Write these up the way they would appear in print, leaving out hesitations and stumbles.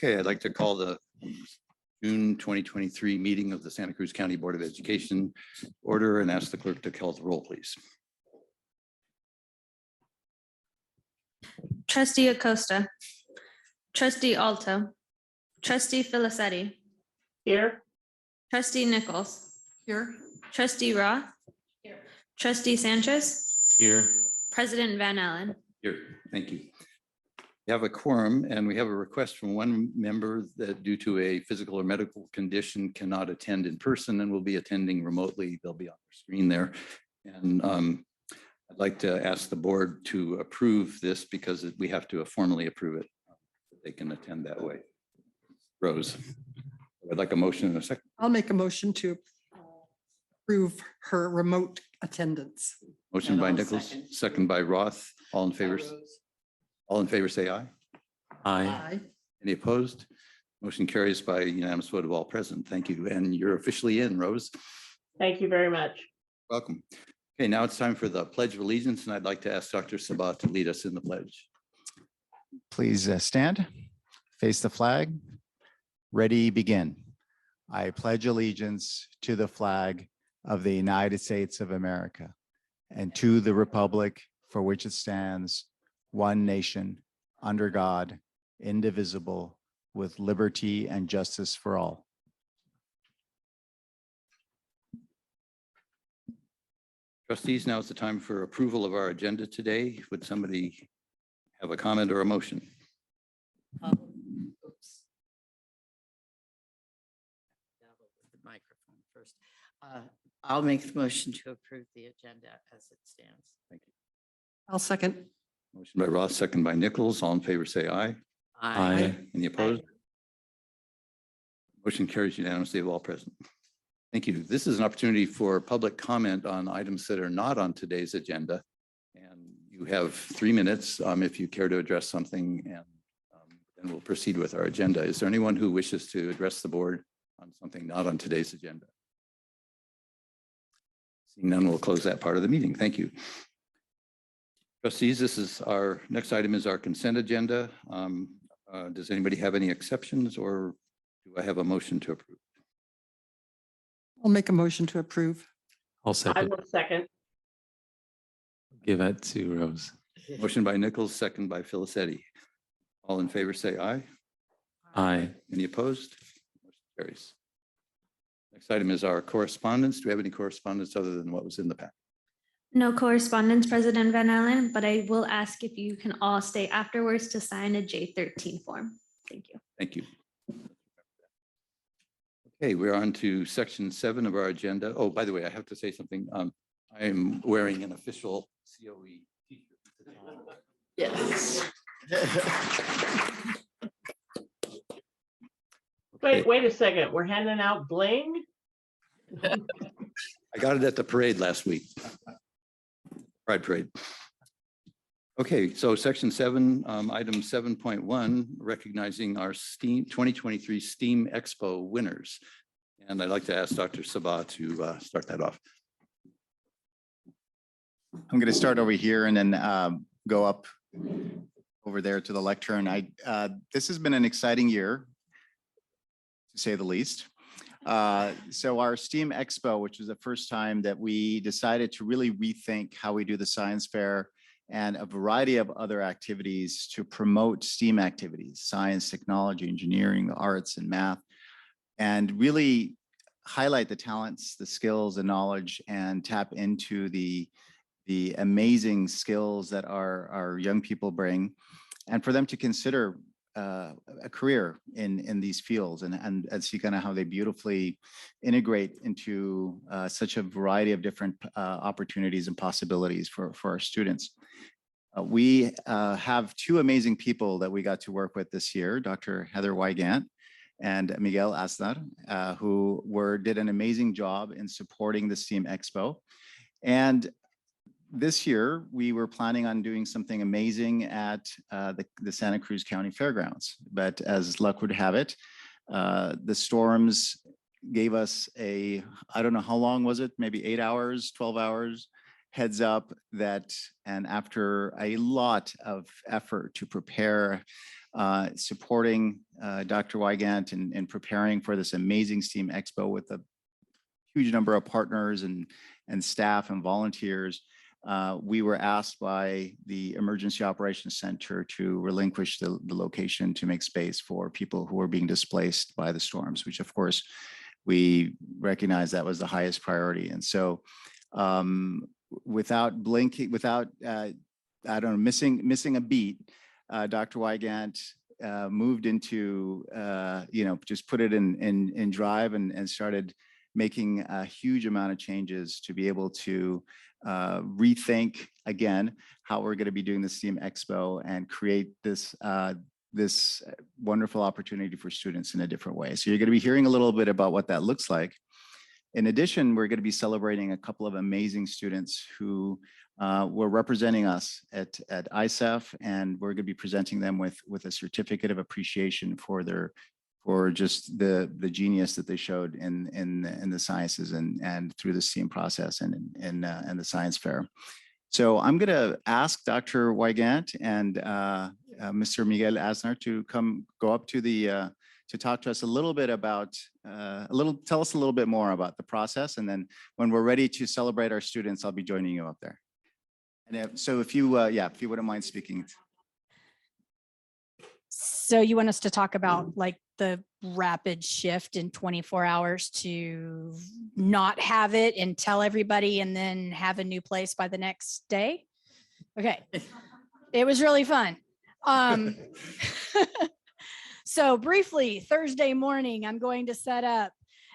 Okay, I'd like to call the June 2023 meeting of the Santa Cruz County Board of Education order and ask the clerk to call the roll, please. Trustee Acosta, Trustee Alto, Trustee Filicetti, Here. Trustee Nichols, Here. Trustee Roth, Here. Trustee Sanchez, Here. President Van Allen. Here, thank you. We have a quorum and we have a request from one member that due to a physical or medical condition cannot attend in person and will be attending remotely. They'll be on the screen there. And I'd like to ask the board to approve this because we have to formally approve it. They can attend that way. Rose, I'd like a motion in a second. I'll make a motion to approve her remote attendance. Motion by Nichols, second by Roth. All in favor? All in favor, say aye. Aye. Aye. Any opposed? Motion carries by unanimous vote of all present. Thank you. And you're officially in, Rose. Thank you very much. Welcome. Okay, now it's time for the Pledge of Allegiance, and I'd like to ask Dr. Sabat to lead us in the pledge. Please stand, face the flag, ready, begin. I pledge allegiance to the flag of the United States of America and to the republic for which it stands, one nation, under God, indivisible, with liberty and justice for all. Trustees, now is the time for approval of our agenda today. Would somebody have a comment or a motion? Oops. The microphone first. I'll make the motion to approve the agenda as it stands. Thank you. I'll second. Motion by Roth, second by Nichols. All in favor, say aye. Aye. Any opposed? Motion carries unanimously of all present. Thank you. This is an opportunity for public comment on items that are not on today's agenda. And you have 3 minutes if you care to address something, and then we'll proceed with our agenda. Is there anyone who wishes to address the board on something not on today's agenda? Seeing none, we'll close that part of the meeting. Thank you. Trustees, this is our next item is our consent agenda. Does anybody have any exceptions, or do I have a motion to approve? I'll make a motion to approve. I'll I second. will second. Give it to Rose. Motion by Nichols, second by Filicetti. All in favor, say aye. Aye. Any opposed? Motion carries. Next item is our correspondence. Do we have any correspondence other than what was in the pack? No correspondence, President Van Allen, but I will ask if you can all stay afterwards to sign a J13 form. Thank you. Thank you. Okay, we're on to section 7 of our agenda. Oh, by the way, I have to say something. I am wearing an official COE t-shirt. Yes. Okay. Wait a second. We're handing out bling? I got it at the parade last week. Pride Parade. Okay, so section 7, item 7.1, recognizing our STEAM 2023 STEAM Expo winners. And I'd like to ask Dr. Sabat to start that off. I'm going to start over here and then go up over there to the lectern. This has been an exciting year, to say the least. So our STEAM Expo, which was the first time that we decided to really rethink how we do the science fair and a variety of other activities to promote STEAM activities, science, technology, engineering, arts, and math, and really highlight the talents, the skills, the knowledge, and tap into the amazing skills that our young people bring, and for them to consider a career in these fields and see kind of how they beautifully integrate into such a variety of different opportunities and possibilities for our students. We have 2 amazing people that we got to work with this year, Dr. Heather Wygant and Miguel Aznar, who did an amazing job in supporting the STEAM Expo. And this year, we were planning on doing something amazing at the Santa Cruz County Fairgrounds. But as luck would have it, the storms gave us I don't know, how long was it? Maybe 8 hours, 12 hours heads up that, and after a lot of effort to prepare supporting Dr. Wygant in preparing for this amazing STEAM Expo with a huge number of partners and staff and volunteers. We were asked by the Emergency Operations Center to relinquish the location to make space for people who were being displaced by the storms, which of course we recognize that was the highest priority. And so without blinking, without, I don't know, missing a beat, Dr. Wygant moved into, just put it in drive and started making a huge amount of changes to be able to rethink again how we're going to be doing the STEAM Expo and create this this wonderful opportunity for students in a different way. So you're going to be hearing a little bit about what that looks like. In addition, we're going to be celebrating a couple of amazing students who were representing us at ISEF, and we're going to be presenting them with a certificate of appreciation for just the genius that they showed in the sciences and through the STEAM process and the science fair. So I'm going to ask Dr. Wygant and Mr. Miguel Asnar to go up to the to talk to us a little bit about tell us a little bit more about the process, and then when we're ready to celebrate our students, I'll be joining you up there. And so if you if you wouldn't mind speaking. So you want us to talk about like the rapid shift in 24 hours to not have it and tell everybody and then have a new place by the next day? Okay. It was really fun. So briefly, Thursday morning, I'm going to set up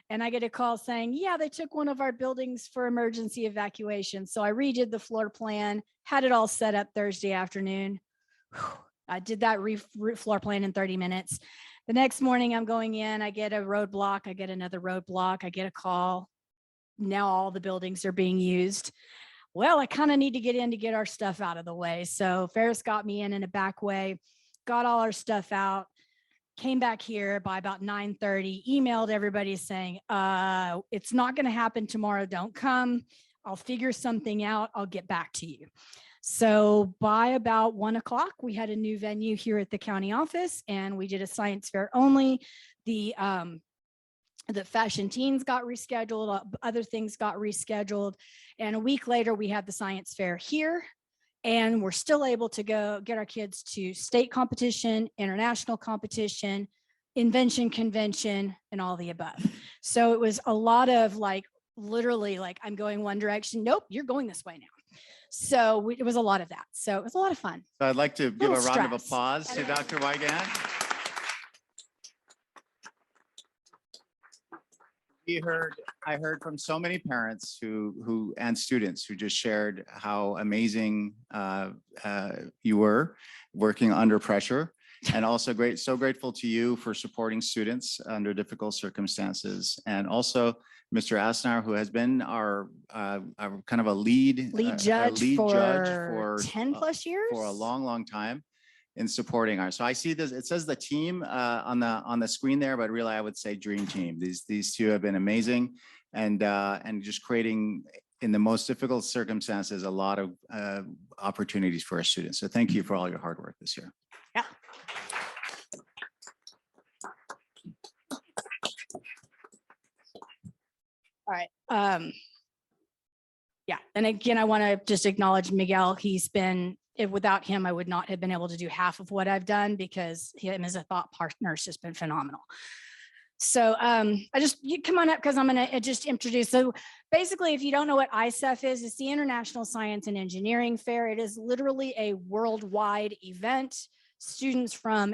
and I get a call saying, yeah, they took one of our buildings for emergency evacuation. So I redid the floor plan, had it all set up Thursday afternoon. I did that floor plan in 30 minutes. The next morning I'm going in, I get a roadblock, I get another roadblock, I get a call. Now all the buildings are being used. Well, I kind of need to get in to get our stuff out of the way. So Ferris got me in a back way, got all our stuff out, came back here by about 9:30, emailed everybody saying, it's not going to happen tomorrow. Don't come. I'll figure something out. I'll get back to you. So by about 1 o'clock, we had a new venue here at the county office and we did a science fair only. The fashion teens got rescheduled, other things got rescheduled. And a week later, we had the science fair here. And we're still able to go get our kids to state competition, international competition, invention convention, and all the above. So it was a lot of like, literally like, I'm going one direction. Nope, you're going this way now. So it was a lot of that. So it was a lot of fun. So I'd like to give a Little round of stress. applause to Dr. Wygant. I heard from so many parents and students who just shared how amazing you were working under pressure, and also so grateful to you for supporting students under difficult circumstances, and also Mr. Asnar, who has been our kind of a lead Judge judge for 10 plus years. for a long time in supporting our. So I see this, it says the team on the screen there, but really I would say dream team. These two have been amazing and just creating in the most difficult circumstances a lot of opportunities for our students. So thank you for all your hard work this year. Yeah. All right. Yeah. And again, I want to just acknowledge Miguel. He's been, without him, I would not have been able to do half of what I've done because him as a thought partner has just been phenomenal. So you come on up because I'm going to just introduce. So basically, if you don't know what ISEF is, it's the International Science and Engineering Fair. It is literally a worldwide event. Students from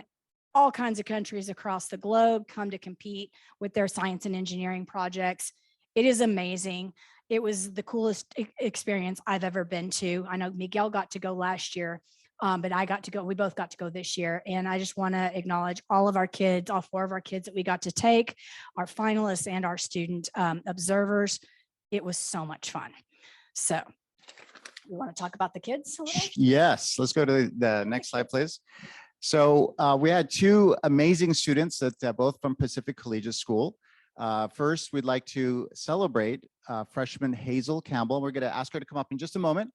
all kinds of countries across the globe come to compete with their science and engineering projects. It is amazing. It was the coolest experience I've ever been to. I know Miguel got to go last year, but I got to go, we both got to go this year. And I just want to acknowledge all of our kids, all 4 of our kids that we got to take, our finalists and our student observers. It was so much fun. So you want to talk about the kids a little? Yes, let's go to the next slide, please. So we had 2 amazing students that both from Pacific Collegiate School. First, we'd like to celebrate freshman Hazel Campbell. We're going to ask her to come up in just a moment,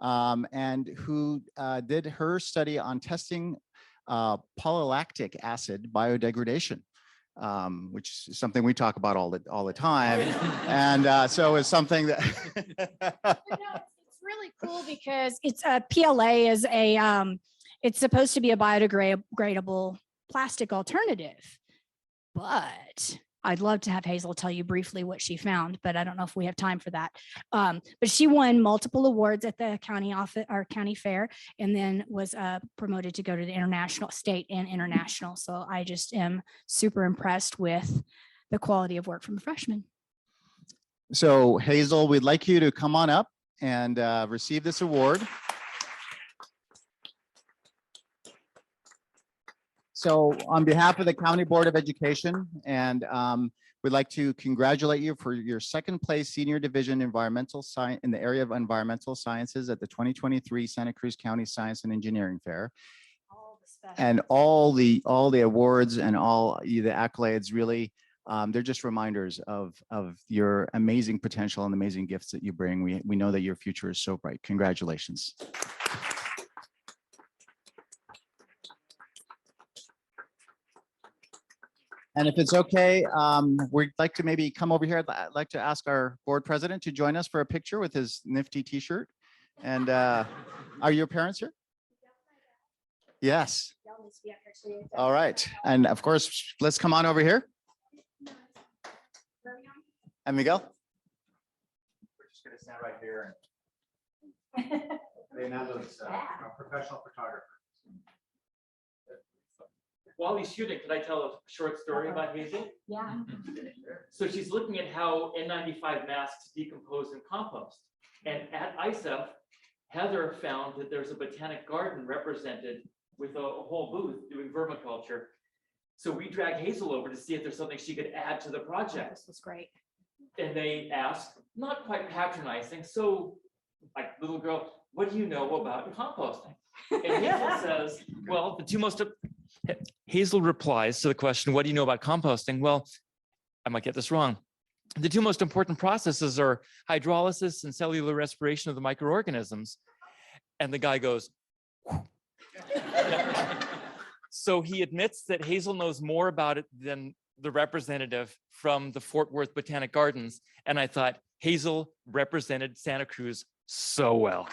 and who did her study on testing polylactic acid biodegradation, which is something we talk about all the time. And so it's something that It's really cool because it's a PLA is it's supposed to be a biodegradable plastic alternative. But I'd love to have Hazel tell you briefly what she found, but I don't know if we have time for that. But she won multiple awards at the county office or county fair, and then was promoted to go to the international, state and international. So I just am super impressed with the quality of work from a freshman. So Hazel, we'd like you to come on up and receive this award. So on behalf of the County Board of Education, and we'd like to congratulate you for your second place senior division environmental science in the area of environmental sciences at the 2023 Santa Cruz County Science and Engineering Fair. And all the awards and all the accolades, really, they're just reminders of your amazing potential and amazing gifts that you bring. We know that your future is so bright. Congratulations. And if it's okay, we'd like to maybe come over here. I'd like to ask our board president to join us for a picture with his nifty t-shirt. And are your parents here? Yes. All right. And of course, let's come on over here. And Miguel? We're just going to stand right here. Leonardo's a professional photographer. While he's shooting, can I tell a short story about Hazel? Yeah. So she's looking at how N95 masks decompose in compost. And at ISEF, Heather found that there's a botanic garden represented with a whole booth doing vermiculture. So we dragged Hazel over to see if there's something she could add to the project. This was great. And they asked, not quite patronizing, so like, little girl, what do you know about composting? And Hazel says, well, the two most, Hazel replies to the question, what do you know about composting? Well, I might get this wrong. The two most important processes are hydrolysis and cellular respiration of the microorganisms. And the guy goes, so he admits that Hazel knows more about it than the representative from the Fort Worth Botanic Gardens. And I thought Hazel represented Santa Cruz so well.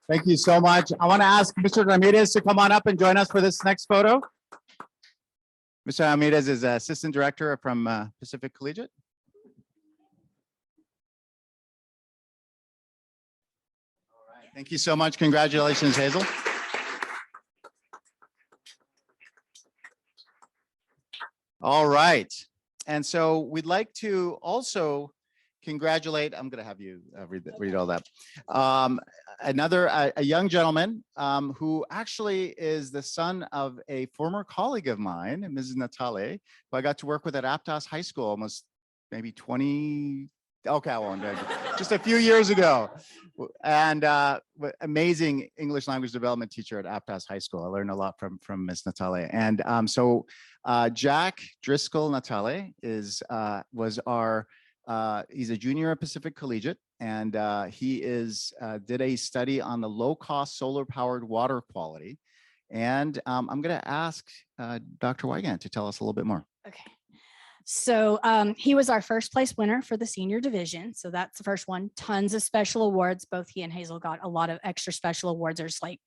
Thank you so much. I want to ask Mr. Ramirez to come on up and join us for this next photo. Mr. Ramirez is Assistant Director from Pacific Collegiate. All right. Thank you so much. Congratulations, Hazel. All right. And so we'd like to also congratulate, I'm going to have you read all that. A young gentleman who actually is the son of a former colleague of mine, Mrs. Natale, who I got to work with at Aptos High School almost maybe 20, okay, I won't, just a few years ago. And amazing English language development teacher at Aptos High School. I learned a lot from Ms. Natale. And so Jack Driscoll Natale was our he's a junior at Pacific Collegiate, and he did a study on the low-cost solar-powered water quality. And I'm going to ask Dr. Wygant to tell us a little bit more. Okay. So he was our first place winner for the senior division. So that's the first one. Tons of special awards. Both he and Hazel got a lot of extra special awards. There's like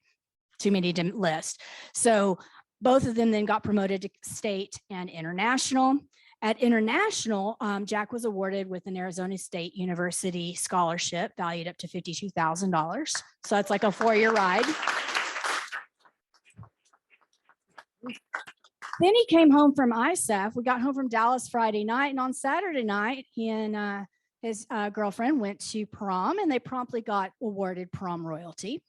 too many to list. So both of them then got promoted to state and international. At international, Jack was awarded with an Arizona State University scholarship valued up to $52,000. So that's like a 4-year ride. Then he came home from ISEF. We got home from Dallas Friday night, and on Saturday night, he and his girlfriend went to prom, and they promptly got awarded prom royalty.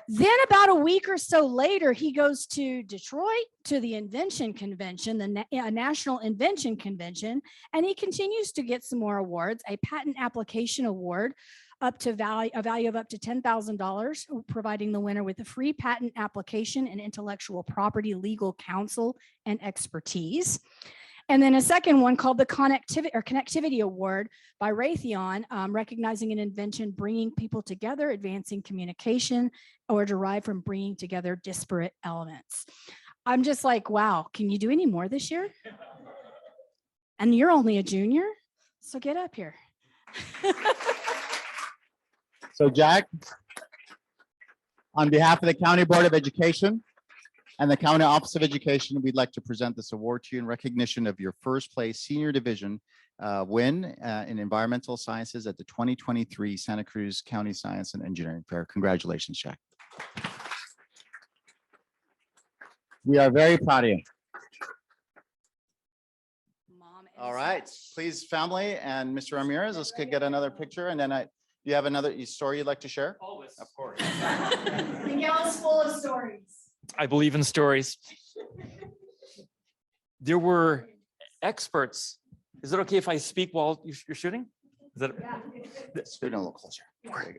Then about a week or so later, he goes to Detroit to the Invention Convention, the National Invention Convention, and he continues to get some more awards, a patent application award up to a value of up to $10,000, providing the winner with a free patent application and intellectual property legal counsel and expertise. And then a second one called the Connectivity Award by Raytheon, recognizing an invention, bringing people together, advancing communication, or derived from bringing together disparate elements. I'm just like, wow, can you do any more this year? And you're only a junior, so get up here. So Jack, on behalf of the County Board of Education and the County Office of Education, we'd like to present this award to you in recognition of your first place senior division win in environmental sciences at the 2023 Santa Cruz County Science and Engineering Fair. Congratulations, Jack. We are very proud of you. Mom and All right, such. please, family and Mr. Ramirez, let's get another picture, and then you have another story you'd like to share? Always. Of course. Miguel's full of stories. I believe in stories. There were experts. Is it okay if I speak while you're shooting? Is that? Scoot in a little closer. Very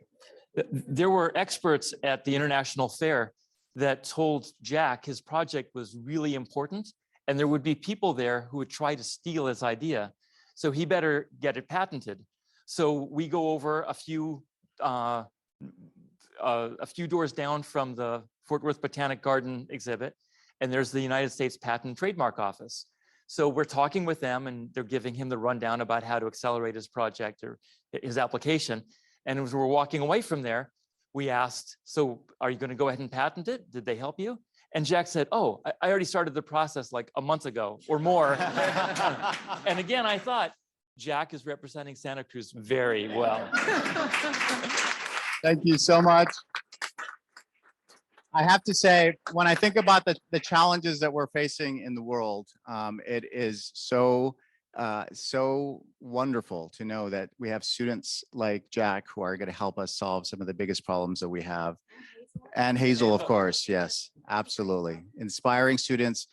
good. There were experts at the International Fair that told Jack his project was really important, and there would be people there who would try to steal his idea. So he better get it patented. So we go over a few doors down from the Fort Worth Botanic Garden exhibit, and there's the United States Patent and Trademark Office. So we're talking with them, and they're giving him the rundown about how to accelerate his project or his application. And as we're walking away from there, we asked, so are you going to go ahead and patent it? Did they help you? And Jack said, oh, I already started the process like a month ago or more. And again, I thought, Jack is representing Santa Cruz very well. Thank you so much. I have to say, when I think about the challenges that we're facing in the world, it is so wonderful to know that we have students like Jack who are going to help us solve some of the biggest problems that we have. And Hazel, of course. Yes, absolutely. Inspiring students.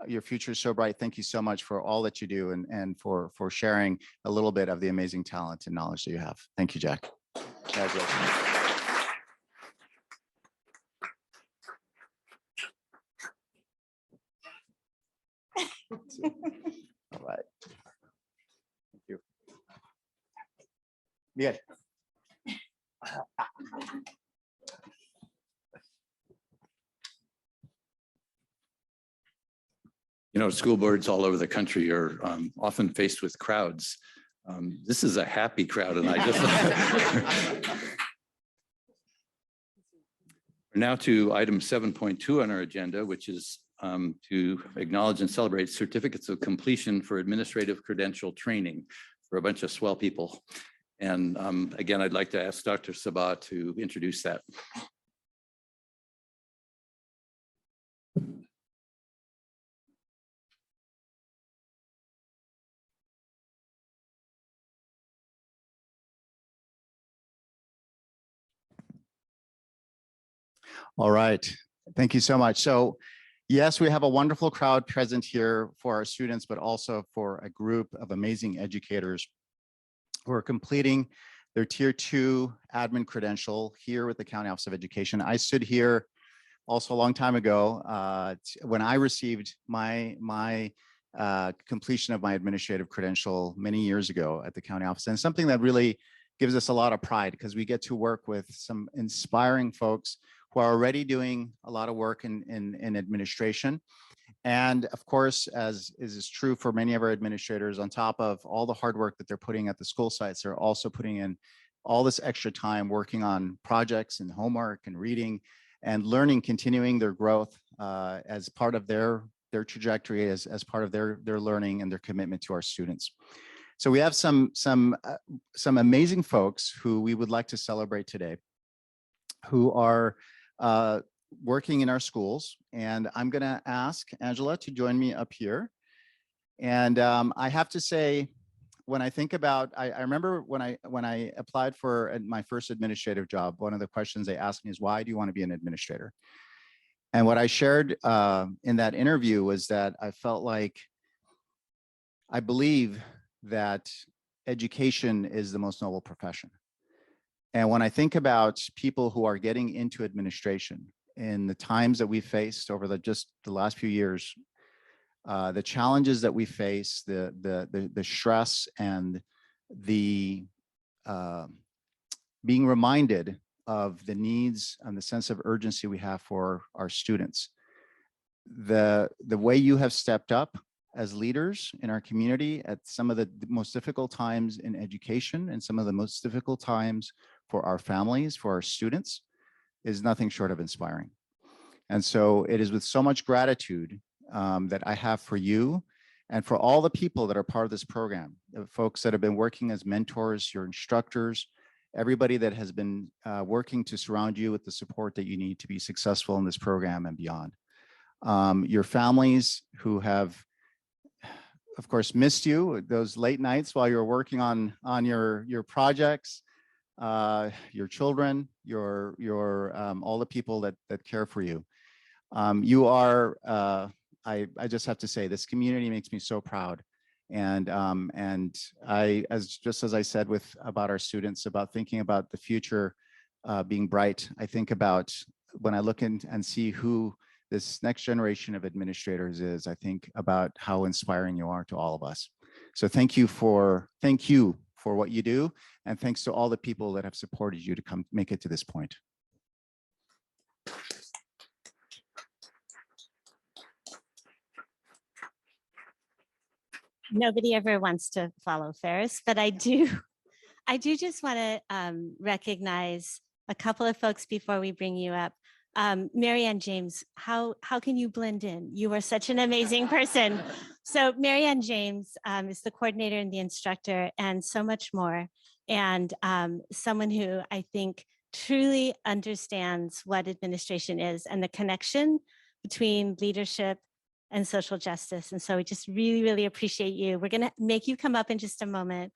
Your future is so bright. Thank you so much for all that you do and for sharing a little bit of the amazing talent and knowledge that you have. Thank you, Jack. Congratulations. All right. Thank you. Miguel. You know, school boards all over the country are often faced with crowds. This is a happy crowd, and I just. Now to item 7.2 on our agenda, which is to acknowledge and celebrate certificates of completion for administrative credential training for a bunch of swell people. And again, I'd like to ask Dr. Sabah to introduce that. All right. Thank you so much. So yes, we have a wonderful crowd present here for our students, but also for a group of amazing educators who are completing their Tier 2 admin credential here with the County Office of Education. I stood here also a long time ago when I received my completion of my administrative credential many years ago at the county office. And something that really gives us a lot of pride because we get to work with some inspiring folks who are already doing a lot of work in administration. And of course, as is true for many of our administrators, on top of all the hard work that they're putting at the school sites, they're also putting in all this extra time working on projects and homework and reading and learning, continuing their growth as part of their trajectory, as part of their learning and their commitment to our students. So we have some amazing folks who we would like to celebrate today, who are working in our schools. And I'm going to ask Angela to join me up here. And I have to say, when I think about, I remember when I applied for my first administrative job, one of the questions they asked me is, why do you want to be an administrator? And what I shared in that interview was that I felt like I believe that education is the most noble profession. And when I think about people who are getting into administration in the times that we faced over just the last few years, the challenges that we face, the stress and the being reminded of the needs and the sense of urgency we have for our students. The way you have stepped up as leaders in our community at some of the most difficult times in education and some of the most difficult times for our families, for our students, is nothing short of inspiring. And so it is with so much gratitude that I have for you and for all the people that are part of this program, the folks that have been working as mentors, your instructors, everybody that has been working to surround you with the support that you need to be successful in this program and beyond. Your families who have, of course, missed you those late nights while you're working on your projects, your children, all the people that care for you. You are, I just have to say, this community makes me so proud. And just as I said about our students, about thinking about the future being bright, I think about when I look in and see who this next generation of administrators is, I think about how inspiring you are to all of us. So thank you for what you do. And thanks to all the people that have supported you to come make it to this point. Nobody ever wants to follow Ferris, but I do just want to recognize a couple of folks before we bring you up. Marianne James, how can you blend in? You are such an amazing person. So Marianne James is the coordinator and the instructor and so much more. And someone who I think truly understands what administration is and the connection between leadership and social justice. And so we just really, really appreciate you. We're gonna make you come up in just a moment.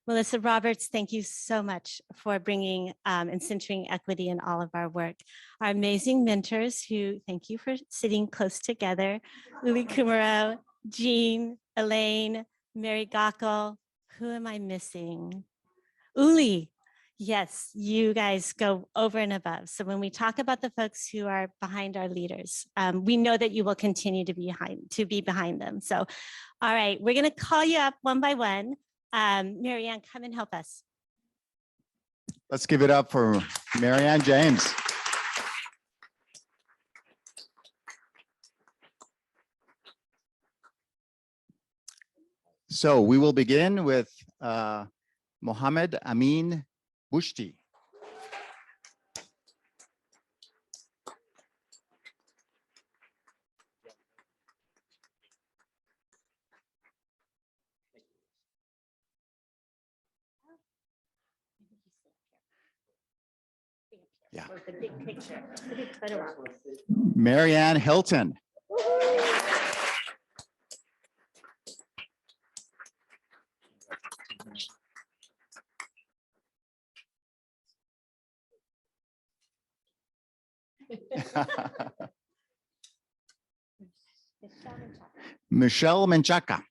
Melissa Roberts, thank you so much for bringing and centering equity in all of our work. Our amazing mentors who, thank you for sitting close together. Lily Kumaro, Jean, Elaine, Mary Gockel. Who am I missing? Uli. Yes, you guys go over and above. So when we talk about the folks who are behind our leaders, we know that you will continue to be behind them. So, all right, we're gonna call you up one by one. Marianne, come and help us. Let's give it up for Marianne James. So we will begin with Mohammed Amin Bushti. Yeah. The big picture, the big photo op. Marianne Hilton. Michelle Menchaca.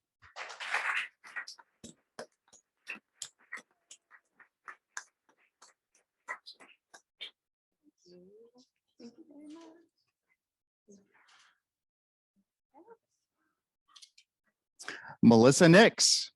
Thank you very much. Melissa Nix.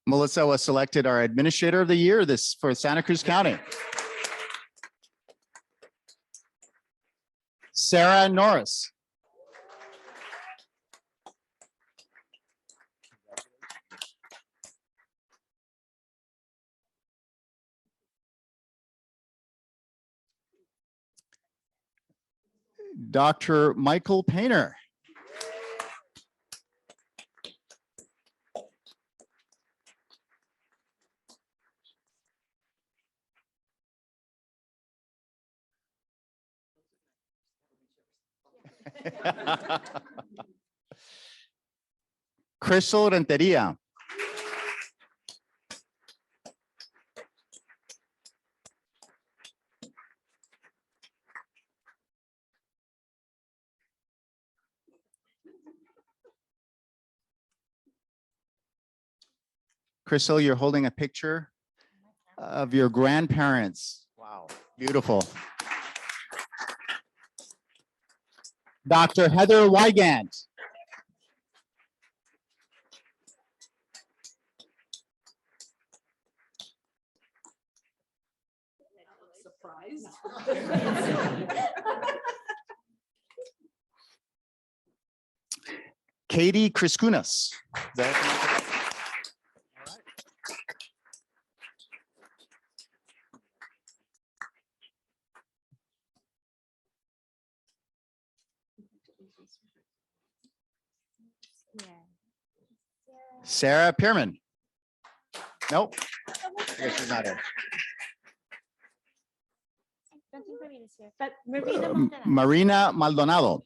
Melissa was selected our Administrator of the Year for Santa Cruz County. Sarah Norris. Dr. Michael Painter. Crystal Renteria. Crystal, you're holding a picture of your grandparents. Wow, beautiful. Dr. Heather Wygant. Katie Kriskunas. Sarah Pierman. Nope. I guess she's not here. But Marina Maldonado. Marina Maldonado.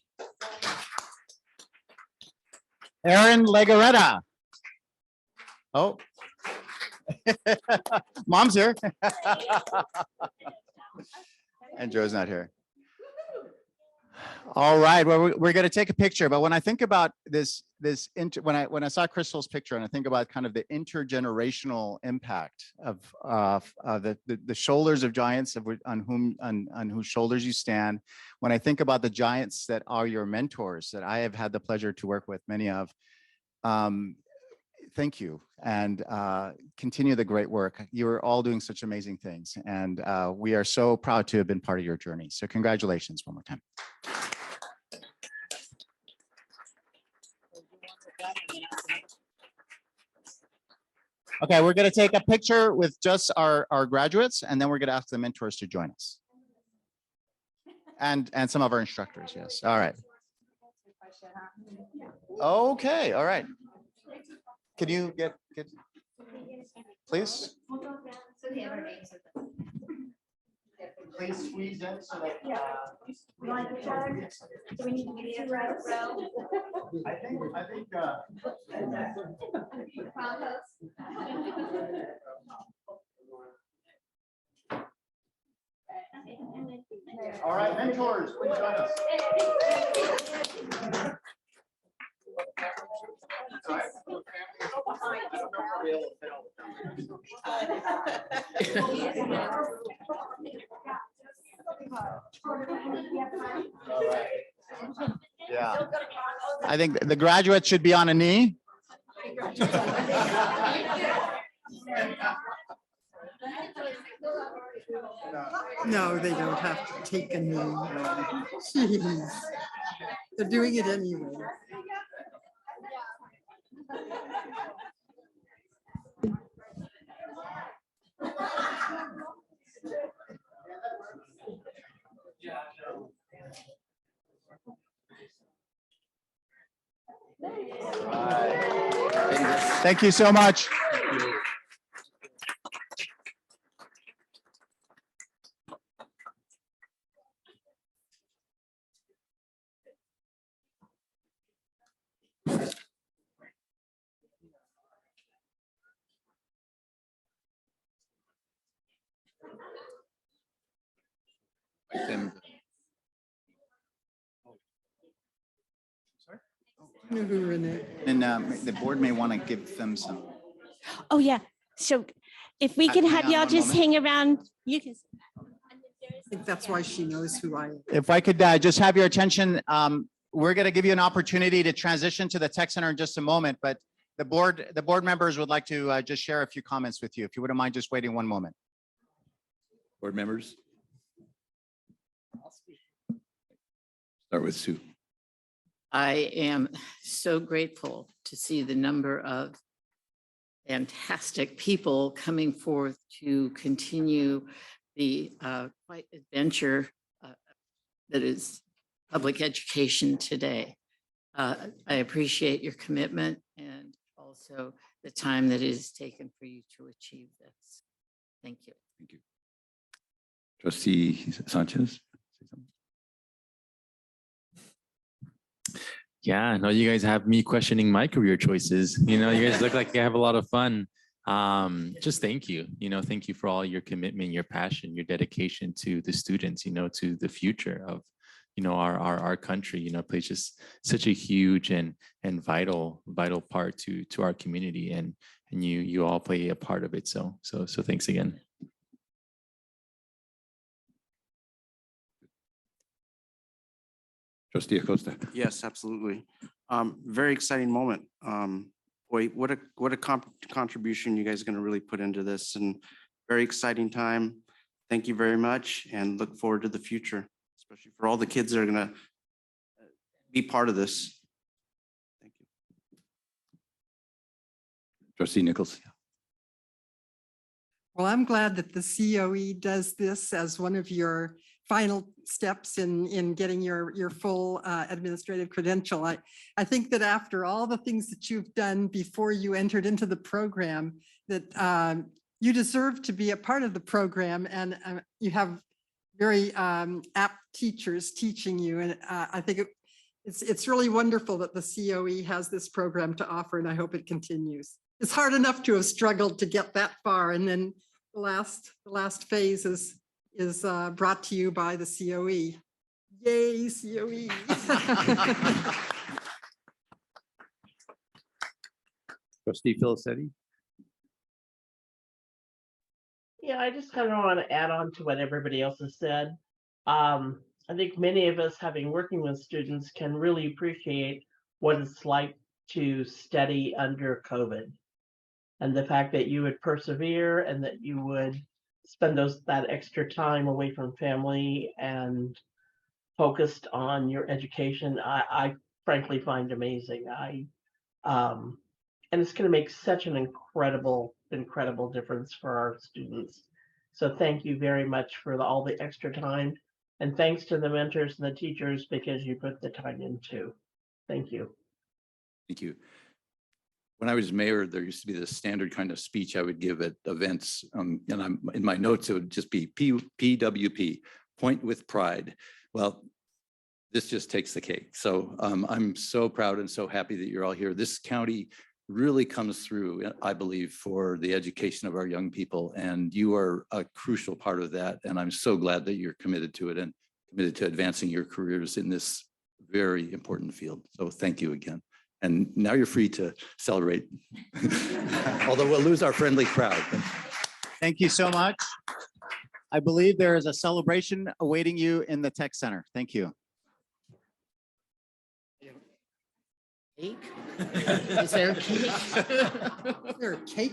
Aaron Legareta. Oh. Mom's here. And Joe's not here. All right, well, we're going to take a picture, but when I think about when I saw Crystal's picture and I think about kind of the intergenerational impact of the shoulders of giants on whose shoulders you stand, when I think about the giants that are your mentors that I have had the pleasure to work with, many of, thank you and continue the great work. You're all doing such amazing things, and we are so proud to have been part of your journey. So congratulations one more time. Okay, we're going to take a picture with just our graduates, and then we're going to ask the mentors to join us. And some of our instructors, yes. All right. Okay, all right. Can you get please? Please squeeze in so that. We like each other. Do we need to be in the right row? I think. All right, mentors, please join us. All right. Yeah. I think the graduates should be on a knee. No, they don't have to take a knee. Jeez. They're doing it anyway. Thank you so much. And the board may want to give them some. Oh, yeah. So if we can Hang have on y'all one just moment. hang around, you can. I think that's why she knows who I am. If I could just have your attention, we're going to give you an opportunity to transition to the tech center in just a moment, but the board members would like to just share a few comments with you. If you wouldn't mind just waiting one moment. Board members? Start with Sue. I am so grateful to see the number of fantastic people coming forth to continue the quite adventure that is public education today. I appreciate your commitment and also the time that it has taken for you to achieve this. Thank you. Thank you. Trustee Sanchez? Yeah, I know you guys have me questioning my career choices. You guys look like you have a lot of fun. Just thank you. Thank you for all your commitment, your passion, your dedication to the students, to the future of our country, plays just such a huge and vital part to our community, and you all play a part of it. So thanks again. Trustee Acosta. Yes, absolutely. Very exciting moment. Boy, what a contribution you guys are going to really put into this, and very exciting time. Thank you very much, and look forward to the future, especially for all the kids that are going to be part of this. Thank you. Trustee Nichols. Well, I'm glad that the COE does this as one of your final steps in getting your full administrative credential. I think that after all the things that you've done before you entered into the program, that you deserve to be a part of the program, and you have very apt teachers teaching you. And I think it's really wonderful that the COE has this program to offer, and I hope it continues. It's hard enough to have struggled to get that far, and then the last phase is brought to you by the COE. Yay, COE. Trustee Filicetti. Yeah, I just kind of want to add on to what everybody else has said. I think many of us, having working with students, can really appreciate what it's like to study under COVID, and the fact that you would persevere and that you would spend that extra time away from family and focused on your education. I frankly find amazing. And it's going to make such an incredible difference for our students. So thank you very much for all the extra time, and thanks to the mentors and the teachers, because you put the time in too. Thank you. Thank you. When I was mayor, there used to be this standard kind of speech I would give at events, and in my notes, it would just be PWP, point with pride. Well, this just takes the cake. So I'm so proud and so happy that you're all here. This county really comes through, I believe, for the education of our young people, and you are a crucial part of that. And I'm so glad that you're committed to it and committed to advancing your careers in this very important field. So thank you again. And now you're free to celebrate, although we'll lose our friendly crowd. Thank you so much. I believe there is a celebration awaiting you in the Tech Center. Thank you. Cake? Is there a cake? Is there a cake?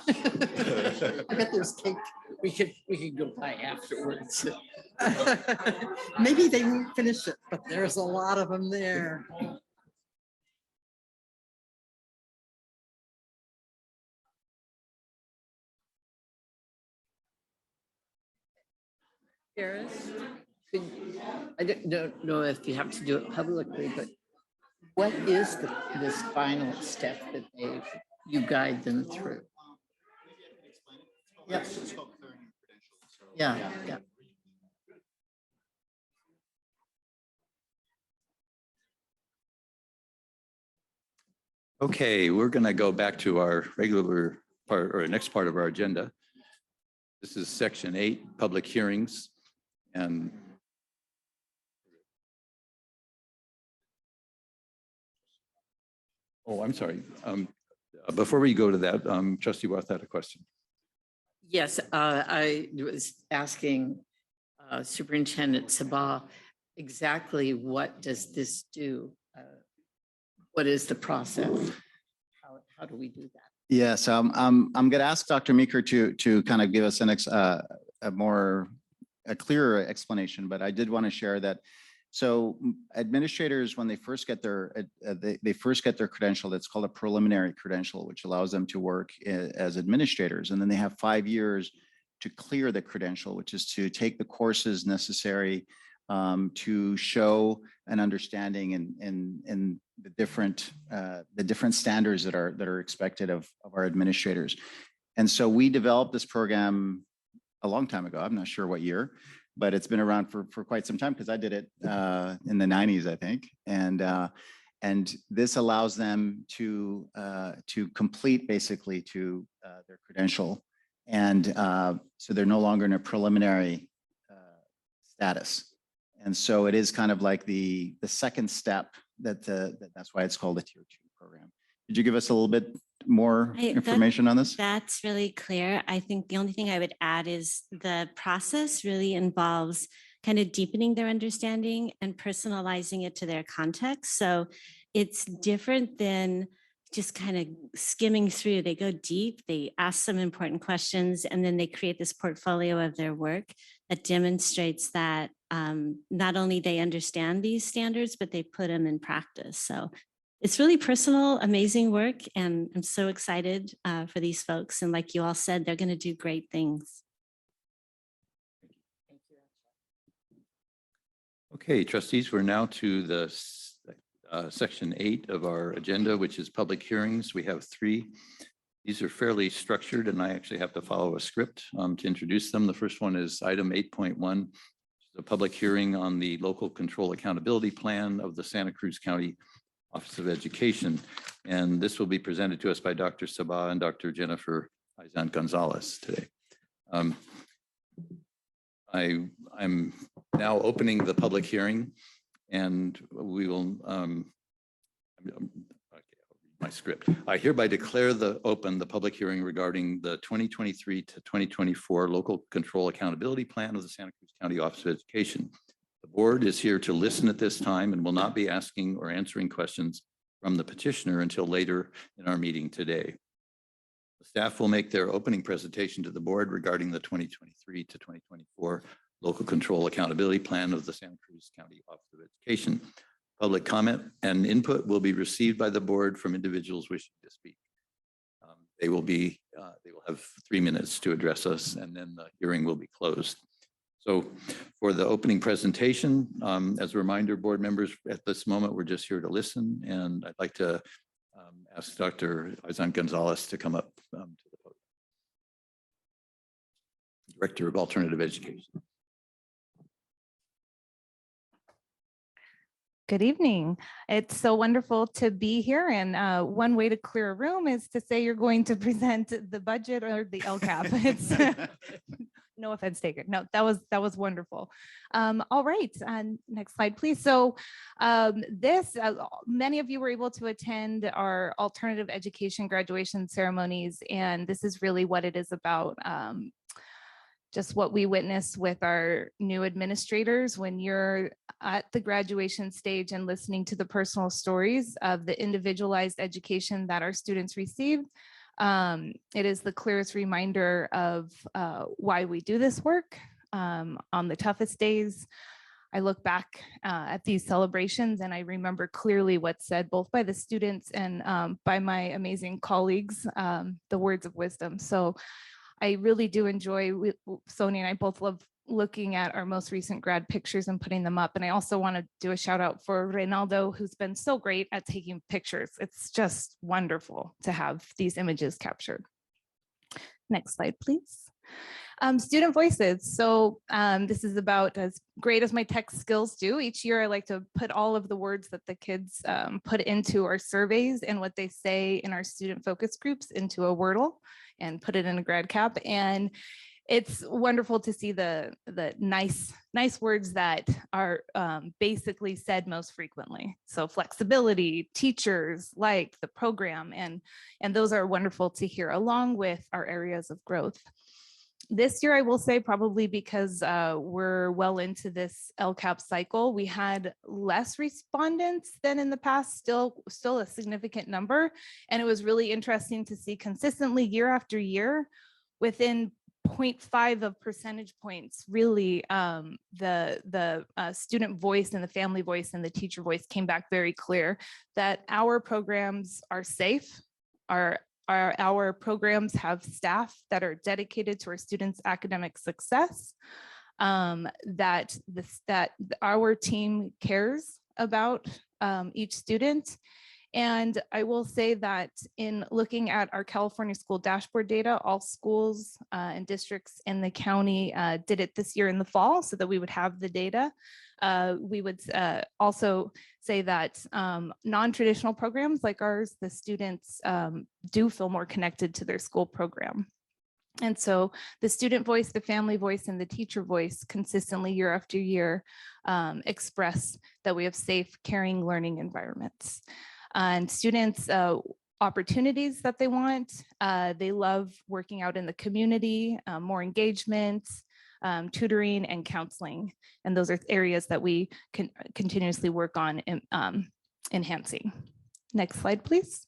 I bet there's cake. We could go by afterwards. Maybe they won't finish it, but there's a lot of them there. Paris, I don't know if you have to do it publicly, but what is this final step that you guide them through? Yes. Yeah. Okay, we're going to go back to our regular part, or next part of our agenda. This is section 8, public hearings. And oh, I'm sorry. Before we go to that, Trustee Roth had a question. Yes, I was asking Superintendent Sabah, exactly what does this do? What is the process? How do we do that? Yes, I'm going to ask Dr. Meeker to kind of give us a clearer explanation, but I did want to share that. So administrators, when they first get their credential, it's called a preliminary credential, which allows them to work as administrators. And then they have 5 years to clear the credential, which is to take the courses necessary to show an understanding in the different standards that are expected of our administrators. And so we developed this program a long time ago. I'm not sure what year, but it's been around for quite some time, because I did it in the 90s, I think. And this allows them to complete basically to their credential. And so they're no longer in a preliminary status. And so it is kind of like the second step that's why it's called a tier 2 program. Could you give us a little bit more information on this? That's really clear. I think the only thing I would add is the process really involves kind of deepening their understanding and personalizing it to their context. So it's different than just kind of skimming through. They go deep, they ask some important questions, and then they create this portfolio of their work that demonstrates that not only they understand these standards, but they put them in practice. So it's really personal, amazing work, and I'm so excited for these folks. And like you all said, they're going to do great things. Okay, trustees, we're now to the section 8 of our agenda, which is public hearings. We have 3. These are fairly structured, and I actually have to follow a script to introduce them. The first one is item 8.1, a public hearing on the local control accountability plan of the Santa Cruz County Office of Education. And this will be presented to us by Dr. Sabah and Dr. Jennifer Aizan Gonzalez today. I'm now opening the public hearing, and we will, my script. I hereby declare open the public hearing regarding the 2023 to 2024 Local Control Accountability Plan of the Santa Cruz County Office of Education. The board is here to listen at this time and will not be asking or answering questions from the petitioner until later in our meeting today. The staff will make their opening presentation to the board regarding the 2023 to 2024 Local Control Accountability Plan of the Santa Cruz County Office of Education. Public comment and input will be received by the board from individuals wishing to speak. They will have 3 minutes to address us, and then the hearing will be closed. So for the opening presentation, as a reminder, board members, at this moment, we're just here to listen, and I'd like to ask Dr. Aizan Gonzalez to come up to the podium. Director of Alternative Education. Good evening. It's so wonderful to be here. And one way to clear a room is to say you're going to present the budget or the LCAP. It's no offense taken. No, that was wonderful. All right, next slide, please. So many of you were able to attend our alternative education graduation ceremonies, and this is really what it is about. Just what we witness with our new administrators when you're at the graduation stage and listening to the personal stories of the individualized education that our students received. It is the clearest reminder of why we do this work on the toughest days. I look back at these celebrations and I remember clearly what's said both by the students and by my amazing colleagues, the words of wisdom. So I really do enjoy, Sonia and I both love looking at our most recent grad pictures and putting them up. And I also want to do a shout out for Reynaldo, who's been so great at taking pictures. It's just wonderful to have these images captured. Next slide, please. Student voices. So this is about as great as my tech skills do. Each year I like to put all of the words that the kids put into our surveys and what they say in our student focus groups into a Wordle and put it in a grad cap. And it's wonderful to see the nice words that are basically said most frequently. So flexibility, teachers, like the program, and those are wonderful to hear along with our areas of growth. This year, I will say probably because we're well into this LCAP cycle, we had less respondents than in the past, still a significant number. And it was really interesting to see consistently year after year within 0.5 of percentage points, really the student voice and the family voice and the teacher voice came back very clear that our programs are safe, our programs have staff that are dedicated to our students' academic success, that our team cares about each student. And I will say that in looking at our California school dashboard data, all schools and districts in the county did it this year in the fall so that we would have the data. We would also say that non-traditional programs like ours, the students do feel more connected to their school program. And so the student voice, the family voice, and the teacher voice consistently year after year express that we have safe, caring learning environments. And students, opportunities that they want, they love working out in the community, more engagement, tutoring, and counseling. And those are areas that we can continuously work on enhancing. Next slide, please.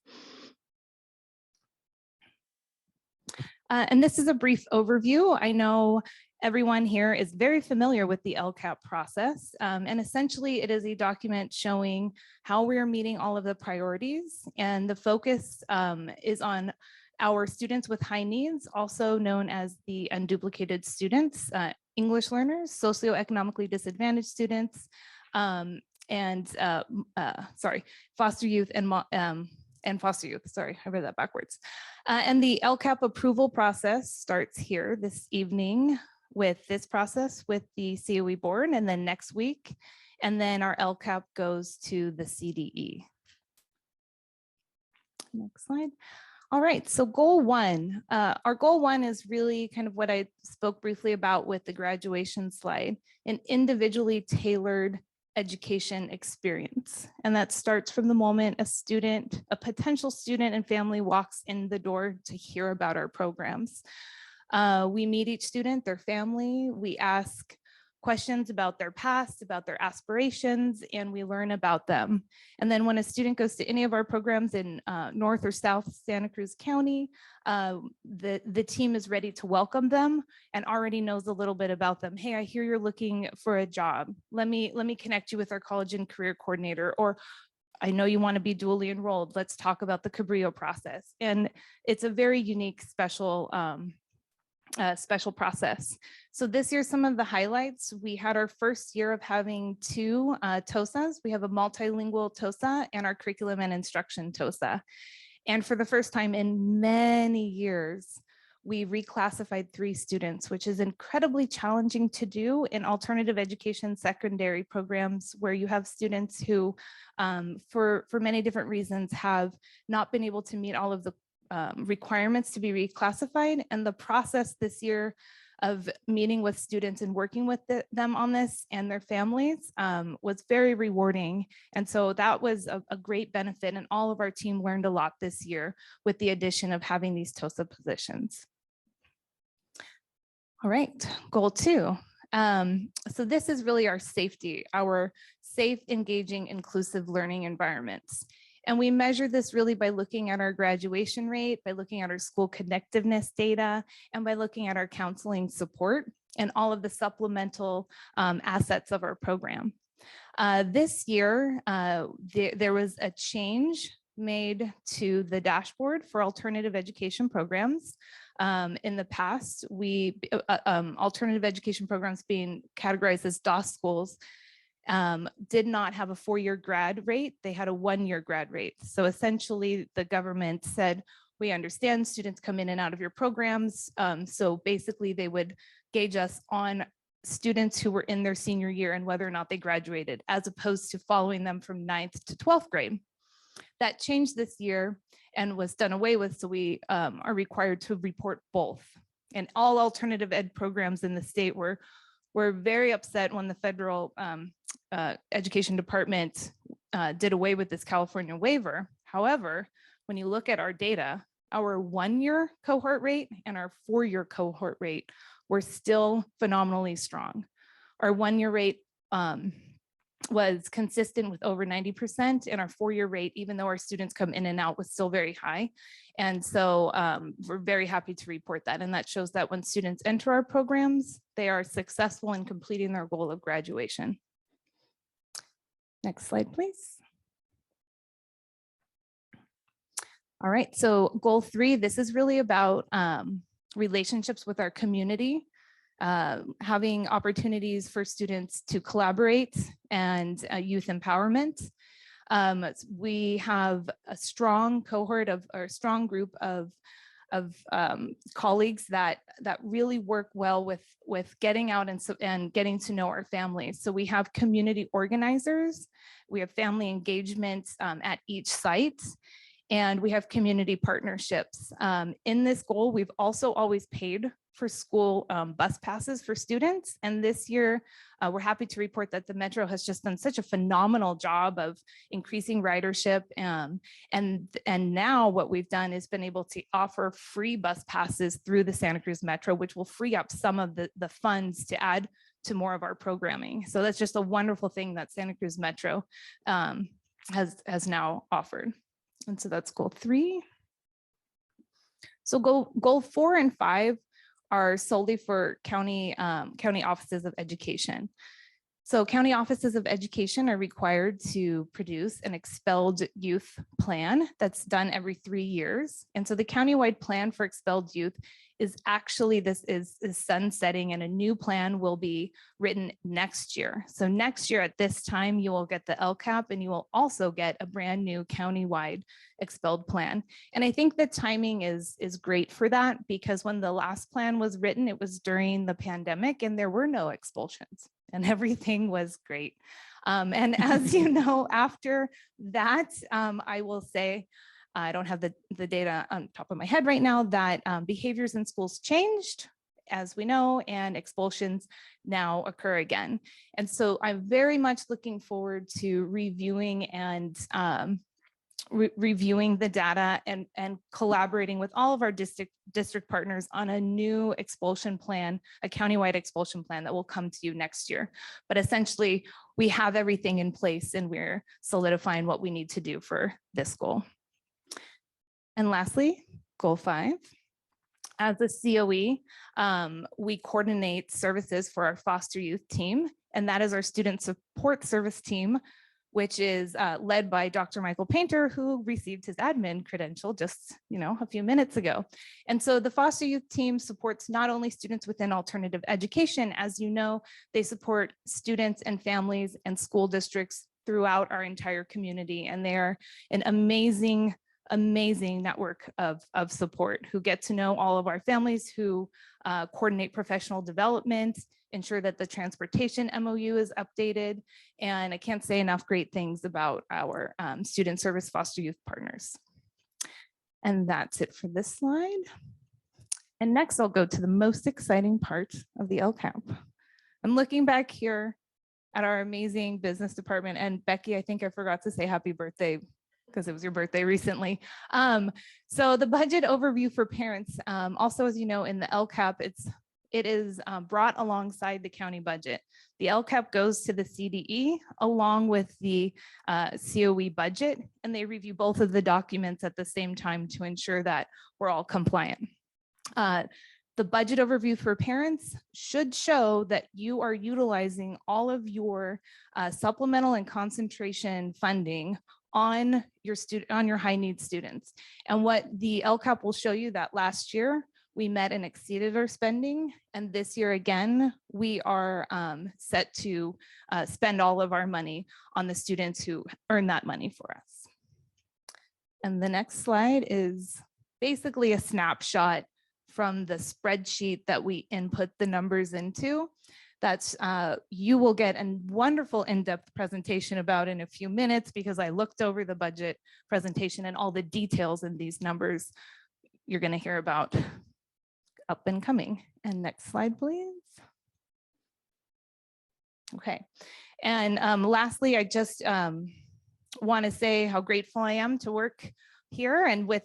And this is a brief overview. I know everyone here is very familiar with the LCAP process. And essentially it is a document showing how we are meeting all of the priorities. And the focus is on our students with high needs, also known as the unduplicated students, English learners, socioeconomically disadvantaged students, foster youth and foster youth. Sorry, I read that backwards. And the LCAP approval process starts here this evening with this process with the COE board, and then next week. And then our LCAP goes to the CDE. Next slide. All right, so goal one. Our goal one is really kind of what I spoke briefly about with the graduation slide, an individually tailored education experience. And that starts from the moment a potential student and family walks in the door to hear about our programs. We meet each student, their family, we ask questions about their past, about their aspirations, and we learn about them. And then when a student goes to any of our programs in North or South Santa Cruz County, the team is ready to welcome them and already knows a little bit about them. Hey, I hear you're looking for a job. Let me connect you with our college and career coordinator, or I know you want to be dually enrolled. Let's talk about the Cabrillo process. And it's a very unique, special process. So this year, some of the highlights, we had our first year of having two TOSAs. We have a multilingual TOSA and our curriculum and instruction TOSA. And for the first time in many years, we reclassified 3 students, which is incredibly challenging to do in alternative education secondary programs where you have students who, for many different reasons, have not been able to meet all of the requirements to be reclassified. And the process this year of meeting with students and working with them on this and their families was very rewarding. And so that was a great benefit, and all of our team learned a lot this year with the addition of having these TOSA positions. All right, goal 2. So this is really our safety, our safe, engaging, inclusive learning environments. And we measure this really by looking at our graduation rate, by looking at our school connectiveness data, and by looking at our counseling support and all of the supplemental assets of our program. This year, there was a change made to the dashboard for alternative education programs. In the past, alternative education programs being categorized as DOS schools did not have a 4-year grad rate. They had a 1-year grad rate. So essentially the government said, we understand students come in and out of your programs. So basically they would gauge us on students who were in their senior year and whether or not they graduated, as opposed to following them from 9th to 12th grade. That changed this year and was done away with. So we are required to report both. And all alternative ed programs in the state were very upset when the federal education department did away with this California waiver. However, when you look at our data, our 1-year cohort rate and our 4-year cohort rate were still phenomenally strong. Our 1-year rate was consistent with over 90%, and our 4-year rate, even though our students come in and out, was still very high. And so we're very happy to report that. And that shows that when students enter our programs, they are successful in completing their goal of graduation. Next slide, please. All right, so goal 3, this is really about relationships with our community, having opportunities for students to collaborate, and youth empowerment. We have a strong cohort of, or a strong group of colleagues that really work well with getting out and getting to know our families. So we have community organizers, we have family engagement at each site. And we have community partnerships. In this goal, we've also always paid for school bus passes for students. And this year, we're happy to report that the Metro has just done such a phenomenal job of increasing ridership. And now what we've done is been able to offer free bus passes through the Santa Cruz Metro, which will free up some of the funds to add to more of our programming. So that's just a wonderful thing that Santa Cruz Metro has now offered. And so that's goal 3. So goal 4 and 5 are solely for county offices of education. So county offices of education are required to produce an expelled youth plan that's done every 3 years. And so the countywide plan for expelled youth is actually, this is sunsetting, and a new plan will be written next year. So next year at this time, you will get the LCAP, and you will also get a brand new countywide expelled plan. And I think the timing is great for that, because when the last plan was written, it was during the pandemic and there were no expulsions and everything was great. And as you know, after that, I will say, I don't have the data on top of my head right now, that behaviors in schools changed, as we know, and expulsions now occur again. And so I'm very much looking forward to reviewing and reviewing the data and collaborating with all of our district partners on a new expulsion plan, a countywide expulsion plan that will come to you next year. But essentially, we have everything in place and we're solidifying what we need to do for this goal. And lastly, goal 5. As a COE, we coordinate services for our foster youth team, and that is our student support service team, which is led by Dr. Michael Painter, who received his admin credential just a few minutes ago. And so the foster youth team supports not only students within alternative education, as you know, they support students and families and school districts throughout our entire community, and they are an amazing network of support who get to know all of our families, who coordinate professional development, ensure that the transportation MOU is updated. And I can't say enough great things about our student service foster youth partners. And that's it for this slide. And next I'll go to the most exciting part of the LCAP. I'm looking back here at our amazing business department, and Becky, I think I forgot to say happy birthday because it was your birthday recently. So the budget overview for parents, also, as you know, in the LCAP, it is brought alongside the county budget. The LCAP goes to the CDE along with the COE budget, and they review both of the documents at the same time to ensure that we're all compliant. The budget overview for parents should show that you are utilizing all of your supplemental and concentration funding on your high needs students. And what the LCAP will show you that last year we met and exceeded our spending, and this year again we are set to spend all of our money on the students who earn that money for us. And the next slide is basically a snapshot from the spreadsheet that we input the numbers into. That's you will get a wonderful in-depth presentation about in a few minutes, because I looked over the budget presentation and all the details in these numbers you're going to hear about up and coming. And next slide, please. Okay. And lastly, I just want to say how grateful I am to work here, and with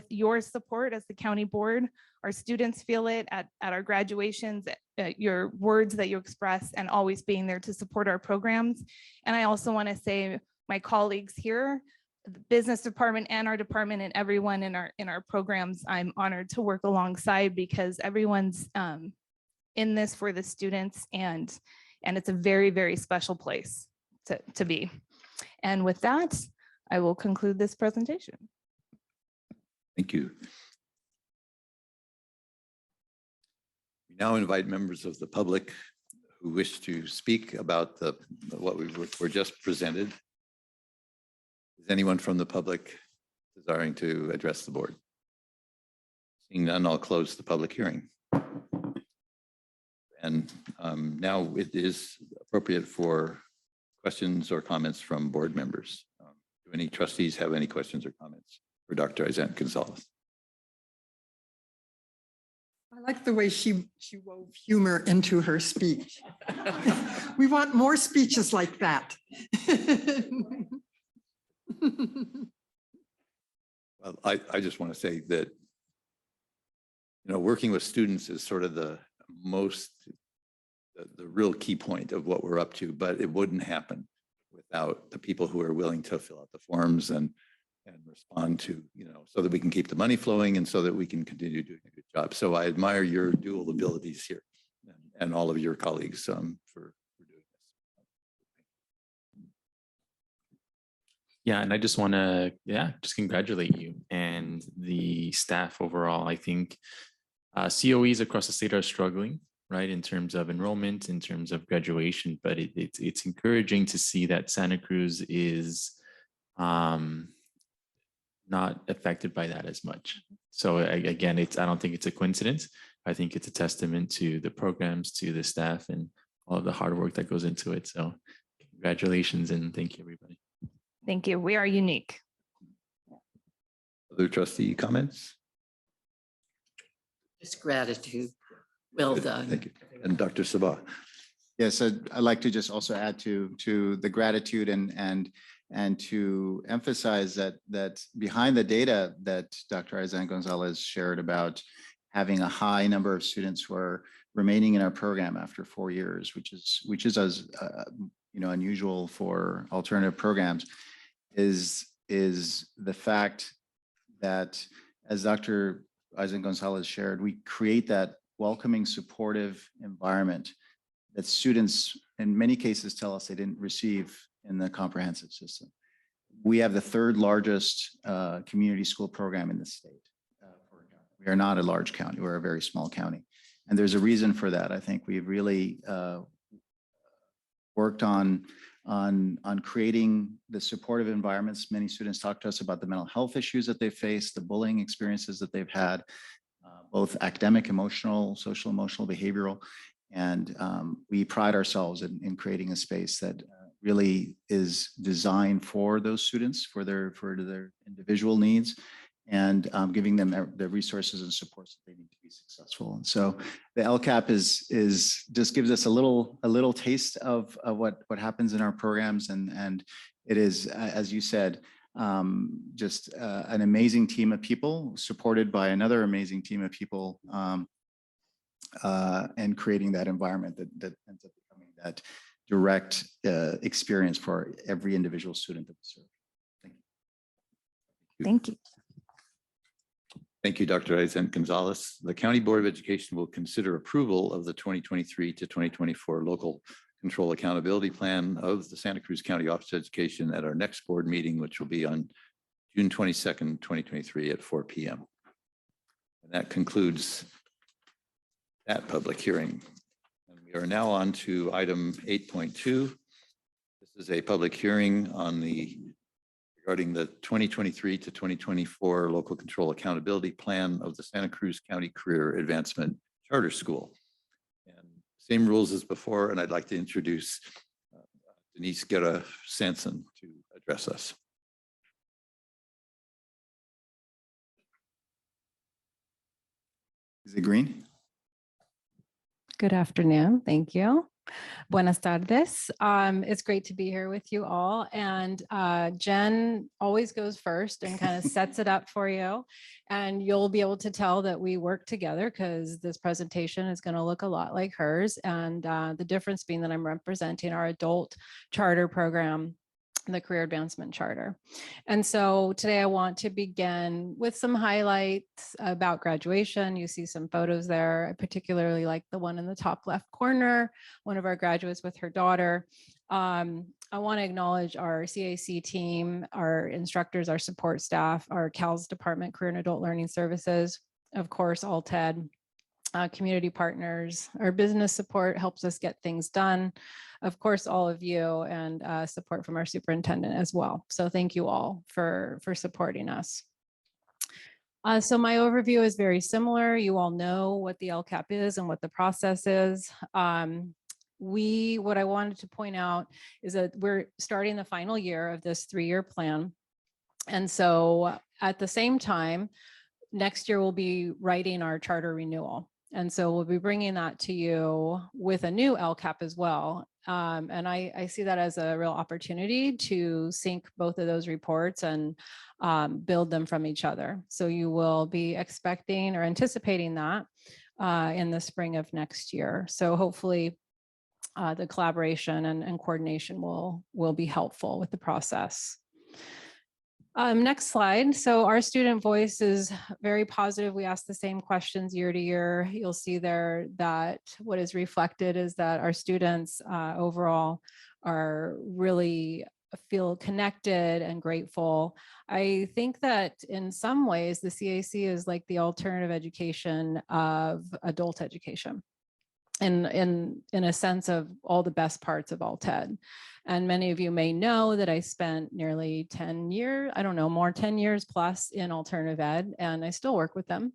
your support as the county board. Our students feel it at our graduations, your words that you express, and always being there to support our programs. And I also want to say my colleagues here, the business department and our department, and everyone in our programs, I'm honored to work alongside, because everyone's in this for the students, and it's a very, very special place to be. And with that, I will conclude this presentation. Thank you. We now invite members of the public who wish to speak about what we were just presented. Is anyone from the public desiring to address the board? Seeing none, I'll close the public hearing. And now it is appropriate for questions or comments from board members. Do any trustees have any questions or comments for Dr. Izant Gonzalez. I like the way she wove humor into her speech. We want more speeches like that. Well, I just want to say that, working with students is sort of the real key point of what we're up to, but it wouldn't happen without the people who are willing to fill out the forms and respond to, so that we can keep the money flowing and so that we can continue doing a good job. So I admire your dual abilities here and all of your colleagues for doing this. Yeah, and I just want to, just congratulate you and the staff overall. I think COEs across the state are struggling, right, in terms of enrollment, in terms of graduation, but it's encouraging to see that Santa Cruz is not affected by that as much. So again, I don't think it's a coincidence. I think it's a testament to the programs, to the staff, and all of the hard work that goes into it. So congratulations and thank you, everybody. Thank you. We are unique. Other trustee comments? Just gratitude. Well done. Thank you. And Dr. Sabah. Yes, I'd like to just also add to the gratitude and to emphasize that behind the data that Dr. Izant Gonzalez shared about having a high number of students who are remaining in our program after 4 years, which is as unusual for alternative programs, is the fact that, as Dr. Izant Gonzalez shared, we create that welcoming, supportive environment that students in many cases tell us they didn't receive in the comprehensive system. We have the third largest community school program in the state. We are not a large county, we're a very small county. And there's a reason for that. I think we've really worked on creating the supportive environments. Many students talk to us about the mental health issues that they face, the bullying experiences that they've had, both academic, emotional, social, emotional, behavioral. And we pride ourselves in creating a space that really is designed for those students, for their individual needs, and giving them the resources and supports that they need to be successful. And so the LCAP is just gives us a little taste of what happens in our programs, and it is, as you said, just an amazing team of people supported by another amazing team of people, and creating that environment that ends up becoming that direct experience for every individual student that we serve. Thank you. Thank you. Thank you, Dr. Izant Gonzalez. The County Board of Education will consider approval of the 2023 to 2024 Local Control Accountability Plan of the Santa Cruz County Office of Education at our next board meeting, which will be on June 22nd, 2023 at 4 p.m. And that concludes that public hearing. And we are now on to item 8.2. This is a public hearing regarding the 2023 to 2024 Local Control Accountability Plan of the Santa Cruz County Career Advancement Charter School. And same rules as before, and I'd like to introduce Denise Guerra Sanson to address us. Is it green? Good afternoon. Thank you. Buenas tardes. It's great to be here with you all. And Jen always goes first and kind of sets it up for you. And you'll be able to tell that we work together because this presentation is going to look a lot like hers. And the difference being that I'm representing our adult charter program, the Career Advancement Charter. And so today I want to begin with some highlights about graduation. You see some photos there. I particularly like the one in the top left corner, one of our graduates with her daughter. I want to acknowledge our CAC team, our instructors, our support staff, our CALS Department, Career and Adult Learning Services, of course, all TED, community partners. Our business support helps us get things done. Of course, all of you, and support from our superintendent as well. So thank you all for supporting us. So my overview is very similar. You all know what the LCAP is and what the process is. What I wanted to point out is that we're starting the final year of this 3-year plan. And so at the same time, next year we'll be writing our charter renewal. And so we'll be bringing that to you with a new LCAP as well. And I see that as a real opportunity to sync both of those reports and build them from each other. So you will be expecting or anticipating that in the spring of next year. So hopefully the collaboration and coordination will be helpful with the process. Next slide. So our student voice is very positive. We ask the same questions year to year. You'll see there that what is reflected is that our students overall are really feel connected and grateful. I think that in some ways, the CAC is like the alternative education of adult education. In a sense of all the best parts of alt ed. And many of you may know that I spent nearly 10 years, I don't know, more 10 years plus in alternative ed, and I still work with them.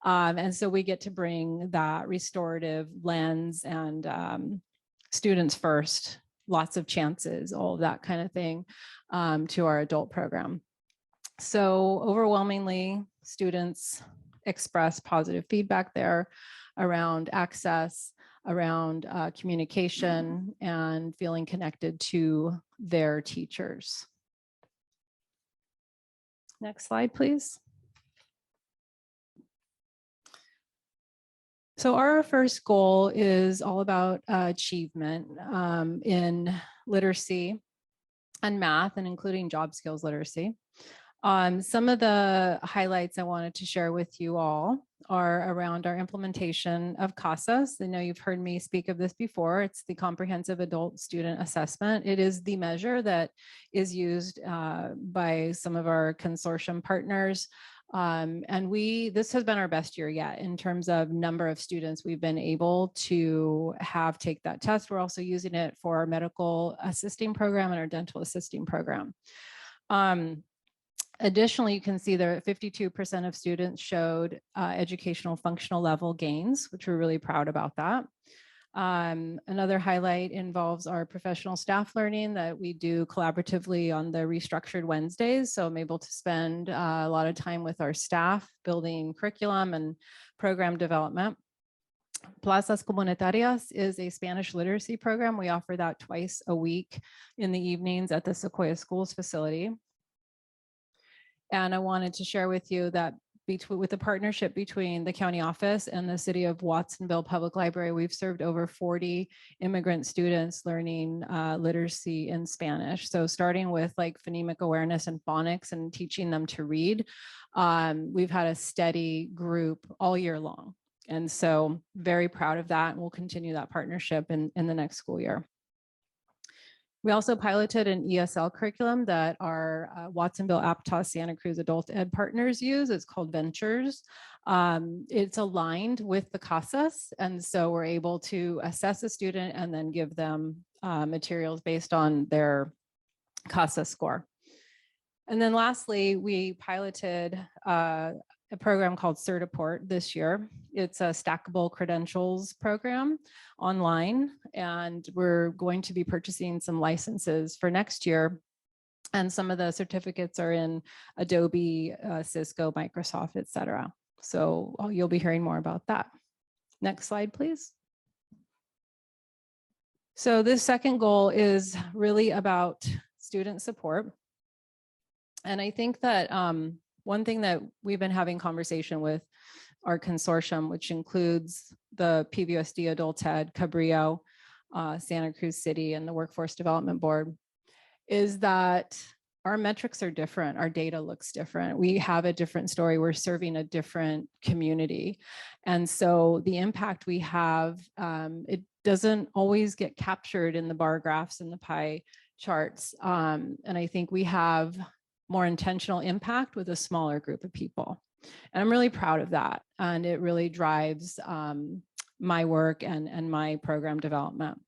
And so we get to bring that restorative lens and students first, lots of chances, all of that kind of thing to our adult program. So overwhelmingly, students express positive feedback there around access, around communication, and feeling connected to their teachers. Next slide, please. So our first goal is all about achievement in literacy and math, and including job skills literacy. Some of the highlights I wanted to share with you all are around our implementation of CASAS. I know you've heard me speak of this before. It's the Comprehensive Adult Student Assessment. It is the measure that is used by some of our consortium partners. And this has been our best year yet in terms of number of students we've been able to have take that test. We're also using it for our medical assisting program and our dental assisting program. Additionally, you can see that 52% of students showed educational functional level gains, which we're really proud about that. Another highlight involves our professional staff learning that we do collaboratively on the restructured Wednesdays. So I'm able to spend a lot of time with our staff building curriculum and program development. Plazas Comunitarias is a Spanish literacy program. We offer that twice a week in the evenings at the Sequoia Schools facility. And I wanted to share with you that with the partnership between the county office and the city of Watsonville Public Library, we've served over 40 immigrant students learning literacy in Spanish. So starting with like phonemic awareness and phonics and teaching them to read, we've had a steady group all year long. And so very proud of that. And we'll continue that partnership in the next school year. We also piloted an ESL curriculum that our Watsonville, Aptos, Santa Cruz adult ed partners use. It's called Ventures. It's aligned with the CASAS. And so we're able to assess a student and then give them materials based on their CASAS score. And then lastly, we piloted a program called Certiport this year. It's a stackable credentials program online, and we're going to be purchasing some licenses for next year. And some of the certificates are in Adobe, Cisco, Microsoft, et cetera. So you'll be hearing more about that. Next slide, please. So this second goal is really about student support. And I think that one thing that we've been having conversation with our consortium, which includes the PVSD Adult Ed, Cabrillo, Santa Cruz City, and the Workforce Development Board, is that our metrics are different. Our data looks different. We have a different story. We're serving a different community. And so the impact we have, it doesn't always get captured in the bar graphs and the pie charts. And I think we have more intentional impact with a smaller group of people. And I'm really proud of that. And it really drives my work and my program development.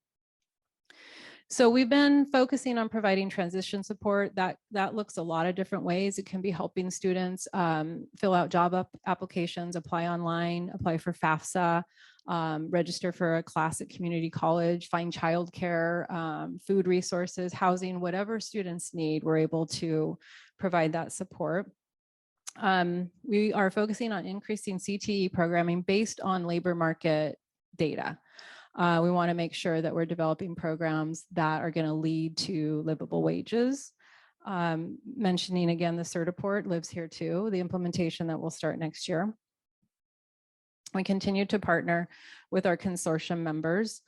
So we've been focusing on providing transition support. That looks a lot of different ways. It can be helping students fill out job applications, apply online, apply for FAFSA, register for a class at community college, find childcare, food resources, housing, whatever students need, we're able to provide that support. We are focusing on increasing CTE programming based on labor market data. We want to make sure that we're developing programs that are going to lead to livable wages. Mentioning again, the Certiport lives here too, the implementation that will start next year. We continue to partner with our consortium members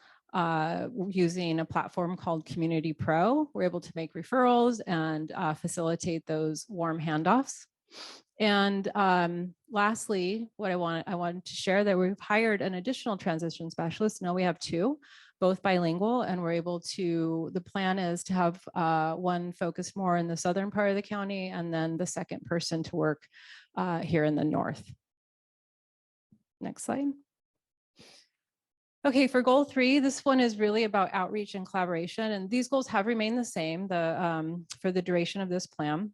using a platform called Community Pro. We're able to make referrals and facilitate those warm handoffs. And lastly, what I wanted to share that we've hired an additional transition specialist. Now we have two, both bilingual, and we're able to, the plan is to have one focused more in the southern part of the county, and then the second person to work here in the north. Next slide. Okay, for goal 3, this one is really about outreach and collaboration, and these goals have remained the same for the duration of this plan.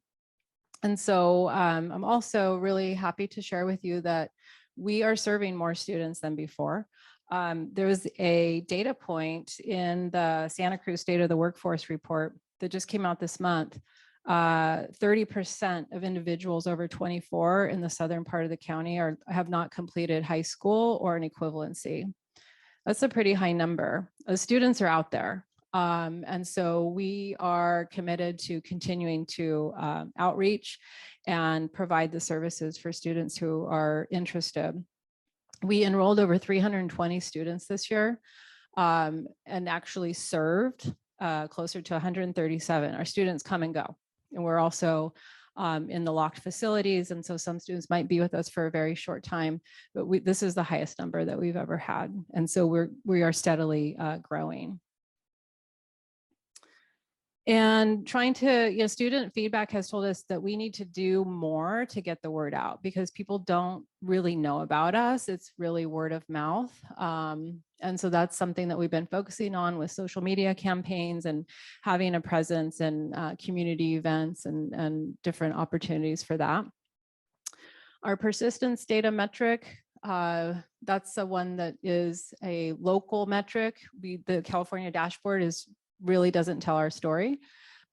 And so I'm also really happy to share with you that we are serving more students than before. There was a data point in the Santa Cruz State of the Workforce report that just came out this month. 30% of individuals over 24 in the southern part of the county have not completed high school or an equivalency. That's a pretty high number. The students are out there. And so we are committed to continuing to outreach and provide the services for students who are interested. We enrolled over 320 students this year and actually served closer to 137. Our students come and go. And we're also in the locked facilities. And so some students might be with us for a very short time, but this is the highest number that we've ever had. And so we are steadily growing. And trying to, student feedback has told us that we need to do more to get the word out because people don't really know about us. It's really word of mouth. And so that's something that we've been focusing on with social media campaigns and having a presence in community events and different opportunities for that. Our persistence data metric, that's the one that is a local metric. The California dashboard really doesn't tell our story.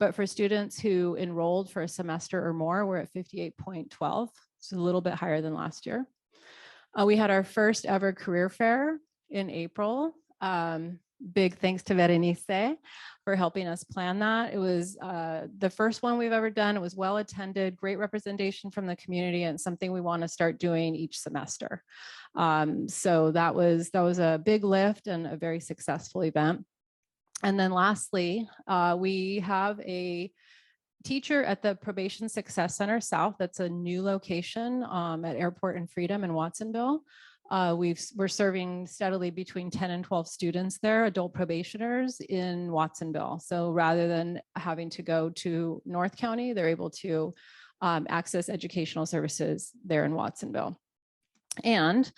But for students who enrolled for a semester or more, we're at 58.12. It's a little bit higher than last year. We had our first ever career fair in April. Big thanks to Berenice for helping us plan that. It was the first one we've ever done. It was well attended, great representation from the community, and something we want to start doing each semester. So that was a big lift and a very successful event. And then lastly, we have a teacher at the Probation Success Center South. That's a new location at Airport and Freedom in Watsonville. We're serving steadily between 10 and 12 students there, adult probationers in Watsonville. So rather than having to go to North County, they're able to access educational services there in Watsonville. And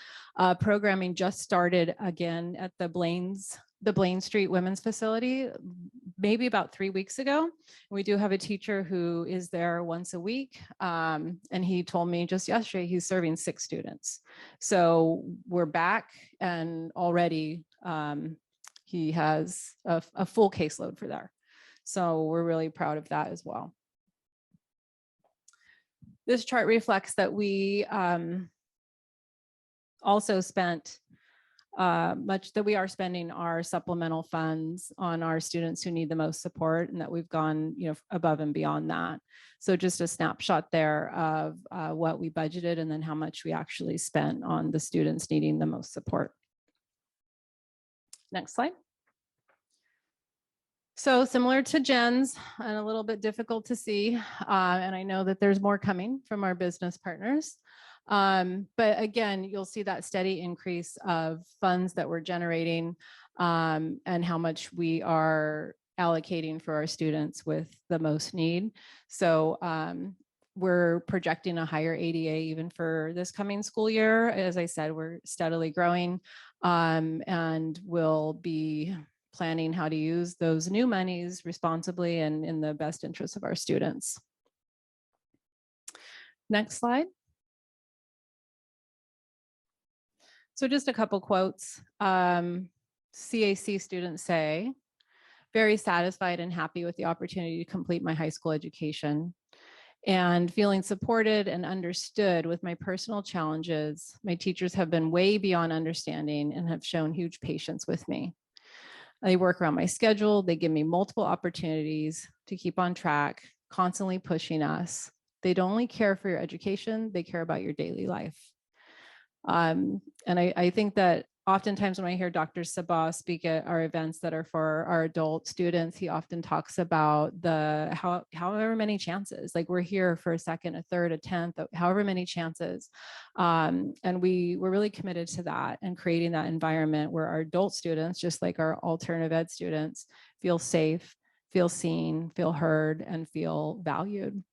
programming just started again at the Blaine Street Women's Facility, maybe about 3 weeks ago. We do have a teacher who is there once a week. And he told me just yesterday, he's serving 6 students. So we're back and already he has a full caseload for there. So we're really proud of that as well. This chart reflects that we also spent we are spending our supplemental funds on our students who need the most support, and that we've gone above and beyond that. So just a snapshot there of what we budgeted and then how much we actually spent on the students needing the most support. Next slide. So similar to Jen's, and a little bit difficult to see, and I know that there's more coming from our business partners. But again, you'll see that steady increase of funds that we're generating and how much we are allocating for our students with the most need. So we're projecting a higher ADA even for this coming school year. As I said, we're steadily growing and we'll be planning how to use those new monies responsibly and in the best interest of our students. Next slide. So just a couple quotes. CAC students say, very satisfied and happy with the opportunity to complete my high school education. and feeling supported and understood with my personal challenges. My teachers have been way beyond understanding and have shown huge patience with me. They work around my schedule. They give me multiple opportunities to keep on track, constantly pushing us. They don't only care for your education, they care about your daily life. And I think that oftentimes when I hear Dr. Sabah speak at our events that are for our adult students, he often talks about however many chances, like we're here for a second, a third, a 10th, however many chances. And we're really committed to that and creating that environment where our adult students, just like our alternative ed students, feel safe, feel seen, feel heard, and feel valued.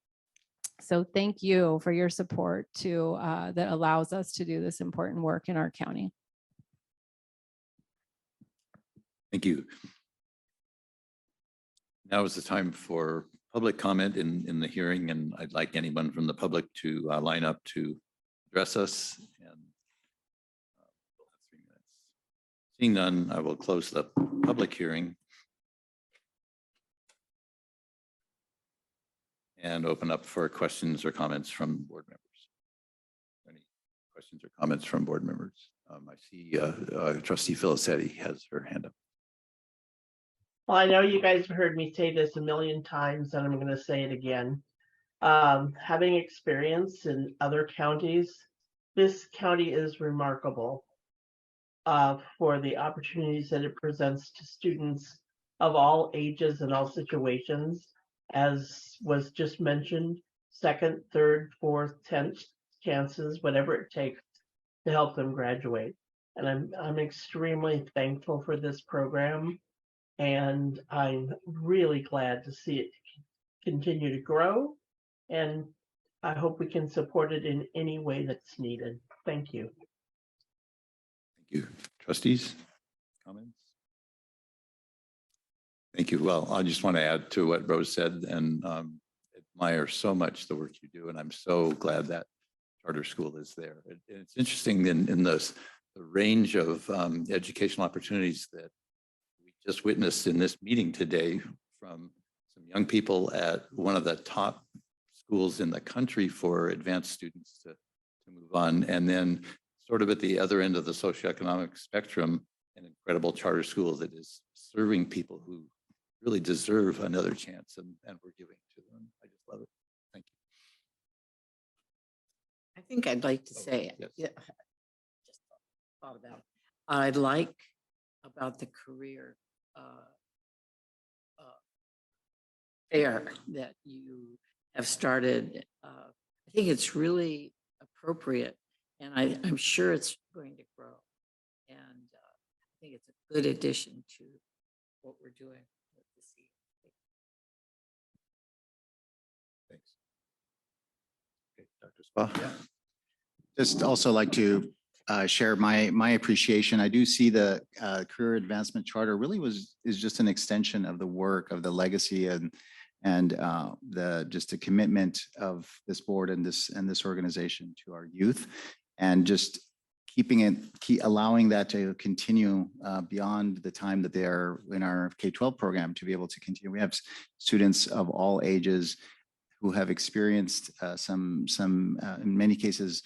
So thank you for your support that allows us to do this important work in our county. Thank you. Now is the time for public comment in the hearing, and I'd like anyone from the public to line up to address us. And we'll have 3 minutes. Seeing none, I will close the public hearing and open up for questions or comments from board members. Any questions or comments from board members? I see Trustee Filicetti has her hand up. Well, I know you guys have heard me say this a million times, and I'm going to say it again. Having experience in other counties, this county is remarkable for the opportunities that it presents to students of all ages and all situations. As was just mentioned, second, third, fourth, 10th chances, whatever it takes to help them graduate. And I'm extremely thankful for this program. And I'm really glad to see it continue to grow. And I hope we can support it in any way that's needed. Thank you. Thank you. Trustees, comments? Thank you. Well, I just want to add to what Rose said and admire so much the work you do. And I'm so glad that charter school is there. It's interesting in the range of educational opportunities that we just witnessed in this meeting today from some young people at one of the top schools in the country for advanced students to move on. And then sort of at the other end of the socioeconomic spectrum, an incredible charter school that is serving people who really deserve another chance, and we're giving to them. I just love it. Thank you. I think I'd like to say, yes. yeah, just thought about, I like about the career fair that you have started. I think it's really appropriate, and I'm sure it's going to grow. And I think it's a good addition to what we're doing with the seed. Thanks. Okay, Dr. Spa. Just also like to share my appreciation. I do see the Career Advancement Charter really is just an extension of the work, of the legacy and just the commitment of this board and this organization to our youth, and just allowing that to continue beyond the time that they are in our K-12 program to be able to continue. We have students of all ages who have experienced some in many cases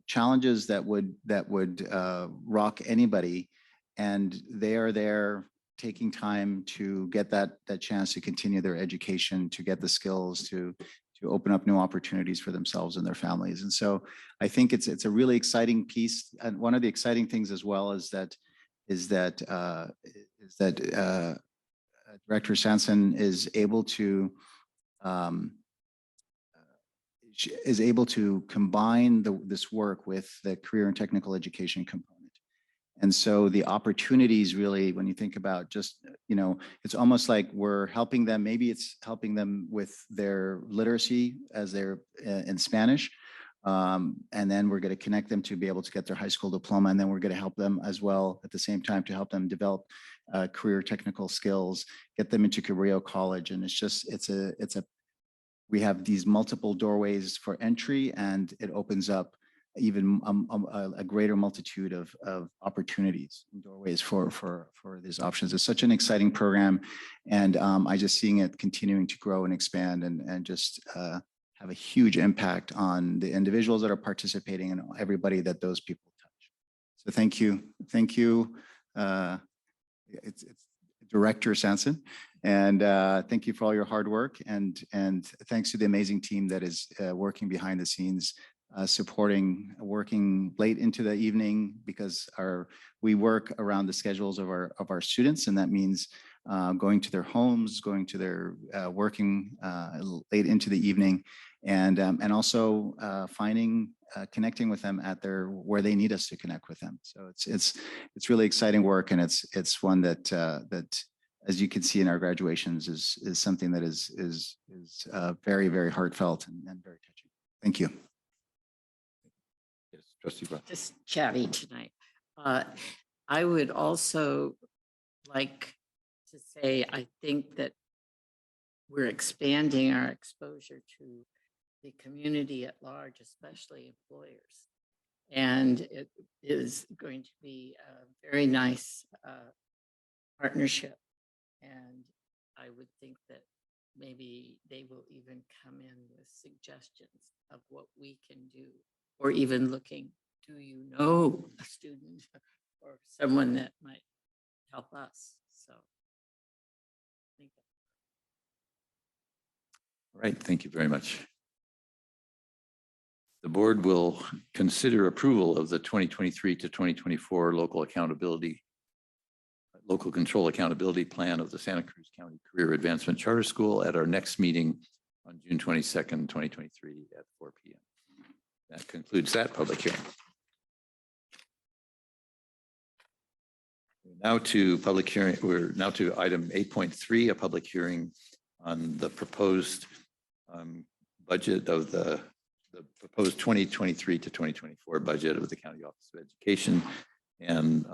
challenges that would rock anybody, and they are there taking time to get that chance to continue their education, to get the skills to open up new opportunities for themselves and their families. And so I think it's a really exciting piece. And one of the exciting things as well is that Director Sanson is able to combine this work with the career and technical education component. And so the opportunities really, when you think about just, it's almost like we're helping them, maybe it's helping them with their literacy as they're in Spanish. And then we're going to connect them to be able to get their high school diploma. And then we're going to help them as well at the same time to help them develop career technical skills, get them into Cabrillo College. And we have these multiple doorways for entry, and it opens up even a greater multitude of opportunities and doorways for these options. It's such an exciting program, and I just seeing it continuing to grow and expand, and just have a huge impact on the individuals that are participating and everybody that those people touch. So thank you. Thank you. It's Director Sanson. And thank you for all your hard work. And thanks to the amazing team that is working behind the scenes, supporting, working late into the evening, because we work around the schedules of our students. And that means going to their homes, going to their working late into the evening, and also connecting with them at where they need us to connect with them. So it's really exciting work, and it's one that as you can see in our graduations is something that is very, very heartfelt and very touching. Thank you. Yes, Trustee Brown. Just chatty tonight. I would also like to say, I think that we're expanding our exposure to the community at large, especially employers. And it is going to be a very nice partnership. And I would think that maybe they will even come in with suggestions of what we can do, or even looking, do you know a student or someone that might help us? So. All right, thank you very much. The board will consider approval of the 2023 to 2024 local control accountability plan of the Santa Cruz County Career Advancement Charter School at our next meeting on June 22nd, 2023 at 4 p.m. That concludes that public hearing. Now to public hearing. We're now to item 8.3, a public hearing on the proposed budget of the proposed 2023 to 2024 budget of the County Office of Education. And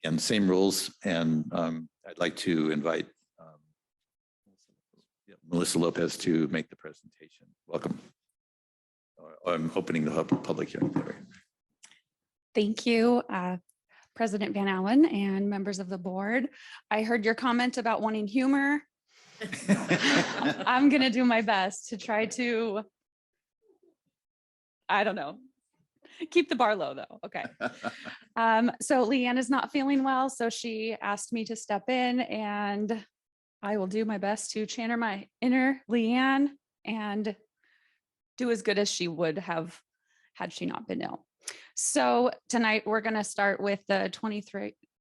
again, same rules. And I'd like to invite Melissa Lopez to make the presentation. Welcome. I'm opening the public hearing. Thank you, President Van Allen and members of the board. I heard your comment about wanting humor. I'm going to do my best to try to, I don't know, keep the bar low though. Okay. So Leanne is not feeling well, so she asked me to step in, and I will do my best to channel my inner Leanne and do as good as she would have had she not been ill. So tonight we're going to start with the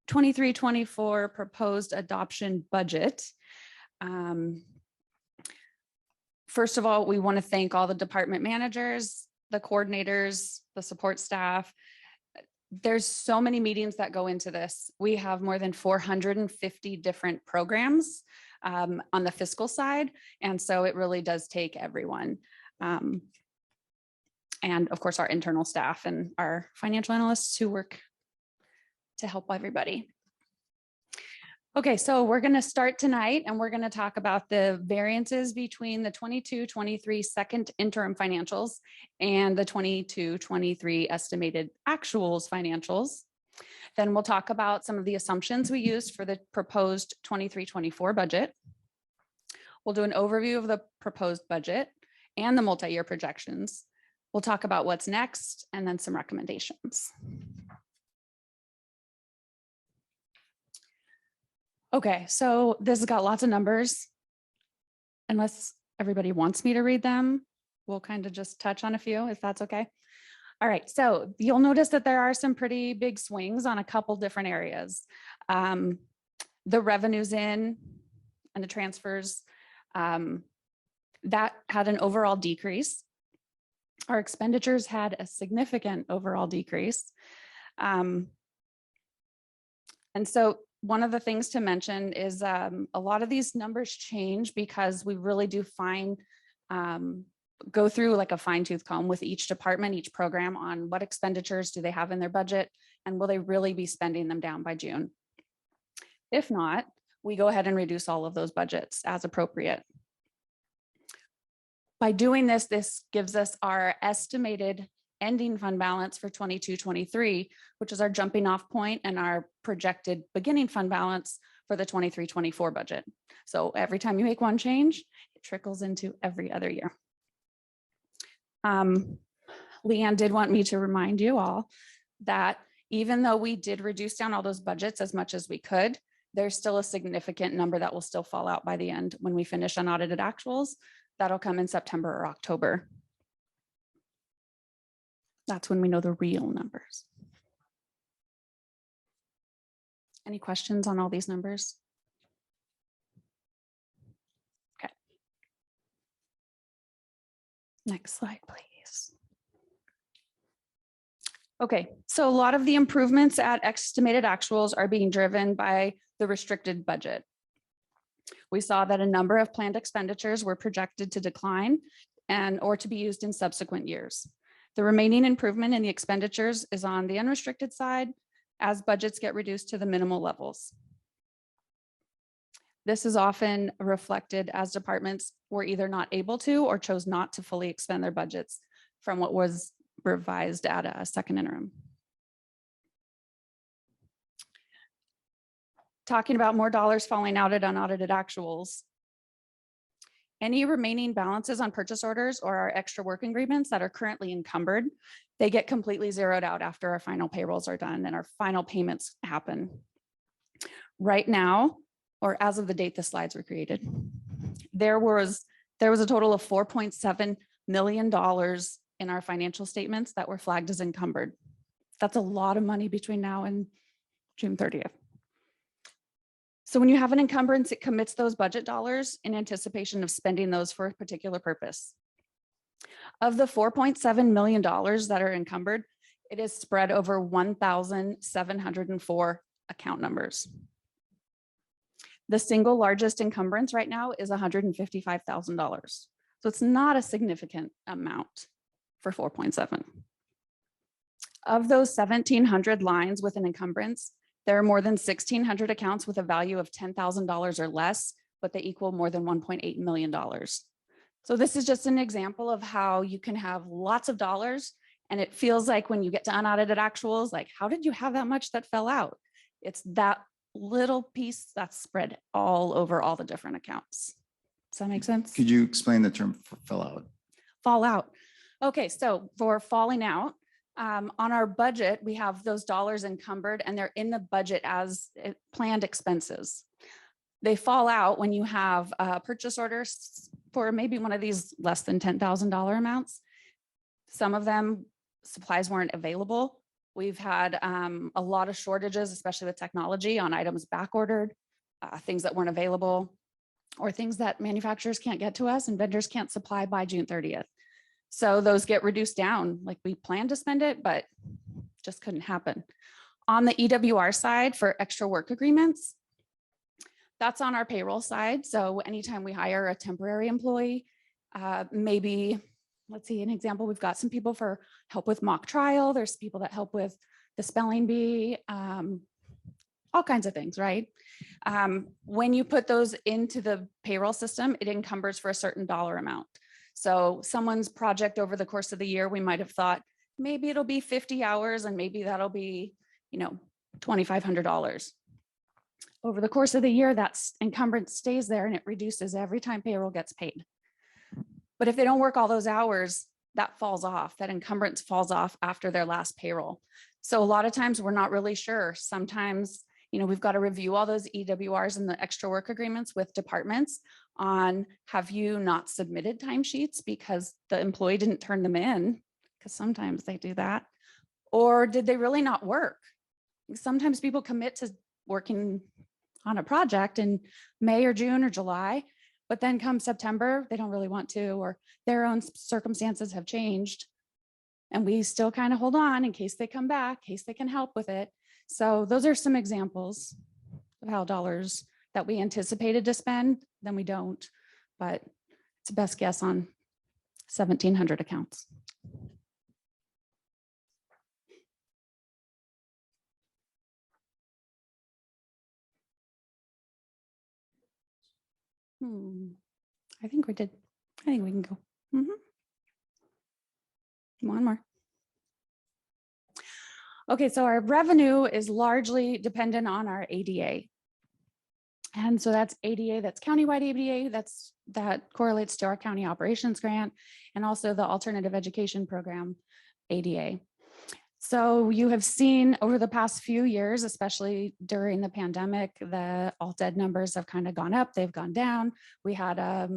23-24 proposed adoption budget. First of all, we want to thank all the department managers, the coordinators, the support staff. There's so many meetings that go into this. We have more than 450 different programs on the fiscal side. And so it really does take everyone. And of course, our internal staff and our financial analysts who work to help everybody. Okay, so we're going to start tonight, and we're going to talk about the variances between the 22-23 second interim financials and the 22-23 estimated actuals financials. Then we'll talk about some of the assumptions we used for the proposed 23-24 budget. We'll do an overview of the proposed budget and the multi-year projections. We'll talk about what's next and then some recommendations. Okay, so this has got lots of numbers. Unless everybody wants me to read them, we'll kind of just touch on a few, if that's okay. All right, so you'll notice that there are some pretty big swings on a couple different areas. The revenues in and the transfers, that had an overall decrease. Our expenditures had a significant overall decrease. And so one of the things to mention is a lot of these numbers change because we really do go through like a fine tooth comb with each department, each program on what expenditures do they have in their budget and will they really be spending them down by June? If not, we go ahead and reduce all of those budgets as appropriate. By doing this, this gives us our estimated ending fund balance for 22-23, which is our jumping off point, and our projected beginning fund balance for the 23-24 budget. So every time you make one change, it trickles into every other year. Leanne did want me to remind you all that even though we did reduce down all those budgets as much as we could, there's still a significant number that will still fall out by the end when we finish unaudited actuals. That'll come in September or October. That's when we know the real numbers. Any questions on all these numbers? Okay. Next slide, please. Okay, so a lot of the improvements at estimated actuals are being driven by the restricted budget. We saw that a number of planned expenditures were projected to decline or to be used in subsequent years. The remaining improvement in the expenditures is on the unrestricted side as budgets get reduced to the minimal levels. This is often reflected as departments were either not able to or chose not to fully expend their budgets from what was revised at a second interim. Talking about more dollars falling out at unaudited actuals. Any remaining balances on purchase orders or our extra work agreements that are currently encumbered, they get completely zeroed out after our final payrolls are done and our final payments happen. Right now, or as of the date the slides were created, there was a total of $4.7 million in our financial statements that were flagged as encumbered. That's a lot of money between now and June 30th. So when you have an encumbrance, it commits those budget dollars in anticipation of spending those for a particular purpose. Of the $4.7 million that are encumbered, it is spread over 1,704 account numbers. The single largest encumbrance right now is $155,000. So it's not a significant amount for 4.7. Of those 1,700 lines with an encumbrance, there are more than 1,600 accounts with a value of $10,000 or less, but they equal more than $1.8 million. So this is just an example of how you can have lots of dollars and it feels like when you get to unaudited actuals, like, how did you have that much that fell out? It's that little piece that's spread all over all the different accounts. Does that make sense? Could you explain the term "fell out"? Fall out. Okay, so for falling out, on our budget, we have those dollars encumbered and they're in the budget as planned expenses. They fall out when you have purchase orders for maybe one of these less than $10,000 amounts. Some of them, supplies weren't available. We've had a lot of shortages, especially with technology, on items back ordered, things that weren't available, or things that manufacturers can't get to us and vendors can't supply by June 30th. So those get reduced down, like we planned to spend it, but just couldn't happen. On the EWR side for extra work agreements, that's on our payroll side. So anytime we hire a temporary employee, maybe, let's see an example, we've got some people for help with mock trial. There's people that help with the spelling bee, all kinds of things, right? When you put those into the payroll system, it encumbers for a certain dollar amount. So someone's project over the course of the year, we might have thought maybe it'll be 50 hours and maybe that'll be, $2,500. Over the course of the year, that encumbrance stays there and it reduces every time payroll gets paid. But if they don't work all those hours, that falls off, that encumbrance falls off after their last payroll. So a lot of times we're not really sure. Sometimes we've got to review all those EWRs and the extra work agreements with departments on, have you not submitted timesheets because the employee didn't turn them in? Because sometimes they do that. Or did they really not work? Sometimes people commit to working on a project in May or June or July, but then come September, they don't really want to, or their own circumstances have changed. And we still kind of hold on in case they come back, in case they can help with it. So those are some examples of how dollars that we anticipated to spend, then we don't, but it's a best guess on 1,700 accounts. I think we did. I think we can go. One more. Okay, so our revenue is largely dependent on our ADA. And so that's ADA, that's countywide ADA, that correlates to our county operations grant, and also the alternative education program ADA. So you have seen over the past few years, especially during the pandemic, the alt ed numbers have kind of gone up, they've gone down. We had a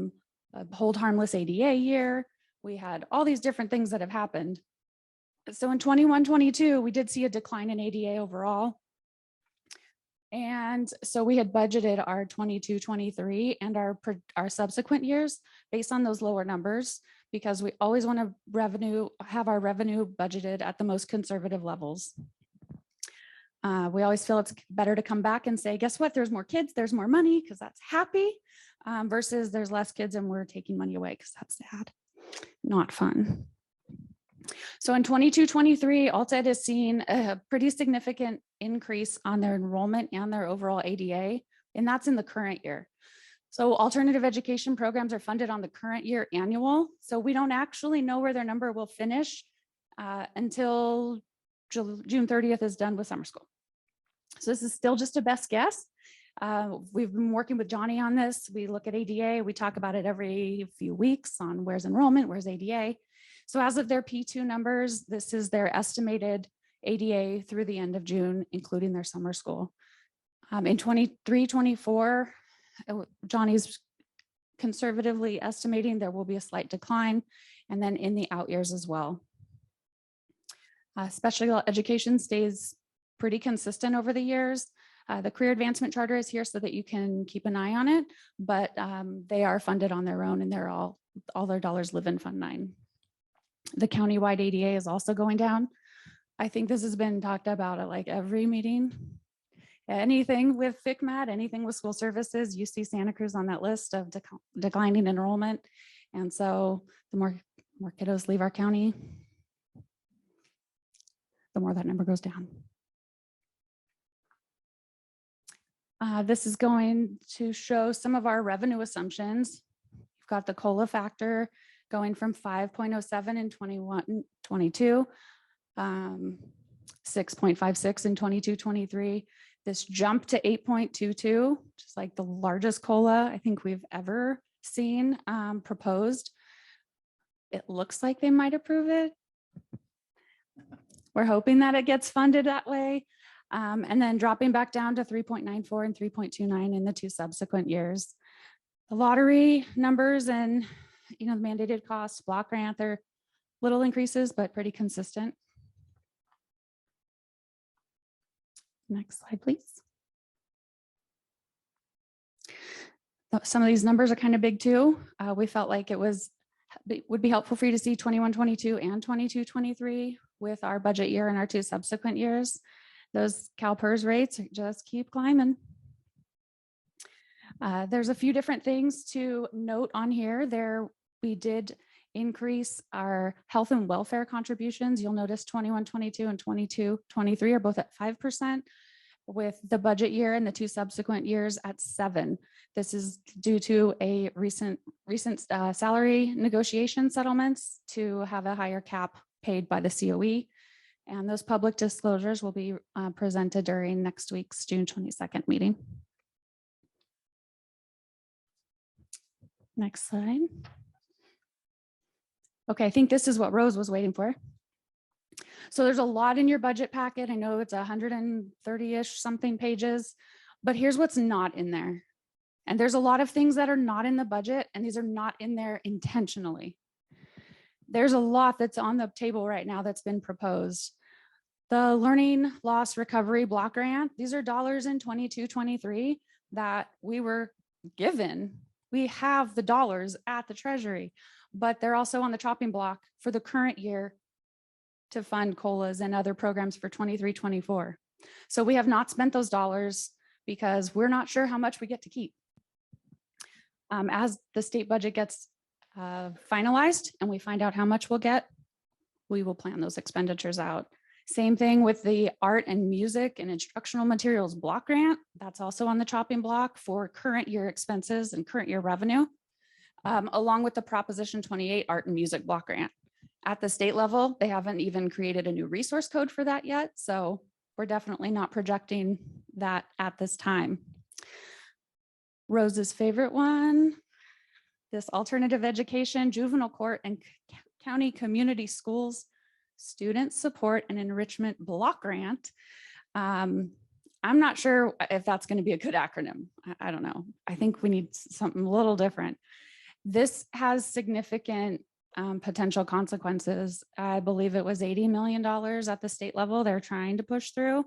hold harmless ADA year. We had all these different things that have happened. So in 21-22, we did see a decline in ADA overall. And so we had budgeted our 22-23 and our subsequent years based on those lower numbers, because we always want to have our revenue budgeted at the most conservative levels. We always feel it's better to come back and say, guess what? There's more kids, there's more money, because that's happy, versus there's less kids and we're taking money away because that's sad, not fun. So in 22-23, alt ed has seen a pretty significant increase on their enrollment and their overall ADA, and that's in the current year. So alternative education programs are funded on the current year annual. So we don't actually know where their number will finish until June 30th is done with summer school. So this is still just a best guess. We've been working with Johnny on this. We look at ADA, we talk about it every few weeks on where's enrollment, where's ADA. So as of their P2 numbers, this is their estimated ADA through the end of June, including their summer school. In 23-24, Johnny's conservatively estimating there will be a slight decline, and then in the out years as well. Special education stays pretty consistent over the years. The career advancement charter is here so that you can keep an eye on it, but they are funded on their own, and they're all their dollars live in Fund 9. The countywide ADA is also going down. I think this has been talked about at like every meeting. Anything with FCMAT, anything with school services, you see Santa Cruz on that list of declining enrollment. And so the more kiddos leave our county, the more that number goes down. This is going to show some of our revenue assumptions. You've got the COLA factor going from 5.07 in 21-22, 6.56 in 22-23. This jumped to 8.22, which is like the largest COLA I think we've ever seen proposed. It looks like they might approve it. We're hoping that it gets funded that way. And then dropping back down to 3.94 and 3.29 in the 2 subsequent years. The lottery numbers and the mandated costs, block grant, they're little increases, but pretty consistent. Next slide, please. Some of these numbers are kind of big too. We felt like it would be helpful for you to see 21-22 and 22-23 with our budget year and our 2 subsequent years. Those CalPERS rates just keep climbing. There's a few different things to note on here. We did increase our health and welfare contributions. You'll notice 21-22 and 22-23 are both at 5%, with the budget year and the 2 subsequent years at 7%. This is due to a recent salary negotiation settlements to have a higher cap paid by the COE. And those public disclosures will be presented during next week's June 22nd meeting. Next slide. Okay, I think this is what Rose was waiting for. So there's a lot in your budget packet. I know it's 130-ish something pages, but here's what's not in there. And there's a lot of things that are not in the budget, and these are not in there intentionally. There's a lot that's on the table right now that's been proposed. The learning loss recovery block grant, these are dollars in 22-23 that we were given. We have the dollars at the Treasury, but they're also on the chopping block for the current year to fund COLAs and other programs for 23-24. So we have not spent those dollars because we're not sure how much we get to keep. As the state budget gets finalized and we find out how much we'll get, we will plan those expenditures out. Same thing with the art and music and instructional materials block grant. That's also on the chopping block for current year expenses and current year revenue, along with the Proposition 28 art and music block grant. At the state level, they haven't even created a new resource code for that yet. So we're definitely not projecting that at this time. Rose's favorite one, this alternative education, juvenile court and county community schools, student support and enrichment block grant. I'm not sure if that's going to be a good acronym. I don't know. I think we need something a little different. This has significant potential consequences. I believe it was $80 million at the state level they're trying to push through.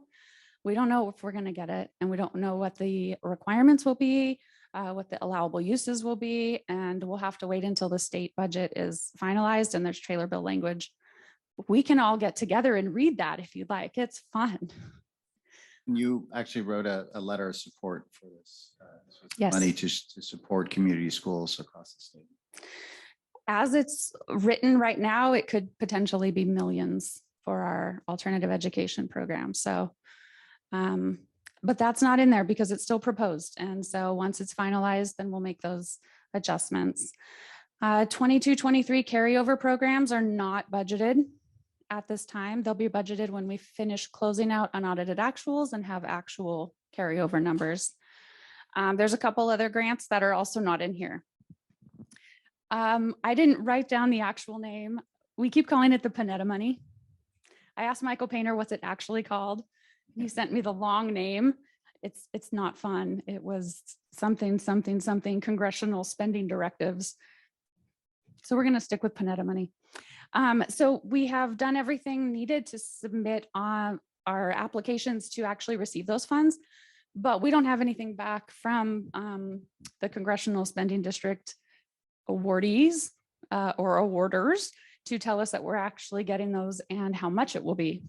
We don't know if we're going to get it, and we don't know what the requirements will be, what the allowable uses will be, and we'll have to wait until the state budget is finalized and there's trailer bill language. We can all get together and read that if you'd like. It's fun. You actually wrote a letter of support for this. This was Yes. money to support community schools across the state. As it's written right now, it could potentially be millions for our alternative education program. So, but that's not in there because it's still proposed. And so once it's finalized, then we'll make those adjustments. 22-23 carryover programs are not budgeted at this time. They'll be budgeted when we finish closing out unaudited actuals and have actual carryover numbers. There's a couple other grants that are also not in here. I didn't write down the actual name. We keep calling it the Panetta money. I asked Michael Painter what's it actually called. He sent me the long name. It's not fun. It was something congressional spending directives. So we're going to stick with Panetta money. So we have done everything needed to submit on our applications to actually receive those funds, but we don't have anything back from the congressional spending district awardees or awarders to tell us that we're actually getting those and how much it will be.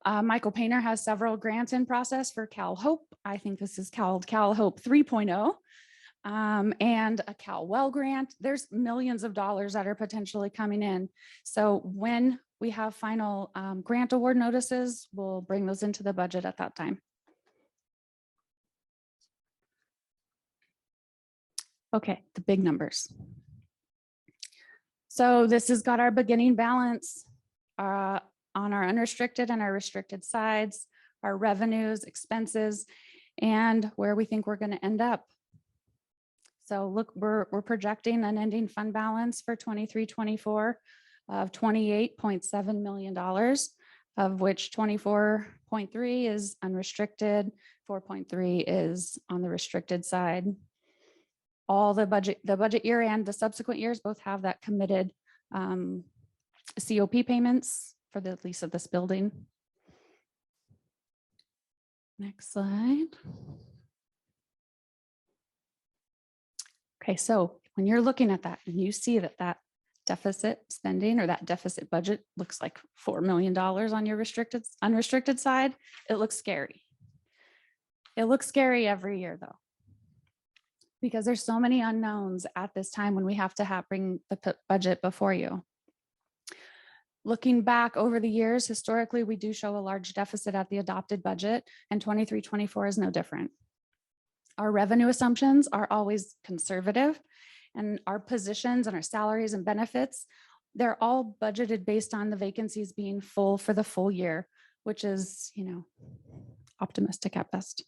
Michael Painter has several grants in process for Cal Hope. I think this is called Cal Hope 3.0. And a Cal Well grant. There's millions of dollars that are potentially coming in. So when we have final grant award notices, we'll bring those into the budget at that time. Okay, the big numbers. So this has got our beginning balance on our unrestricted and our restricted sides, our revenues, expenses, and where we think we're going to end up. So look, we're projecting an ending fund balance for 23-24 of $28.7 million, of which 24.3 is unrestricted, 4.3 is on the restricted side. All the budget year and the subsequent years both have that committed COP payments for the lease of this building. Next slide. Okay, so when you're looking at that and you see that that deficit spending or that deficit budget looks like $4 million on your unrestricted side, it looks scary. It looks scary every year though, because there's so many unknowns at this time when we have to bring the budget before you. Looking back over the years, historically, we do show a large deficit at the adopted budget, and 23-24 is no different. Our revenue assumptions are always conservative, and our positions and our salaries and benefits, they're all budgeted based on the vacancies being full for the full year, which is, optimistic at best.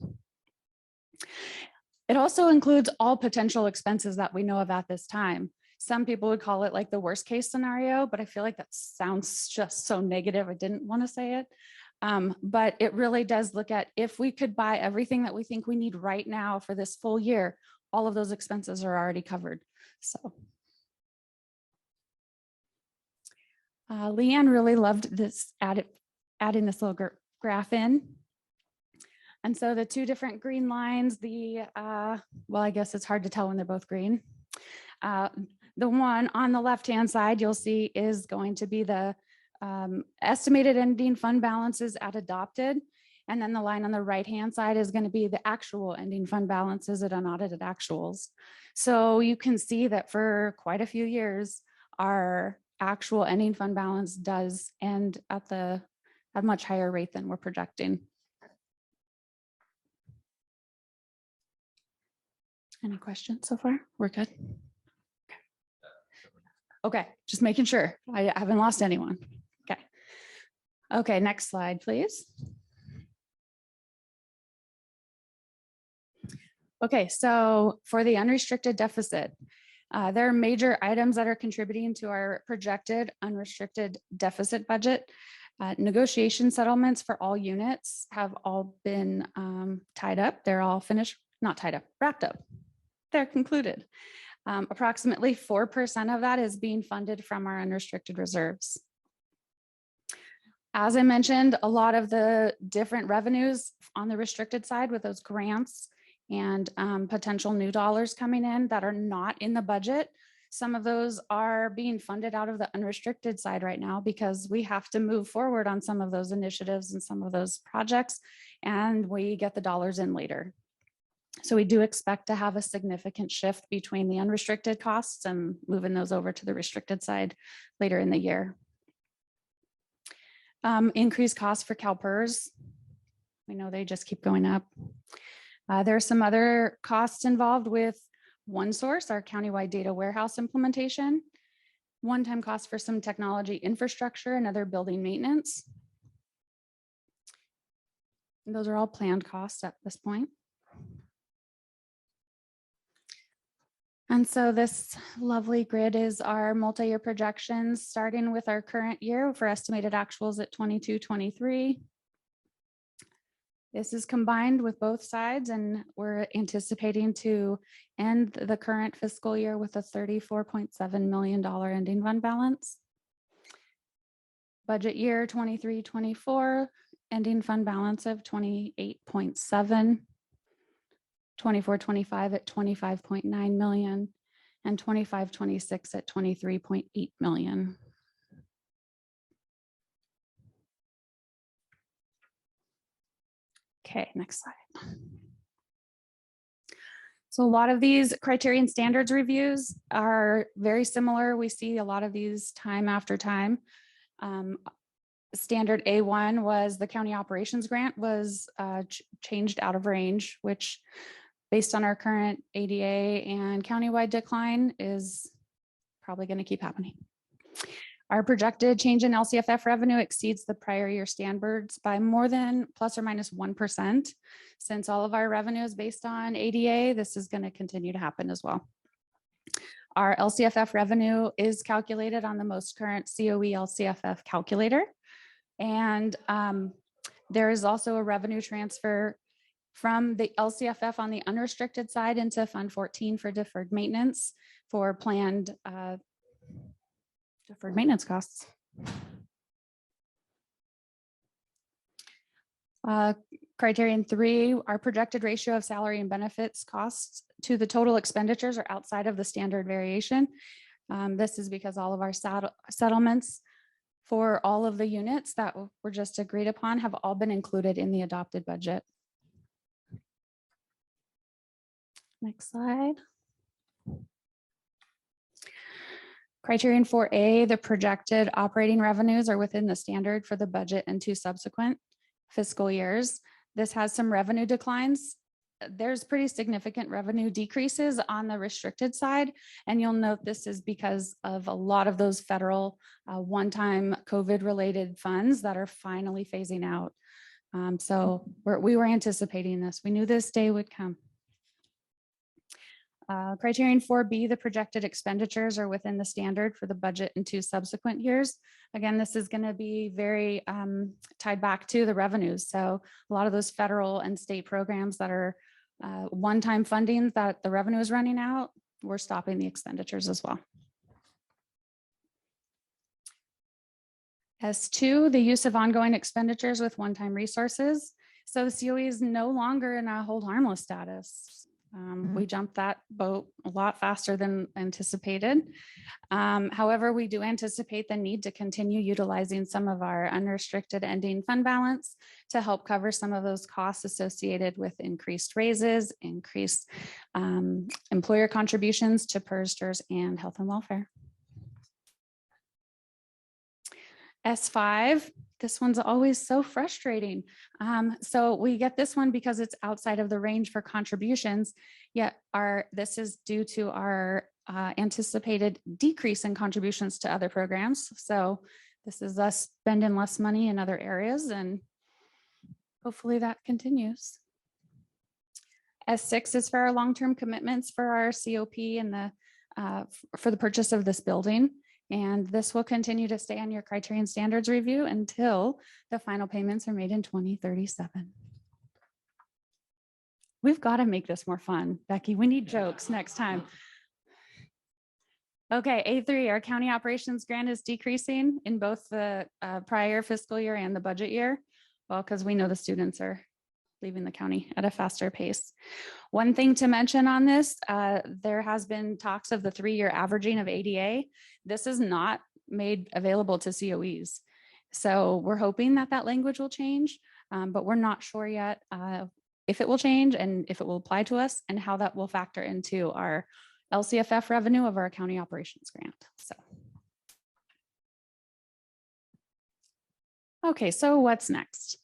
It also includes all potential expenses that we know of at this time. Some people would call it like the worst case scenario, but I feel like that sounds just so negative. I didn't want to say it. But it really does look at if we could buy everything that we think we need right now for this full year, all of those expenses are already covered. So Leanne really loved this, adding this little graph in. And so the two different green lines, well, I guess it's hard to tell when they're both green. The one on the left-hand side, you'll see is going to be the estimated ending fund balances at adopted. And then the line on the right-hand side is going to be the actual ending fund balances at unaudited actuals. So you can see that for quite a few years, our actual ending fund balance does end at a much higher rate than we're projecting. Any questions so far? We're good. Okay, just making sure I haven't lost anyone. Okay. Okay, next slide, please. Okay, so for the unrestricted deficit, there are major items that are contributing to our projected unrestricted deficit budget. Negotiation settlements for all units have all been tied up. They're all finished, not tied up, wrapped up. They're concluded. Approximately 4% of that is being funded from our unrestricted reserves. As I mentioned, a lot of the different revenues on the restricted side with those grants and potential new dollars coming in that are not in the budget. Some of those are being funded out of the unrestricted side right now because we have to move forward on some of those initiatives and some of those projects, and we get the dollars in later. So we do expect to have a significant shift between the unrestricted costs and moving those over to the restricted side later in the year. Increased costs for CalPERS. We know they just keep going up. There are some other costs involved with OneSource, our countywide data warehouse implementation, one-time cost for some technology infrastructure and other building maintenance. And those are all planned costs at this point. And so this lovely grid is our multi-year projections, starting with our current year for estimated actuals at 22-23. This is combined with both sides, and we're anticipating to end the current fiscal year with a $34.7 million ending fund balance. Budget year 23-24, ending fund balance of 28.7. 24-25 at 25.9 million, and 25-26 at 23.8 million. Okay, next slide. So a lot of these criterion standards reviews are very similar. We see a lot of these time after time. Standard A1 was the county operations grant was changed out of range, which based on our current ADA and countywide decline is probably going to keep happening. Our projected change in LCFF revenue exceeds the prior year standards by more than plus or minus 1%. Since all of our revenue is based on ADA, this is going to continue to happen as well. Our LCFF revenue is calculated on the most current COE LCFF calculator. And there is also a revenue transfer from the LCFF on the unrestricted side into Fund 14 for deferred maintenance for planned deferred maintenance costs. Criterion 3, our projected ratio of salary and benefits costs to the total expenditures are outside of the standard variation. This is because all of our settlements for all of the units that were just agreed upon have all been included in the adopted budget. Next slide. Criterion 4A, the projected operating revenues are within the standard for the budget and 2 subsequent fiscal years. This has some revenue declines. There's pretty significant revenue decreases on the restricted side. And you'll note this is because of a lot of those federal one-time COVID related funds that are finally phasing out. So we were anticipating this. We knew this day would come. Criterion 4B, the projected expenditures are within the standard for the budget in 2 subsequent years. Again, this is going to be very tied back to the revenues. So a lot of those federal and state programs that are one-time funding that the revenue is running out, we're stopping the expenditures as well. S2, the use of ongoing expenditures with one-time resources. So the COE is no longer in a hold harmless status. We jumped that boat a lot faster than anticipated. However, we do anticipate the need to continue utilizing some of our unrestricted ending fund balance to help cover some of those costs associated with increased raises, increased employer contributions to PERS, STRS, and health and welfare. S5, this one's always so frustrating. So we get this one because it's outside of the range for contributions, yet this is due to our anticipated decrease in contributions to other programs. So this is us spending less money in other areas, and hopefully that continues. S6 is for our long-term commitments for our COP and for the purchase of this building. And this will continue to stay on your criterion standards review until the final payments are made in 2037. We've got to make this more fun, Becky. We need jokes next time. Okay, A3, our county operations grant is decreasing in both the prior fiscal year and the budget year. Well, because we know the students are leaving the county at a faster pace. One thing to mention on this, there has been talks of the 3-year averaging of ADA. This is not made available to COEs. So we're hoping that that language will change, but we're not sure yet if it will change and if it will apply to us and how that will factor into our LCFF revenue of our county operations grant. So. Okay, so what's next?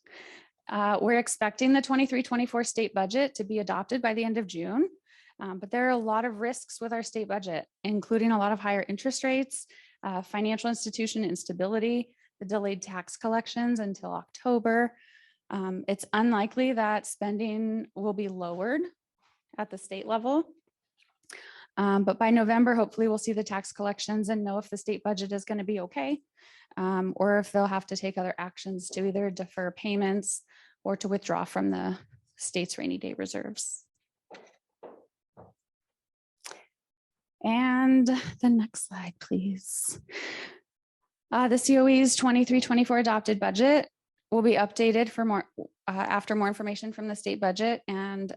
We're expecting the 23-24 state budget to be adopted by the end of June, but there are a lot of risks with our state budget, including a lot of higher interest rates, financial institution instability, the delayed tax collections until October. It's unlikely that spending will be lowered at the state level. But by November, hopefully we'll see the tax collections and know if the state budget is going to be okay, or if they'll have to take other actions to either defer payments or to withdraw from the state's rainy day reserves. And the next slide, please. The COE's 23-24 adopted budget will be updated for more after more information from the state budget and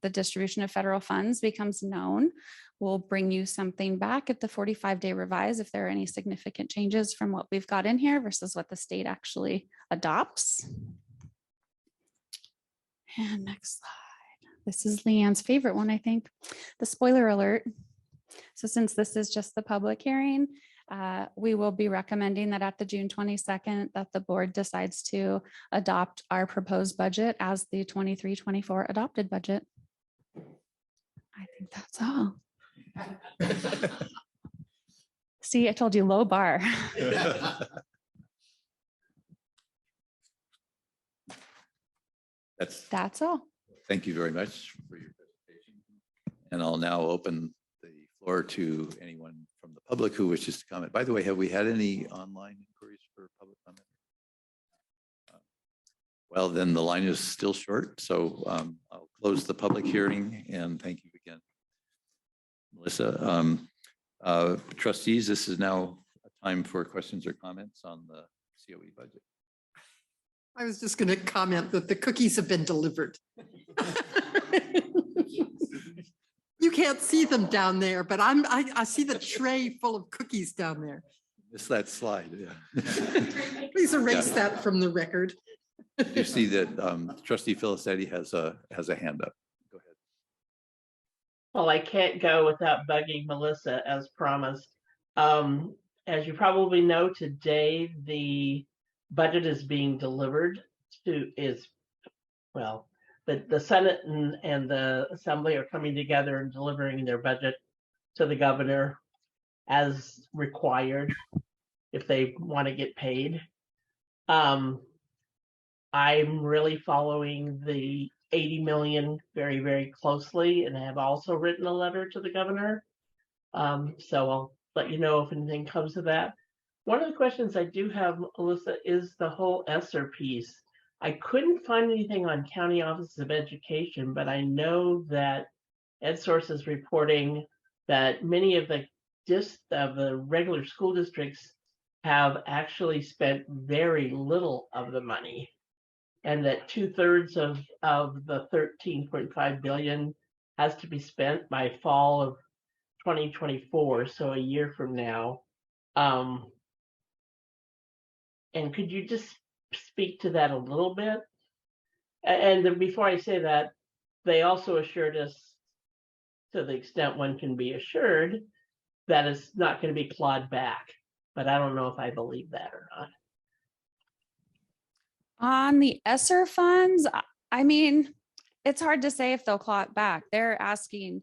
the distribution of federal funds becomes known. We'll bring you something back at the 45-day revise if there are any significant changes from what we've got in here versus what the state actually adopts. And next slide. This is Leanne's favorite one, I think, the spoiler alert. So since this is just the public hearing, we will be recommending that at the June 22nd that the board decides to adopt our proposed budget as the 23-24 adopted budget. I think that's all. See, I told you low bar. That's all. Thank you very much for your presentation. And I'll now open the floor to anyone from the public who wishes to comment. By the way, have we had any online inquiries for public comment? Well, then the line is still short. So I'll close the public hearing and thank you again, Melissa. Trustees, this is now a time for questions or comments on the COE budget. I was just going to comment that the cookies have been delivered. You can't see them down there, but I see the tray full of cookies down there. Missed that slide. Yeah. Please erase that from the record. You see that Trustee Filicetti has a hand up. Go ahead. Well, I can't go without bugging Melissa as promised. As you probably know, today the budget is being delivered to the Senate and the Assembly are coming together and delivering their budget to the governor as required if they want to get paid. I'm really following the 80 million very, very closely and have also written a letter to the governor. So I'll let you know if anything comes of that. One of the questions I do have, Melissa, is the whole ESSER piece. I couldn't find anything on County Offices of Education, but I know that EdSource is reporting that many of the regular school districts have actually spent very little of the money, and that 2/3 of the 13.5 billion has to be spent by fall of 2024, so a year from now. And could you just speak to that a little bit? And then before I say that, they also assured us, to the extent one can be assured, that it's not going to be clawed back. But I don't know if I believe that or not. On the ESSER funds, I mean, it's hard to say if they'll claw it back. They're asking,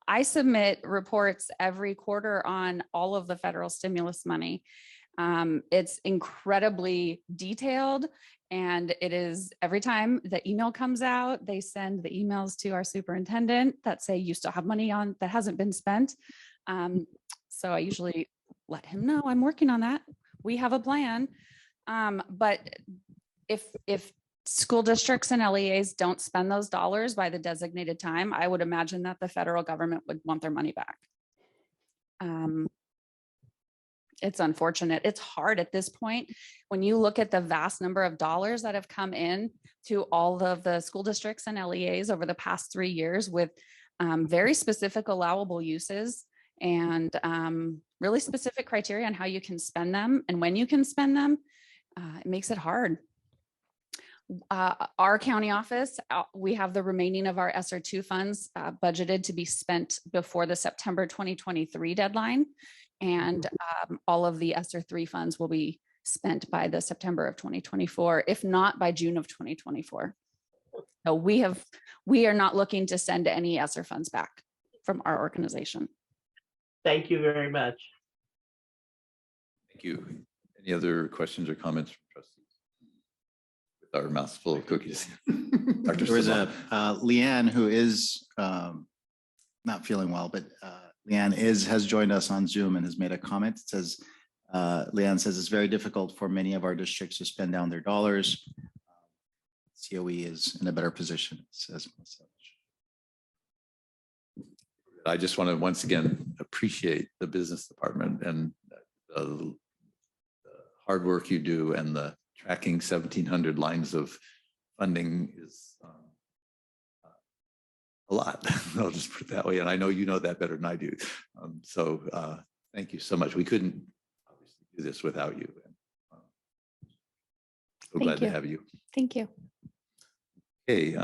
I submit reports every quarter on all of the federal stimulus money. It's incredibly detailed. And it is every time the email comes out, they send the emails to our superintendent that say you still have money on that hasn't been spent. So I usually let him know I'm working on that. We have a plan. But if school districts and LEAs don't spend those dollars by the designated time, I would imagine that the federal government would want their money back. It's unfortunate. It's hard at this point. When you look at the vast number of dollars that have come in to all of the school districts and LEAs over the past 3 years with very specific allowable uses and really specific criteria on how you can spend them and when you can spend them, it makes it hard. Our county office, we have the remaining of our SR2 funds budgeted to be spent before the September 2023 deadline. And all of the SR3 funds will be spent by the September of 2024, if not by June of 2024. So we are not looking to send any ESSER funds back from our organization. Thank you very much. Thank you. Any other questions or comments from trustees? With our mouths full of cookies. Dr. There was Saban. Leanne who is not feeling well, but Leanne has joined us on Zoom and has made a comment. It says, Leanne says it's very difficult for many of our districts to spend down their dollars. COE is in a better position, says such. I just want to once again appreciate the business department and the hard work you do, and the tracking 1,700 lines of funding is a lot. I'll just put it that way. And I know you know that better than I do. So thank you so much. We couldn't obviously do this without you. And, so Thank glad to you. have you. Thank you. Okay,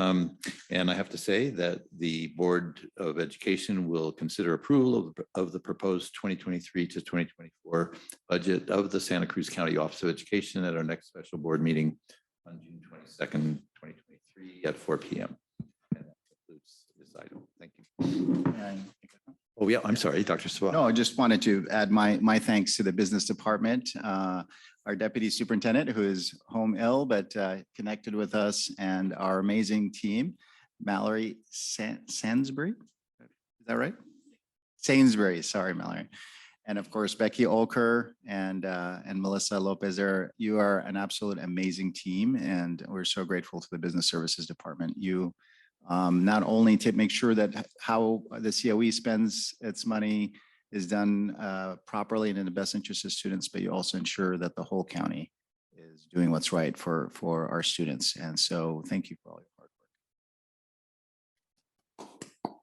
and I have to say that the Board of Education will consider approval of the proposed 2023 to 2024 budget of the Santa Cruz County Office of Education at our next special board meeting on June 22nd, 2023 at 4 p.m. And that concludes this item. Thank you. Oh, yeah, I'm sorry, Dr. Saban. No, I just wanted to add my thanks to the business department, our deputy superintendent who is home ill, but connected with us, and our amazing team, Mallory Sainsbury. Is that right? Sainsbury, sorry, Mallory. And of course, Becky Olker and Melissa Lopez. You are an absolute amazing team, and we're so grateful to the Business Services Department. You not only to make sure that how the COE spends its money is done properly and in the best interest of students, but you also ensure that the whole county is doing what's right for our students. And so thank you for all your hard work.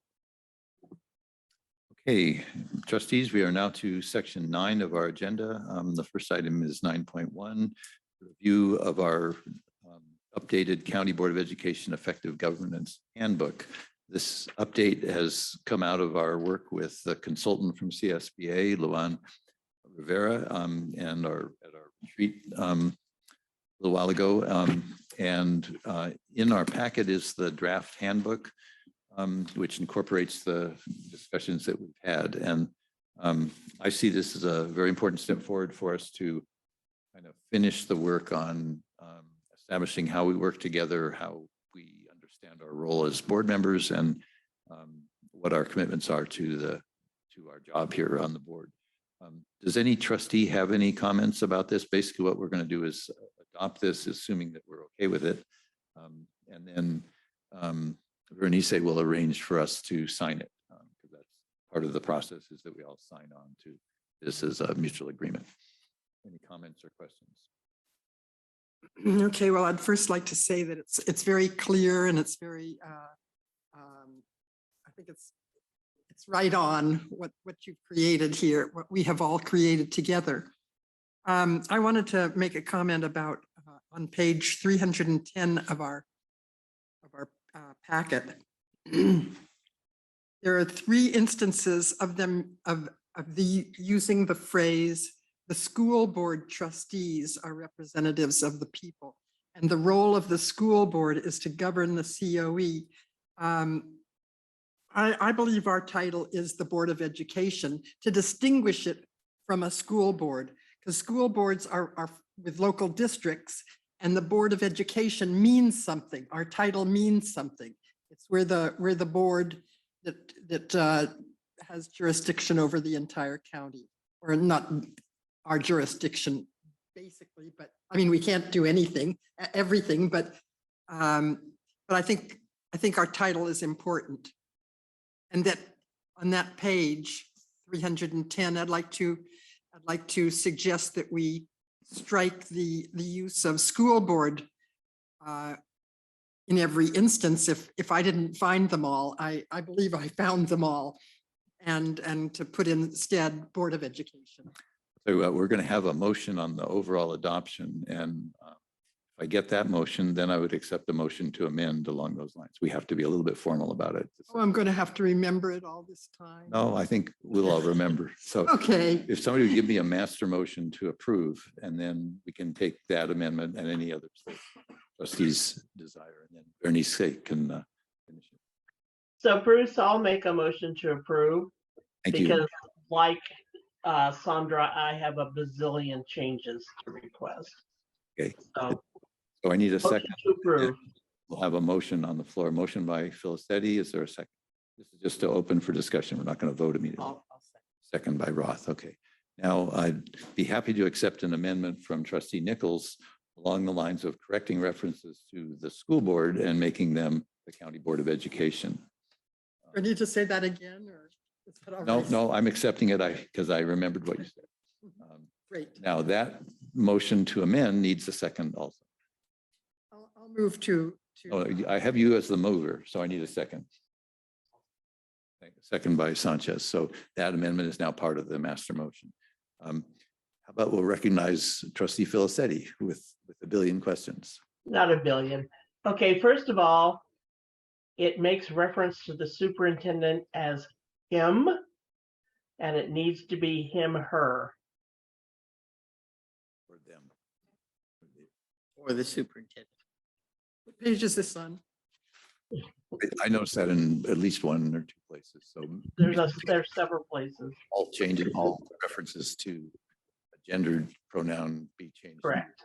Okay, trustees, we are now to section 9 of our agenda. The first item is 9.1, review of our updated County Board of Education Effective Governance Handbook. This update has come out of our work with the consultant from CSBA, Luan Rivera, and at our retreat a little while ago. And in our packet is the draft handbook, which incorporates the discussions that we've had. And I see this as a very important step forward for us to kind of finish the work on establishing how we work together, how we understand our role as board members, and what our commitments are to our job here on the board. Does any trustee have any comments about this? Basically, what we're going to do is adopt this, assuming that we're okay with it. And then Bernice will arrange for us to sign it, because that's part of the process, is that we all sign on to this as a mutual agreement. Any comments or questions? Okay, well, I'd first like to say that it's very clear, and it's very, I think it's right on what you've created here, what we have all created together. I wanted to make a comment about on page 310 of our packet. There are 3 instances of them of using the phrase, the school board trustees are representatives of the people, and the role of the school board is to govern the COE. I believe our title is the Board of Education, to distinguish it from a school board, because school boards are with local districts, And the Board of Education means something. Our title means something. It's where the board that has jurisdiction over the entire county, or not our jurisdiction basically, but I mean, we can't do anything, everything, but I think our title is important. And that on that page 310, I'd like to suggest that we strike the use of school board in every instance. If I didn't find them all, I believe I found them all, and to put instead Board of Education. So we're going to have a motion on the overall adoption, and if I get that motion, then I would accept the motion to amend along those lines. We have to be a little bit formal about it. Oh, I'm going to have to remember it all this time. No, I think we'll all remember. So Okay. if somebody would give me a master motion to approve, and then we can take that amendment and any others that trustees desire, and then Bernice can finish it. So Bruce, I'll make a motion to approve. Thank you. Because like Sandra, I have a bazillion changes to request. Okay. So So I need a motion second. to approve. We'll have a motion on the floor. Motion by Filistetti. Is there a second? This is just to open for discussion. We're not going to vote immediately. I'll Second by Roth. Okay. Now I'd be happy to accept an amendment from Trustee Nichols along the lines of correcting references to the school board and making them the County Board of Education. I need to say that again, or is that No, already- no, I'm accepting it because I remembered what you said. Great. Now that motion to amend needs a second also. I'll move to. Oh, I have you as the mover, so I need a second. Second by Sanchez. So that amendment is now part of the master motion. How about we'll recognize Trustee Filistetti with a billion questions. Not a billion. Okay, first of all, it makes reference to the superintendent as him, and it needs to be him, her. For them. Or the superintendent. What page is this on? I noticed that in at least one or two places. So There's several places. all changing, all references to a gendered pronoun be changed. Correct.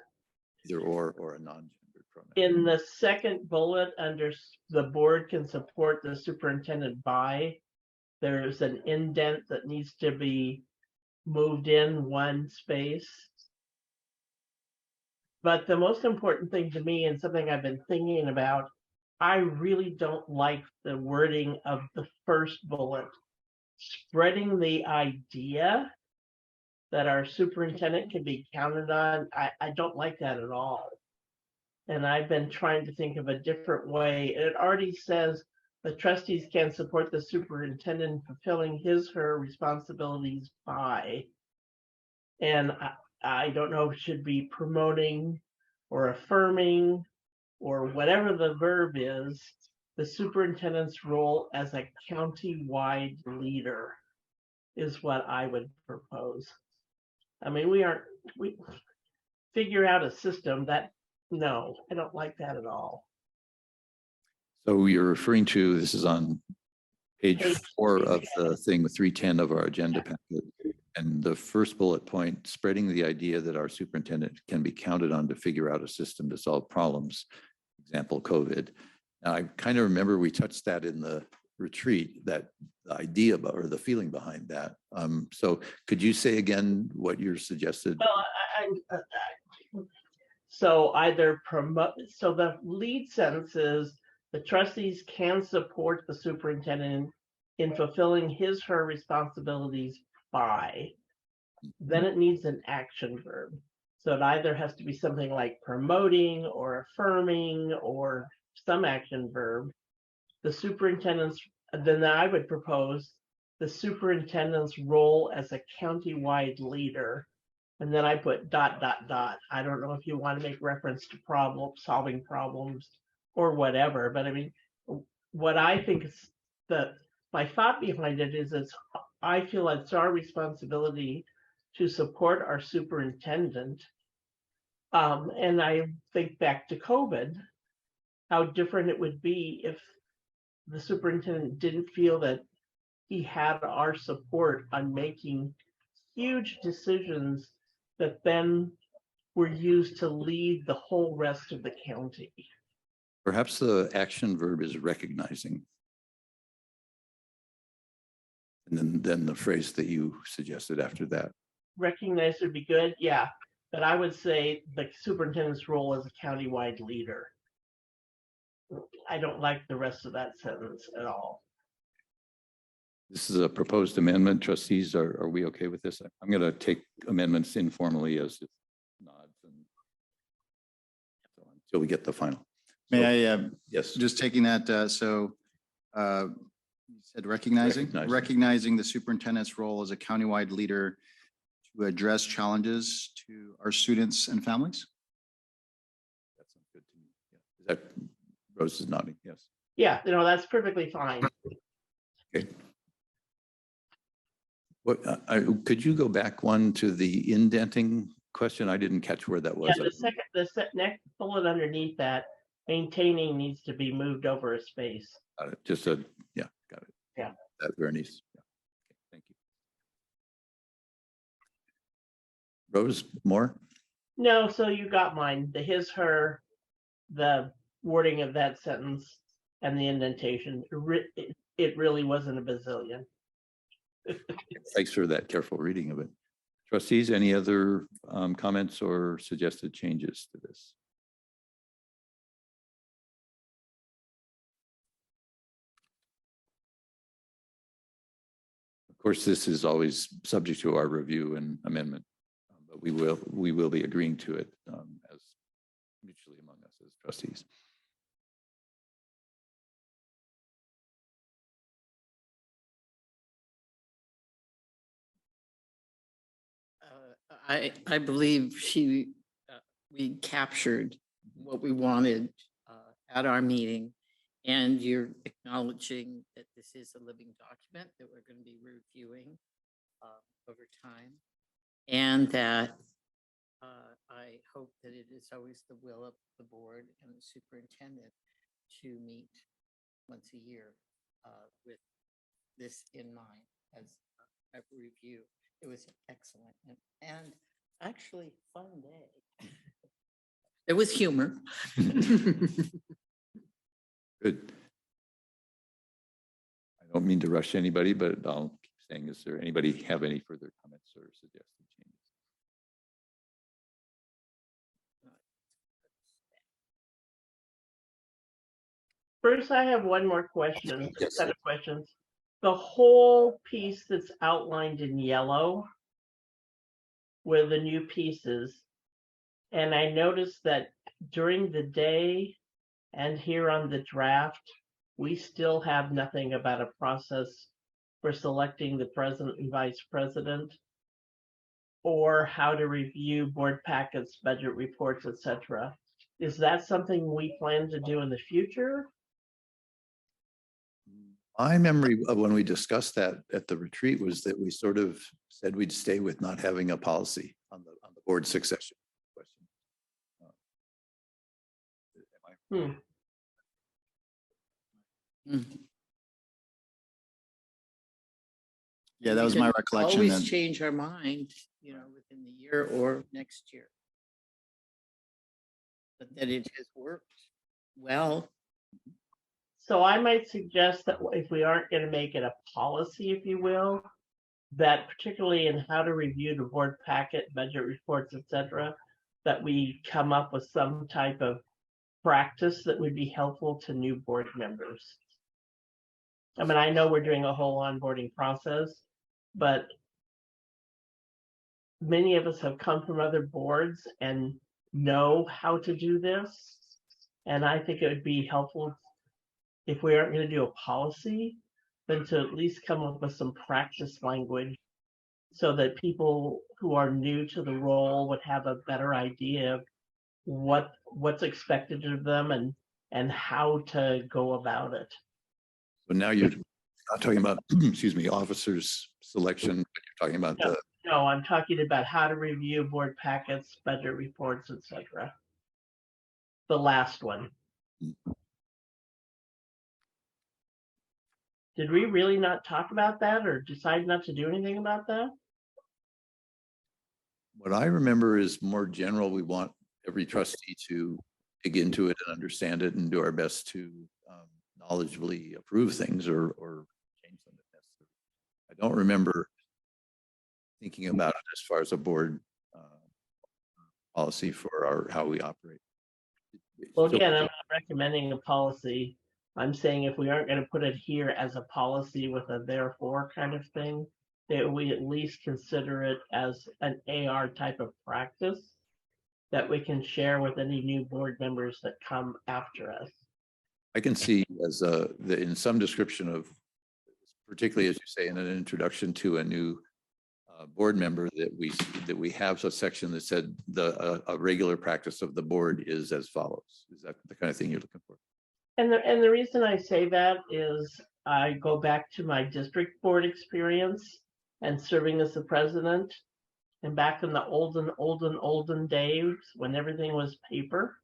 Either or a non-gendered pronoun. In the second bullet under the board can support the superintendent by, there's an indent that needs to be moved in one space. But the most important thing to me, and something I've been thinking about, I really don't like the wording of the first bullet. Spreading the idea that our superintendent can be counted on, I don't like that at all. And I've been trying to think of a different way. It already says the trustees can support the superintendent fulfilling his, her responsibilities by. And I don't know if it should be promoting or affirming or whatever the verb is, the superintendent's role as a county-wide leader is what I would propose. I mean, we figure out a system that, no, I don't like that at all. So you're referring to, this is on page Page 4 of the thing with 310 of our agenda packet. And the first bullet point, spreading the idea that our superintendent can be counted on to figure out a system to solve problems, example, COVID. Now, I kind of remember we touched that in the retreat, that the idea about, or the feeling behind that. So could you say again what you're suggested? Well, so either promote, so the lead sentence is the trustees can support the superintendent in fulfilling his, her responsibilities by. Then it needs an action verb. So it either has to be something like promoting or affirming or some action verb. The superintendent's, then I would propose the superintendent's role as a county-wide leader. And then I put ... I don't know if you want to make reference to solving problems or whatever, but I mean, what I think is my thought behind it is I feel it's our responsibility to support our superintendent. And I think back to COVID, how different it would be if the superintendent didn't feel that he had our support on making huge decisions that then were used to lead the whole rest of the county. Perhaps the action verb is recognizing. And then the phrase that you suggested after that. Recognize would be good, yeah. But I would say the superintendent's role as a countywide leader. I don't like the rest of that sentence at all. This is a proposed amendment. Trustees, are we okay with this? I'm going to take amendments informally as nods and so on until we get the final. May I, Yes. just taking that, you said recognizing the superintendent's role as a countywide leader to address challenges to our students and families? That sounds good to me. Yeah. Is that Rose is nodding? Yes. Yeah, that's perfectly fine. Okay. What, could you go back one to the indenting question? I didn't catch where that was. Yeah, the next bullet underneath that, maintaining needs to be moved over a space. Got it. Just a, yeah, got it. Yeah. That Bernice. Yeah. Okay, thank you. Rose, more? No, so you got mine, the his, her, the wording of that sentence and the indentation. It really wasn't a bazillion. Thanks for that careful reading of it. Trustees, any other comments or suggested changes to this? Of course, this is always subject to our review and amendment, but we will be agreeing to it as mutually among us as trustees. I believe we captured what we wanted at our meeting, and you're acknowledging that this is a living document that we're going to be reviewing over time, and that I hope that it is always the will of the board and the superintendent to meet once a year with this in mind as a review. It was excellent and actually fun day. There was humor. Good. I don't mean to rush anybody, but I'll keep saying, is there anybody have any further comments or suggested changes? First, I have one more question, Yes. set of questions. The whole piece that's outlined in yellow were the new pieces. And I noticed that during the day and here on the draft, we still have nothing about a process for selecting the president and vice president or how to review board packets, budget reports, etc. Is that something we plan to do in the future? My memory of when we discussed that at the retreat was that we sort of said we'd stay with not having a policy on the board succession question. Yeah, that was We my can recollection. Always That, change our mind, within the year or next year. But that it has worked well. So I might suggest that if we aren't going to make it a policy, if you will, that particularly in how to review the board packet, budget reports, etc., that we come up with some type of practice that would be helpful to new board members. I mean, I know we're doing a whole onboarding process, but many of us have come from other boards and know how to do this. And I think it would be helpful if we aren't going to do a policy, then to at least come up with some practice language so that people who are new to the role would have a better idea of what's expected of them and how to go about it. So now you're not talking about, excuse me, officers selection, but you're talking about No, I'm talking about how to review board packets, budget reports, etc. The last one. Did we really not talk about that or decide not to do anything about that? What I remember is more general. We want every trustee to dig into it and understand it and do our best to knowledgeably approve things or change them if necessary. I don't remember thinking about it as far as a board policy for how we operate. Well, So- again, I'm not recommending a policy. I'm saying if we aren't going to put it here as a policy with a therefore kind of thing, that we at least consider it as an AR type of practice that we can share with any new board members that come after us. I can see as in some description of, particularly as you say, in an introduction to a new board member, that we have a section that said a regular practice of the board is as follows. Is that the kind of thing you're looking for? And the reason I say that is I go back to my district board experience and serving as the president. And back in the olden days when everything was paper.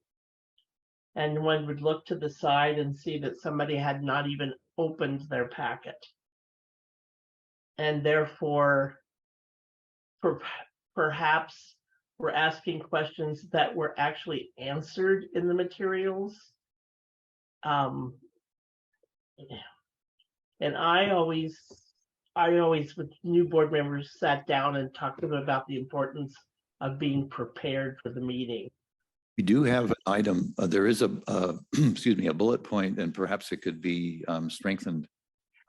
And one would look to the side and see that somebody had not even opened their packet. And therefore, perhaps we're asking questions that were actually answered in the materials. And I always with new board members sat down and talked to them about the importance of being prepared for the meeting. We do have an item, there is excuse me, a bullet point, and perhaps it could be strengthened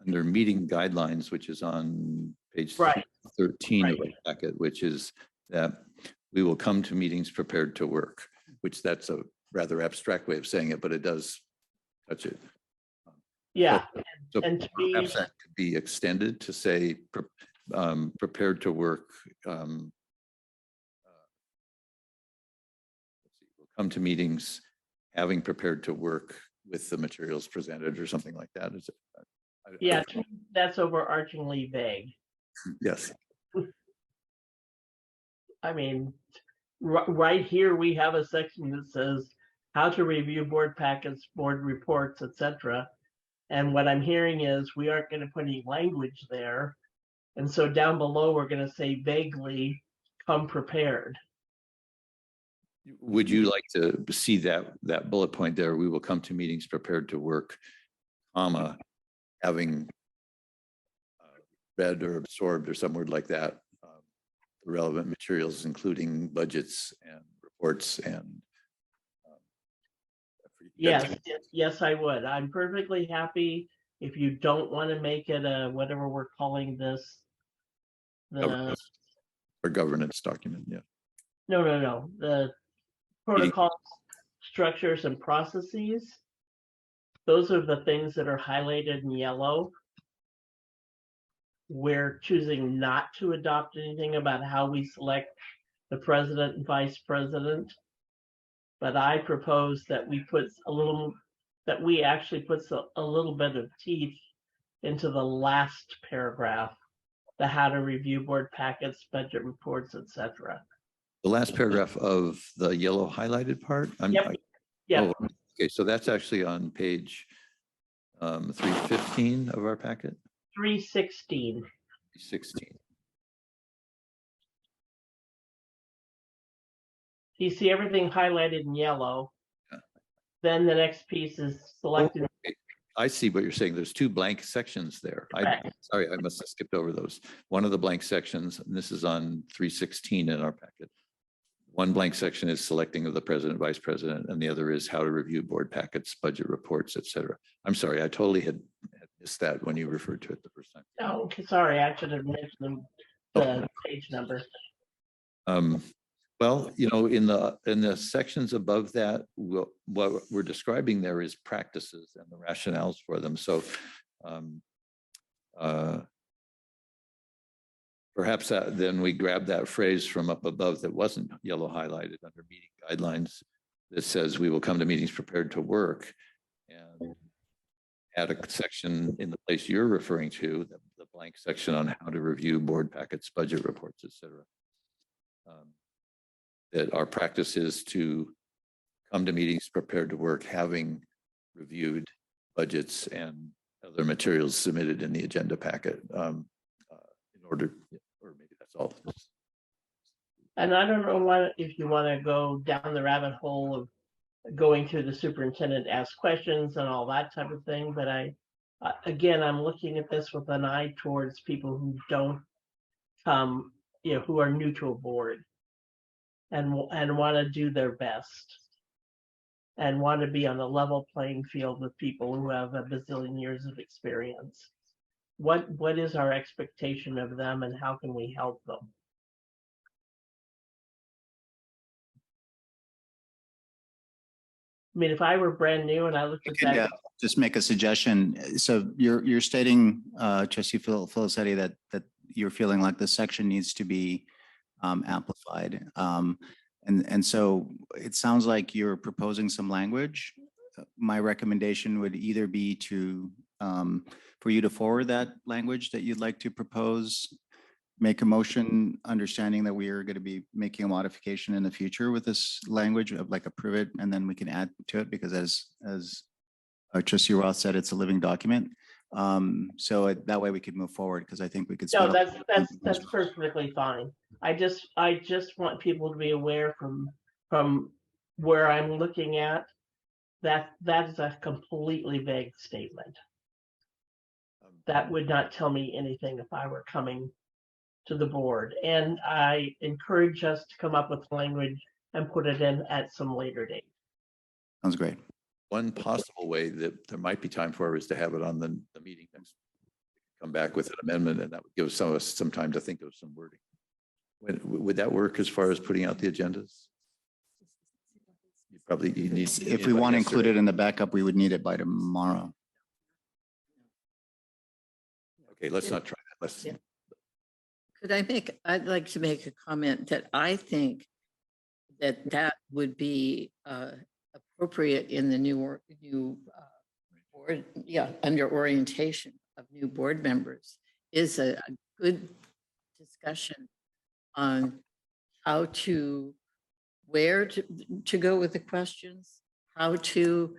under meeting guidelines, which is on page 13 of the packet, which is that we will come to meetings prepared to work, which that's a rather abstract way of saying it, but it does touch it. Yeah. So and to perhaps that could be extended to say prepared to work. We'll come to meetings having prepared to work with the materials presented or something like that. Is it? Yeah, that's overarchingly vague. Yes. I mean, right here, we have a section that says how to review board packets, board reports, etc. And what I'm hearing is we aren't going to put any language there. And so down below, we're going to say vaguely, come prepared. Would you like to see that bullet point there? We will come to meetings prepared to work, comma, having read or absorbed or some word like that, the relevant materials, including budgets and reports and. Yes, I would. I'm perfectly happy if you don't want to make it a whatever we're calling this. Or governance document, yeah. No. The protocols, structures, and processes. Those are the things that are highlighted in yellow. We're choosing not to adopt anything about how we select the president and vice president. But I propose that we actually put a little bit of teeth into the last paragraph, the how to review board packets, budget reports, etc. The last paragraph of the yellow highlighted part? Yeah. Okay, so that's actually on page 315 of our packet? 316. 316. You see everything highlighted in yellow. Yeah. Then the next piece is selected. Okay. I see what you're saying. There's two blank sections there. Sorry, I must have skipped over those. One of the blank sections, and this is on 316 in our packet. One blank section is selecting of the president, vice president, and the other is how to review board packets, budget reports, etc. I'm sorry, I totally had missed that when you referred to it the first time. Oh, okay, sorry, I should have mentioned the page number. Well, you know, in the sections above that, what we're describing there is practices and the rationales for them. So perhaps then we grab that phrase from up above that wasn't yellow highlighted under meeting guidelines that says we will come to meetings prepared to work, and add a section in the place you're referring to, the blank section on how to review board packets, budget reports, etc. That our practice is to come to meetings prepared to work, having reviewed budgets and other materials submitted in the agenda packet in order, or maybe that's all. And I don't know what, if you want to go down the rabbit hole of going to the superintendent, ask questions and all that type of thing, but again, I'm looking at this with an eye towards people who don't come, who are new to a board and want to do their best and want to be on a level playing field with people who have a bazillion years of experience. What is our expectation of them and how can we help them? I mean, if I were brand new and I looked at that. Just make a suggestion. So you're stating, Trustee Felicetti, that you're feeling like the section needs to be amplified. And so it sounds like you're proposing some language. My recommendation would either be to for you to forward that language that you'd like to propose, make a motion, understanding that we are going to be making a modification in the future with this language of like approve it, and then we can add to it because as Trustee Roth said, it's a living document. So that way we could move forward because I think we could. No, that's perfectly fine. I just want people to be aware from where I'm looking at that is a completely vague statement. That would not tell me anything if I were coming to the board. And I encourage us to come up with language and put it in at some later date. Sounds great. One possible way that there might be time for is to have it on the meeting next. Come back with an amendment, and that would give some of us some time to think of some wording. Would that work as far as putting out the agendas? You need. If we want to include it in the backup, we would need it by tomorrow. Okay, let's not try that. Let's. Yeah. I'd like to make a comment that I think that would be appropriate in the new board, under orientation of new board members, is a good discussion on how to, where to go with the questions, how to,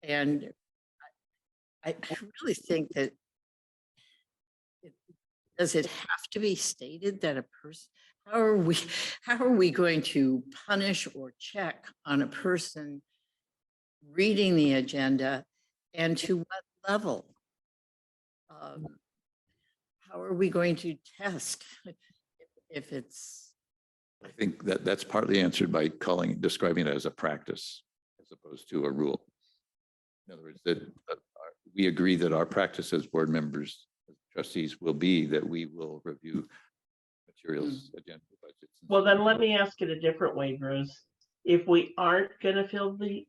and I really think that does it have to be stated that a person, how are we going to punish or check on a person reading the agenda, and to what level? How are we going to test if it's? I think that's partly answered by describing it as a practice as opposed to a rule. In other words, that we agree that our practice as board members, as trustees, will be that we will review materials, agenda, budgets. Well, then let me ask it a different way, Bruce. If we aren't going to fill these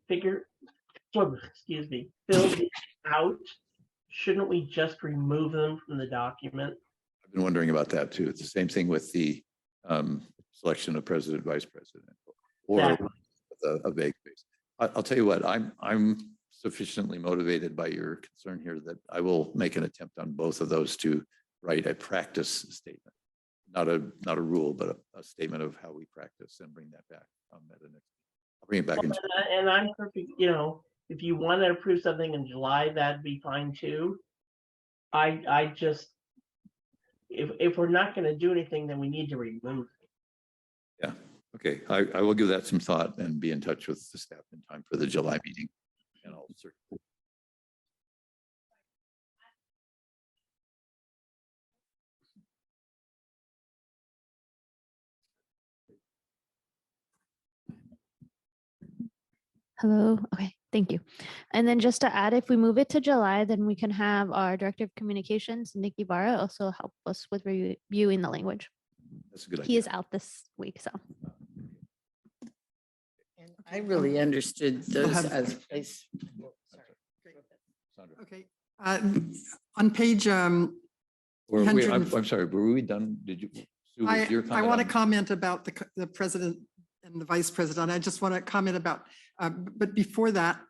out, shouldn't we just remove them from the document? I've been wondering about that too. It's the same thing with the selection of president, vice president, or a vague base. I'll tell you what, I'm sufficiently motivated by your concern here that I will make an attempt on both of those to write a practice statement, not a rule, but a statement of how we practice, and bring that back at the next. I'll bring it back in. And I'm perfect. If you want to approve something in July, that'd be fine too. I just, if we're not going to do anything, then we need to remove it. Yeah. Okay. I will give that some thought and be in touch with the staff in time for the July meeting. And I'll circulate. Hello. Okay, thank you. And then just to add, if we move it to July, then we can have our Director of Communications, Nikki Barra, also help us with reviewing the language. That's a good idea. He is out this week, so. And I really understood those as place. Okay. On page. I'm sorry, were we done? Did you? Sue, was your I comment want to on- comment about the president and the vice president. I just want to comment about, but before that,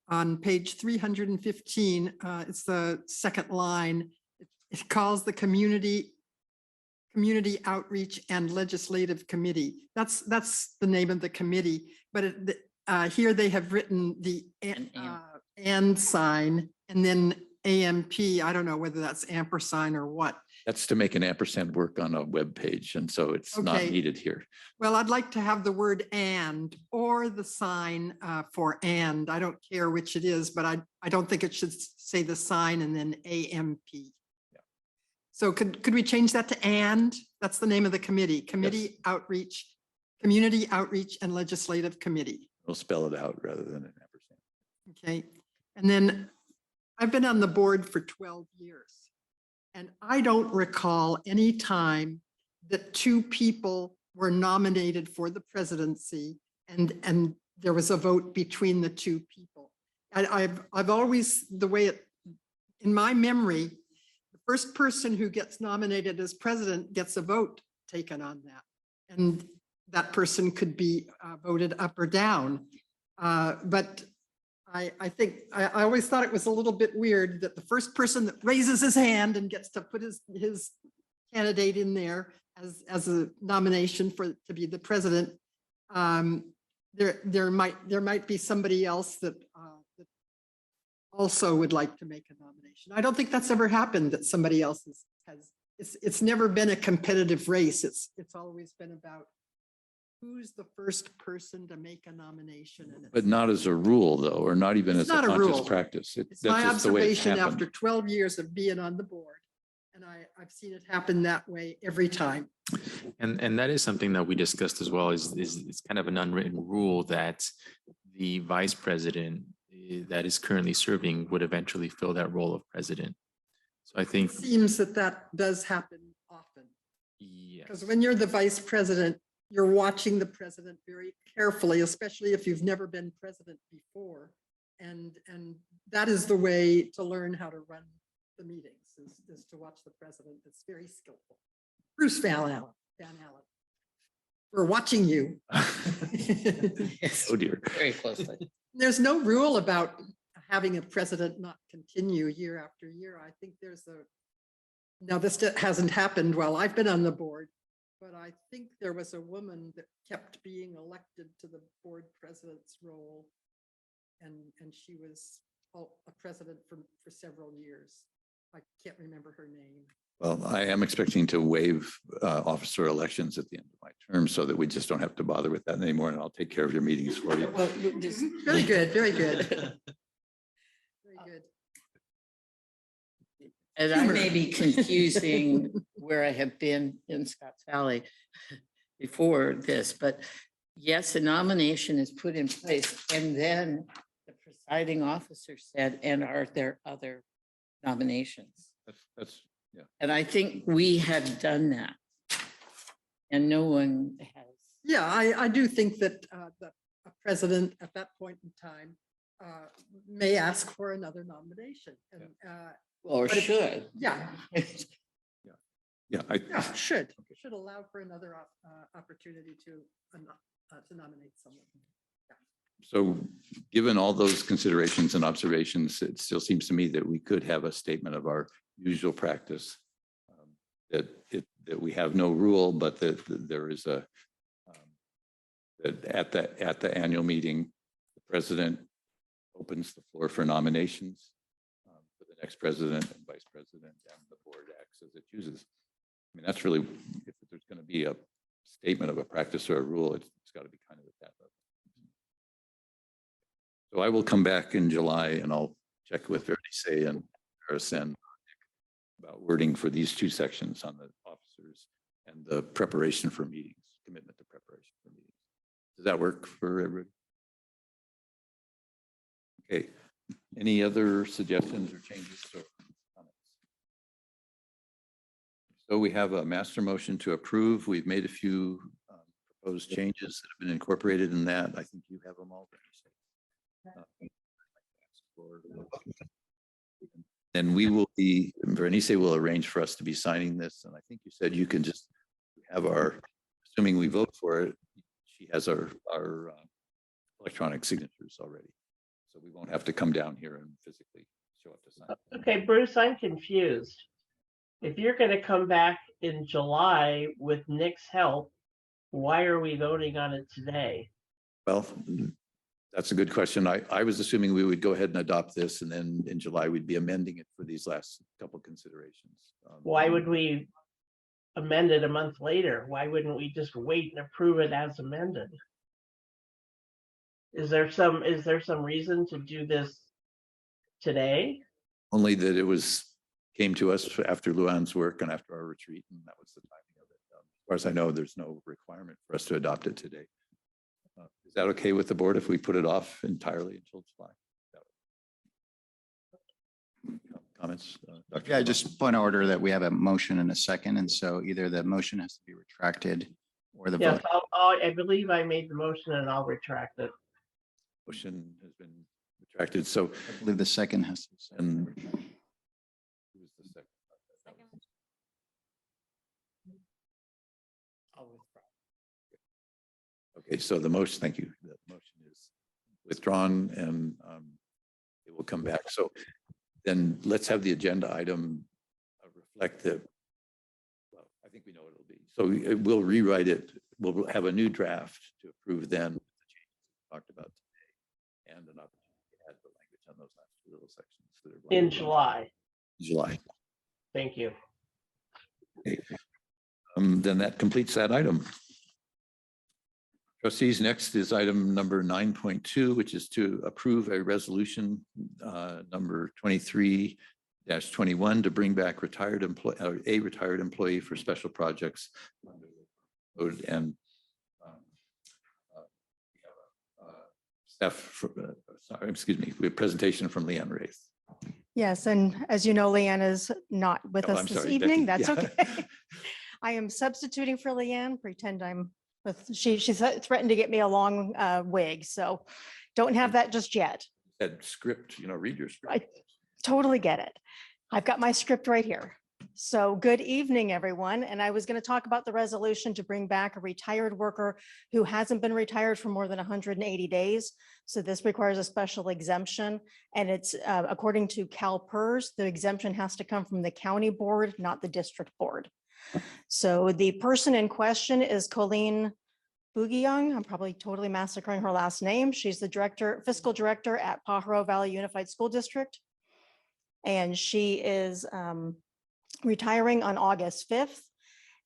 on page 315, it's the second line. It calls the community outreach and legislative committee. That's the name of the committee, but here they have written the and sign and then AMP. I don't know whether that's ampersand or what, That's to make an ampersand work on a web page, and so it's not Okay. needed here. Well, I'd like to have the word and or the sign for and. I don't care which it is, but I don't think it should say the sign and then AMP. So could we change that to and? That's the name of the committee, Committee Outreach, Community Outreach and Legislative Committee. We'll spell it out rather than an ampersand. Okay. And then I've been on the board for 12 years. And I don't recall any time that two people were nominated for the presidency and there was a vote between the two people. I've always, the way it, in my memory, the first person who gets nominated as president gets a vote taken on that. And that person could be voted up or down. But I think I always thought it was a little bit weird that the first person that raises his hand and gets to put his candidate in there as a nomination to be the president, there might be somebody else that also would like to make a nomination. I don't think that's ever happened that somebody else has. It's never been a competitive race. It's always been about who's the first person to make a nomination. And But not as a rule, though, or not even It's as a not a conscious rule. practice. It's my That's just the way it's observation happened. after 12 years of being on the board. And I've seen it happen that way every time. And that is something that we discussed as well, is it's kind of an unwritten rule that the vice president that is currently serving would eventually fill that role of president. So I think, It seems that does happen often. yes, Because when you're the vice president, you're watching the president very carefully, especially if you've never been president before. And that is the way to learn how to run the meetings, is to watch the president. It's very skillful. Bruce Van Allen. We're watching you. Oh dear. Very closely. There's no rule about having a president not continue year after year. I think now this hasn't happened while I've been on the board, but I think there was a woman that kept being elected to the board president's role. And she was a president for several years. I can't remember her name. Well, I am expecting to waive officer elections at the end of my term so that we just don't have to bother with that anymore, and I'll take care of your meetings for you. Well, very good, very good. Very good. And I Humor. may be confusing where I have been in Scotts Valley before this, but yes, a nomination is put in place and then the presiding officer said, and are there other nominations? That's yeah. And I think we have done that. And no one has. Yeah, I do think that a president at that point in time may ask for another nomination. And, Or but it- should. Yeah, Yeah, yeah, should allow for another opportunity to nominate someone. so given all those considerations and observations, it still seems to me that we could have a statement of our usual practice, that we have no rule, but that there is that at the annual meeting, the president opens the floor for nominations for the next president and vice president, and the board acts as it chooses. I mean, that's really, if there's going to be a statement of a practice or a rule, it's got to be kind of at that level. So I will come back in July and I'll check with Verdice and Harrison about wording for these two sections on the officers and the preparation for meetings, commitment to preparation for meetings. Does that work for everybody? Okay. Any other suggestions or changes or comments? So we have a master motion to approve. We've made a few proposed changes that have been incorporated in that. I think you have them all. And we will be, Bernice will arrange for us to be signing this. And I think you said you can just have assuming we vote for it, she has our electronic signatures already. So we won't have to come down here and physically show up to sign. Okay, Bruce, I'm confused. If you're going to come back in July with Nick's help, why are we voting on it today? Well, That's a good question. I was assuming we would go ahead and adopt this, and then in July, we'd be amending it for these last couple considerations. Why would we amend it a month later? Why wouldn't we just wait and approve it as amended? Is there some reason to do this today? Only that it came to us after Luann's work and after our retreat, and that was the timing of it. As far as I know, there's no requirement for us to adopt it today. Is that okay with the board if we put it off entirely until July? Comments? Dr. Yeah, just point of order that we have a motion and a second, and so either the motion has to be retracted or the Yes, vote. I believe I made the motion and I'll retract it. Motion has been retracted, so. I believe the second has to be said. And who's the second? Okay, so the motion, thank you. The motion is withdrawn and it will come back. So then let's have the agenda item reflect that. Well, I think we know what it'll be. So we'll rewrite it. We'll have a new draft to approve then with the changes we talked about today and an opportunity to add the language on those last two little sections that are In July. July. Thank you. Okay. Then that completes that item. Trustees, next is item number 9.2, which is to approve a resolution number 23-21 to bring back a retired employee for special projects. And staff, sorry, excuse me, we have a presentation from Leanne Wraith. Yes, and as you know, Leanne is not with Oh, us I'm this sorry, evening. Becky. That's Yeah. okay. I am substituting for Leanne, pretend I'm with, she threatened to get me a long wig, so don't have that just yet. That script, read your script. I totally get it. I've got my script right here. So good evening, everyone. And I was going to talk about the resolution to bring back a retired worker who hasn't been retired for more than 180 days. So this requires a special exemption. And it's according to CalPERS, the exemption has to come from the county board, not the district board. So the person in question is Colleen Boogiyoung. I'm probably totally massacring her last name. She's the fiscal director at Pajaro Valley Unified School District. And she is retiring on August 5th.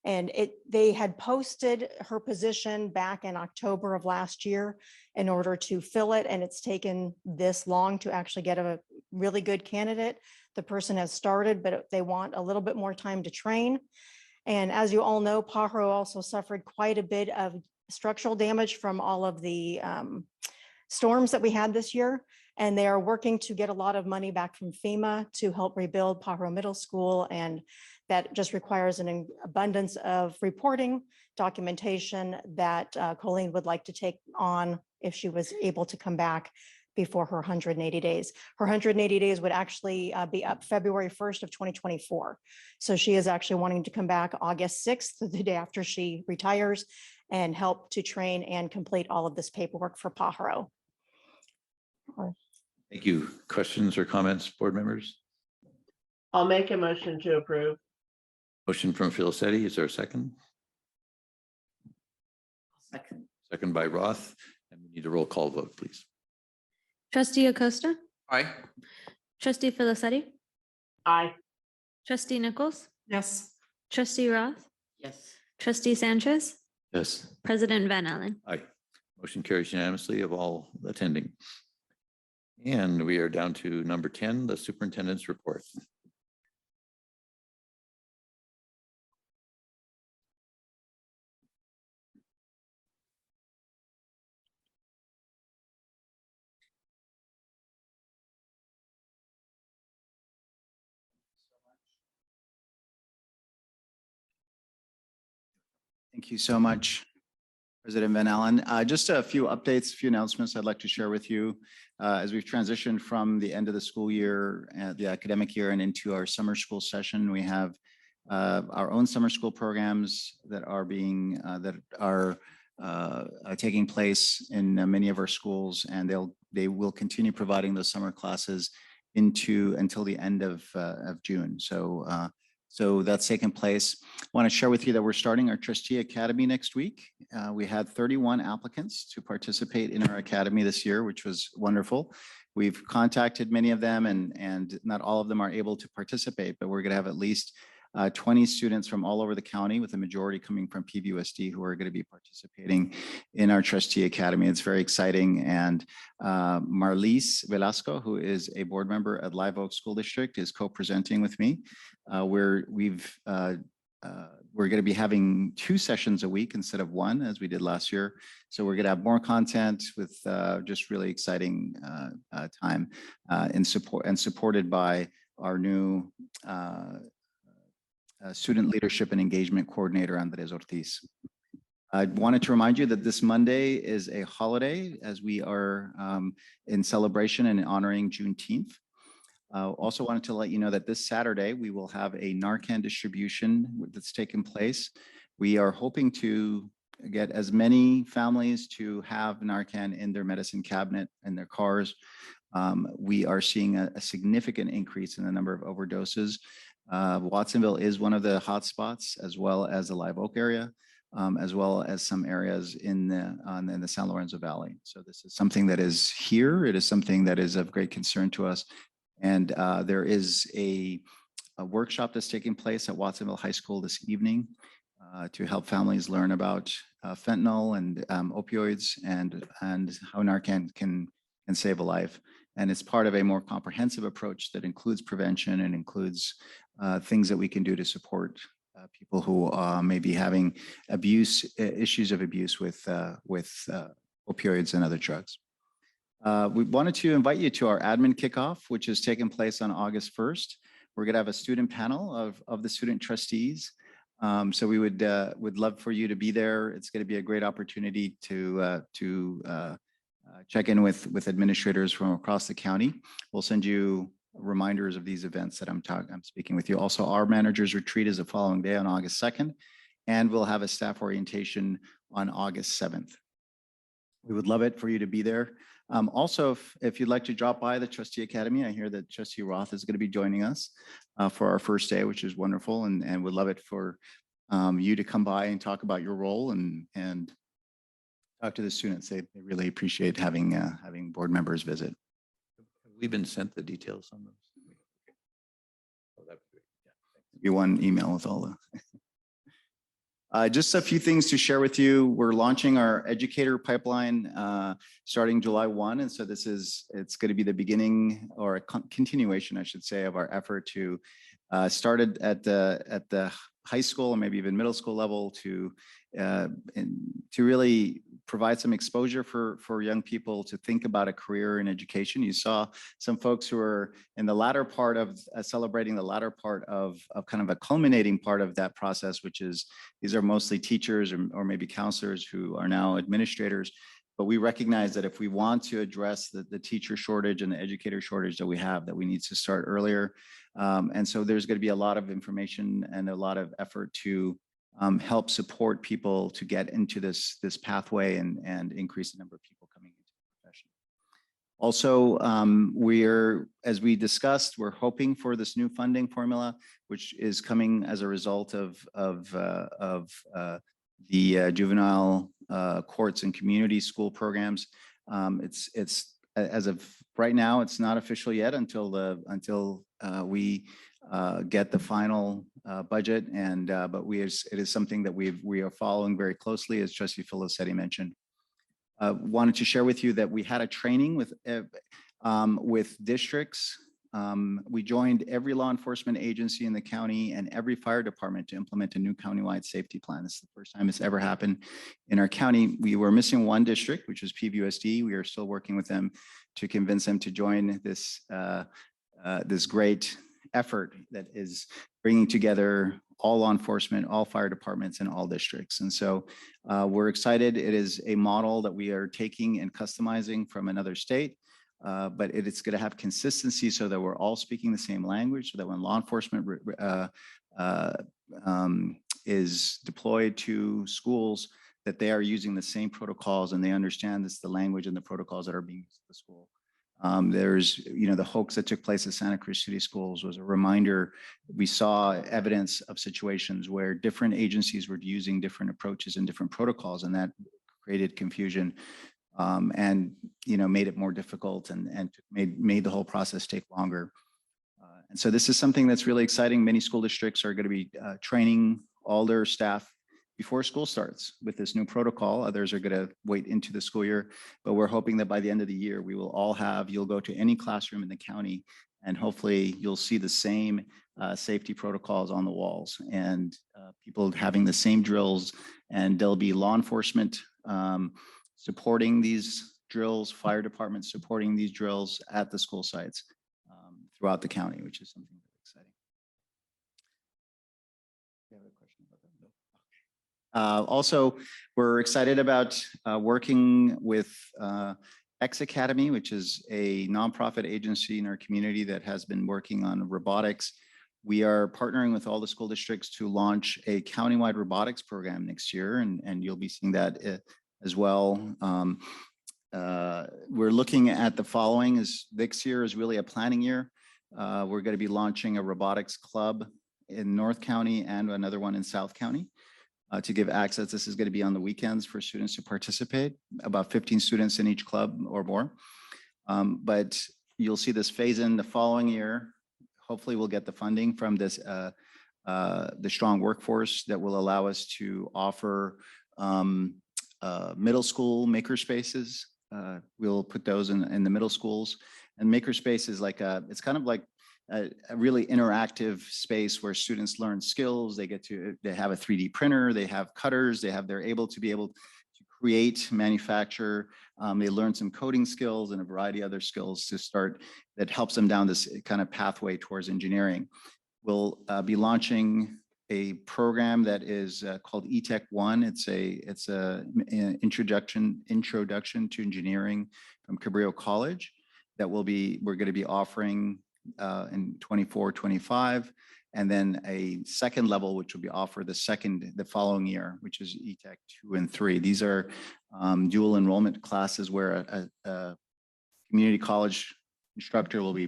And they had posted her position back in October of last year in order to fill it. And it's taken this long to actually get a really good candidate. The person has started, but they want a little bit more time to train. And as you all know, Pajaro also suffered quite a bit of structural damage from all of the storms that we had this year. And they are working to get a lot of money back from FEMA to help rebuild Pajaro Middle School. And that just requires an abundance of reporting, documentation that Colleen would like to take on if she was able to come back before her 180 days. Her 180 days would actually be up February 1st of 2024. So she is actually wanting to come back August 6th, the day after she retires, and help to train and complete all of this paperwork for Pajaro. Thank you. Questions or comments, board members? I'll make a motion to approve. Motion from Filicetti. Is there a second? Second. Second by Roth. And we need a roll call vote, please. Trustee Acosta, Aye. trustee Filicetti, Aye. trustee Nichols, Yes. trustee Roth, Yes. trustee Sanchez, Yes. President Van Allen. Aye. Motion carries unanimously of all attending. And we are down to number 10, the superintendent's report. Thank you so much, President Van Allen. Just a few updates, a few announcements I'd like to share with you. As we've transitioned from the end of the school year, the academic year, and into our summer school session, we have our own summer school programs that are taking place in many of our schools, and they will continue providing those summer classes until the end of June. So So that's taking place. I want to share with you that we're starting our trustee academy next week. We had 31 applicants to participate in our academy this year, which was wonderful. We've contacted many of them and not all of them are able to participate, but we're going to have at least 20 students from all over the county, with the majority coming from PVUSD, who are going to be participating in our trustee academy. It's very exciting. And Marlise Velasco, who is a board member at Live Oak School District, is co-presenting with me. We're going to be having 2 sessions a week instead of 1, as we did last year. So we're going to have more content with just really exciting time in support and supported by our new student leadership and engagement coordinator, Andres Ortiz. I wanted to remind you that this Monday is a holiday, as we are in celebration and honoring Juneteenth. Also wanted to let you know that this Saturday, we will have a Narcan distribution that's taken place. We are hoping to get as many families to have Narcan in their medicine cabinet and their cars. We are seeing a significant increase in the number of overdoses. Watsonville is one of the hotspots, as well as the Live Oak area, as well as some areas in the San Lorenzo Valley. So this is something that is here. It is something that is of great concern to us. And there is a workshop that's taking place at Watsonville High School this evening to help families learn about fentanyl and opioids and how Narcan can save a life. And it's part of a more comprehensive approach that includes prevention and includes things that we can do to support people who may be having issues of abuse with opioids and other drugs. We wanted to invite you to our admin kickoff, which is taking place on August 1st. We're going to have a student panel of the student trustees. So we would love for you to be there. It's going to be a great opportunity to check in with administrators from across the county. We'll send you reminders of these events that I'm speaking with you. Also, our managers retreat is the following day on August 2nd, and we'll have a staff orientation on August 7th. We would love it for you to be there. Also, if you'd like to drop by the Trustee Academy, I hear that Trustee Roth is going to be joining us for our first day, which is wonderful, and would love it for you to come by and talk about your role and talk to the students. They really appreciate having board members visit. We've been sent the details on those. Oh, that'd be great. Yeah. You one email with all the. Just a few things to share with you. We're launching our educator pipeline starting July 1. And so it's going to be the beginning, or a continuation, I should say, of our effort to start at the high school and maybe even middle school level to really provide some exposure for young people to think about a career in education. You saw some folks who are in the latter part of celebrating the latter part of kind of a culminating part of that process, which is these are mostly teachers or maybe counselors who are now administrators. But we recognize that if we want to address the teacher shortage and the educator shortage that we have, that we need to start earlier. And so there's going to be a lot of information and a lot of effort to help support people to get into this pathway and increase the number of people coming into the profession. Also, as we discussed, we're hoping for this new funding formula, which is coming as a result of the juvenile courts and community school programs. It's as of right now, it's not official yet until we get the final budget, but it is something that we are following very closely, as Trustee Felicetti mentioned. Wanted to share with you that we had a training with districts. We joined every law enforcement agency in the county and every fire department to implement a new countywide safety plan. This is the first time it's ever happened in our county. We were missing one district, which was PVUSD. We are still working with them to convince them to join this great effort that is bringing together all law enforcement, all fire departments, and all districts. And so we're excited. It is a model that we are taking and customizing from another state. But it's going to have consistency so that we're all speaking the same language, so that when law enforcement is deployed to schools, that they are using the same protocols and they understand this, the language and the protocols that are being used at the school. There's, the hoax that took place at Santa Cruz City Schools was a reminder. We saw evidence of situations where different agencies were using different approaches and different protocols, and that created confusion and, made it more difficult and made the whole process take longer. And so this is something that's really exciting. Many school districts are going to be training all their staff before school starts with this new protocol. Others are going to wait into the school year, but we're hoping that by the end of the year, we will all have, you'll go to any classroom in the county and hopefully you'll see the same safety protocols on the walls and people having the same drills, and there'll be law enforcement supporting these drills, fire departments supporting these drills at the school sites throughout the county, which is something very exciting. You have a question about that? No. Also, we're excited about working with X Academy, which is a nonprofit agency in our community that has been working on robotics. We are partnering with all the school districts to launch a countywide robotics program next year, and you'll be seeing that as well. We're looking at the following: is this year is really a planning year. We're going to be launching a robotics club in North County and another one in South County to give access. This is going to be on the weekends for students to participate, about 15 students in each club or more. But you'll see this phase in the following year. Hopefully we'll get the funding from this, the strong workforce that will allow us to offer middle school maker spaces. We'll put those in the middle schools, and makerspace is like it's kind of like a really interactive space where students learn skills. They have a 3D printer, they have cutters, they're able to create, manufacture. They learn some coding skills and a variety of other skills to start that helps them down this kind of pathway towards engineering. We'll be launching a program that is called eTech One. It's an introduction to engineering from Cabrillo College that we're going to be offering in 24-25, and then a second level which will be offered the following year, which is eTech 2 and 3. These are dual enrollment classes where a community college instructor will be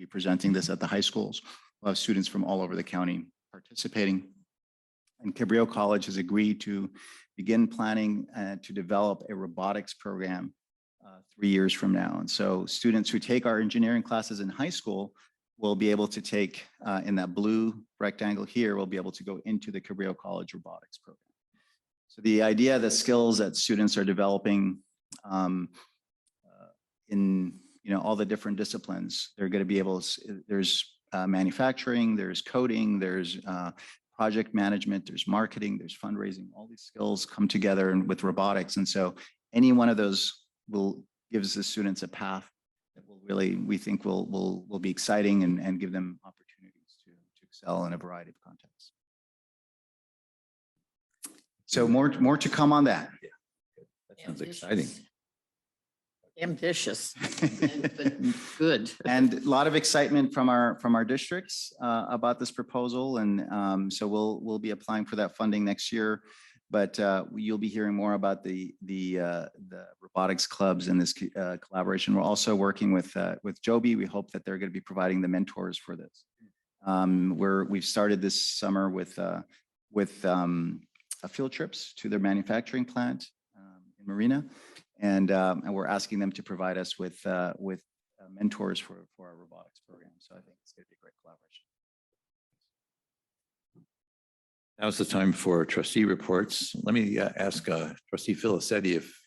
presenting this at the high schools. We'll have students from all over the county participating. And Cabrillo College has agreed to begin planning to develop a robotics program 3 years from now. And so students who take our engineering classes in high school will be able to take in that blue rectangle here, will be able to go into the Cabrillo College robotics program. So the idea, the skills that students are developing in all the different disciplines, they're going to be able to, there's manufacturing, there's coding, there's project management, there's marketing, there's fundraising. All these skills come together with robotics. And so any one of those gives the students a path that will really, we think will be exciting and give them opportunities to excel in a variety of contexts. So more to come on that. Yeah, that sounds exciting. Ambitious, but good. And a lot of excitement from our districts about this proposal, and so we'll be applying for that funding next year. But you'll be hearing more about the robotics clubs and this collaboration. We're also working with Joby. We hope that they're going to be providing the mentors for this. We've started this summer with field trips to their manufacturing plant in Marina. And we're asking them to provide us with mentors for our robotics program. So I think it's going to be a great collaboration. Now's the time for trustee reports. Let me ask Trustee Filicetti if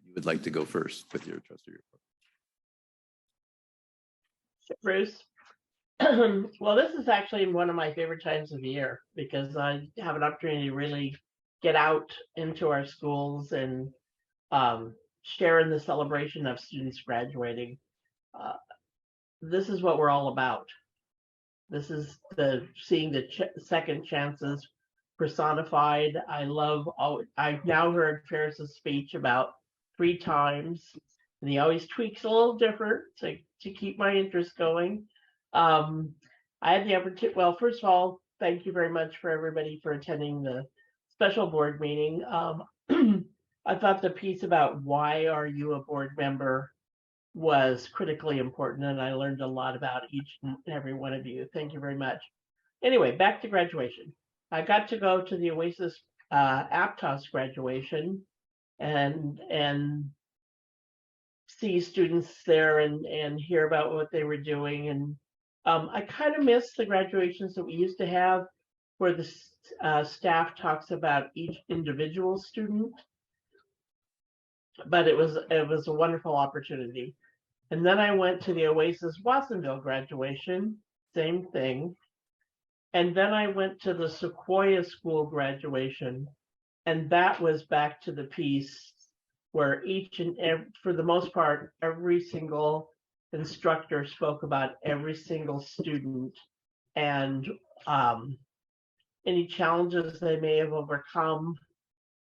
you would like to go first with your trustee report. Bruce. Well, this is actually one of my favorite times of the year because I have an opportunity to really get out into our schools and share in the celebration of students graduating. This is what we're all about. This is seeing the second chances personified. I've now heard Ferris's speech about 3 times, and he always tweaks a little different to keep my interest going. I had the opportunity, well, first of all, thank you very much for everybody for attending the special board meeting. I thought the piece about why are you a board member was critically important, and I learned a lot about each and every one of you. Thank you very much. Anyway, back to graduation. I got to go to the Oasis Aptos graduation and see students there and hear about what they were doing. And I kind of miss the graduations that we used to have where the staff talks about each individual student. But it was a wonderful opportunity. And then I went to the Oasis Watsonville graduation, same thing. And then I went to the Sequoia School graduation, and that was back to the piece where each and every, for the most part, every single instructor spoke about every single student and any challenges they may have overcome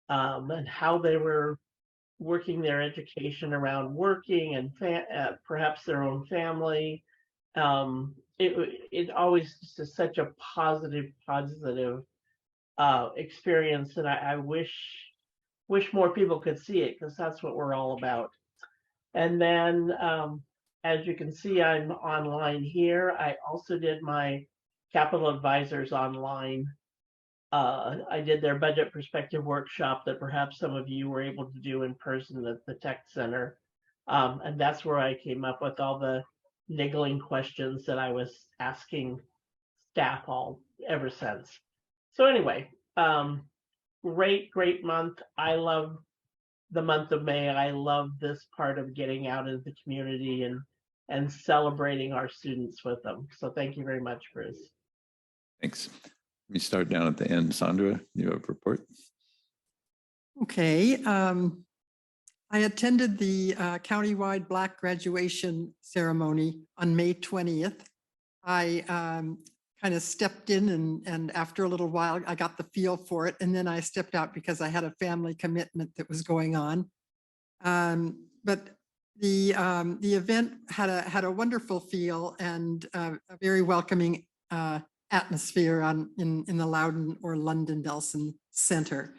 and how they were working their education around working and perhaps their own family. It always just is such a positive experience, and I wish more people could see it, because that's what we're all about. And then as you can see, I'm online here. I also did my Capital Advisors online. I did their budget perspective workshop that perhaps some of you were able to do in person at the tech center. And that's where I came up with all the niggling questions that I was asking staff all ever since. So anyway, great month. I love the month of May. I love this part of getting out into the community and celebrating our students with them. So thank you very much, Cruz. Thanks. Let me start down at the end. Sandra, you have a report? Okay. I attended the countywide Black graduation ceremony on May 20th. I kind of stepped in and after a little while, I got the feel for it. And then I stepped out because I had a family commitment that was going on. But the event had a wonderful feel and a very welcoming atmosphere in the Loudon or London Nelson Center.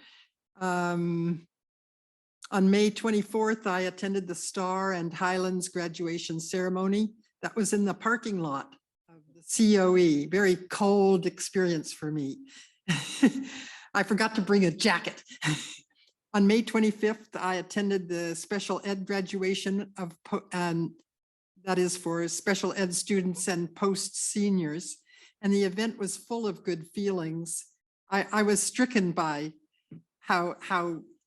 On May 24th, I attended the Star and Highlands graduation ceremony. That was in the parking lot of the COE. Very cold experience for me. I forgot to bring a jacket. On May 25th, I attended the special ed graduation and that is for special ed students and post seniors. And the event was full of good feelings. I was stricken by how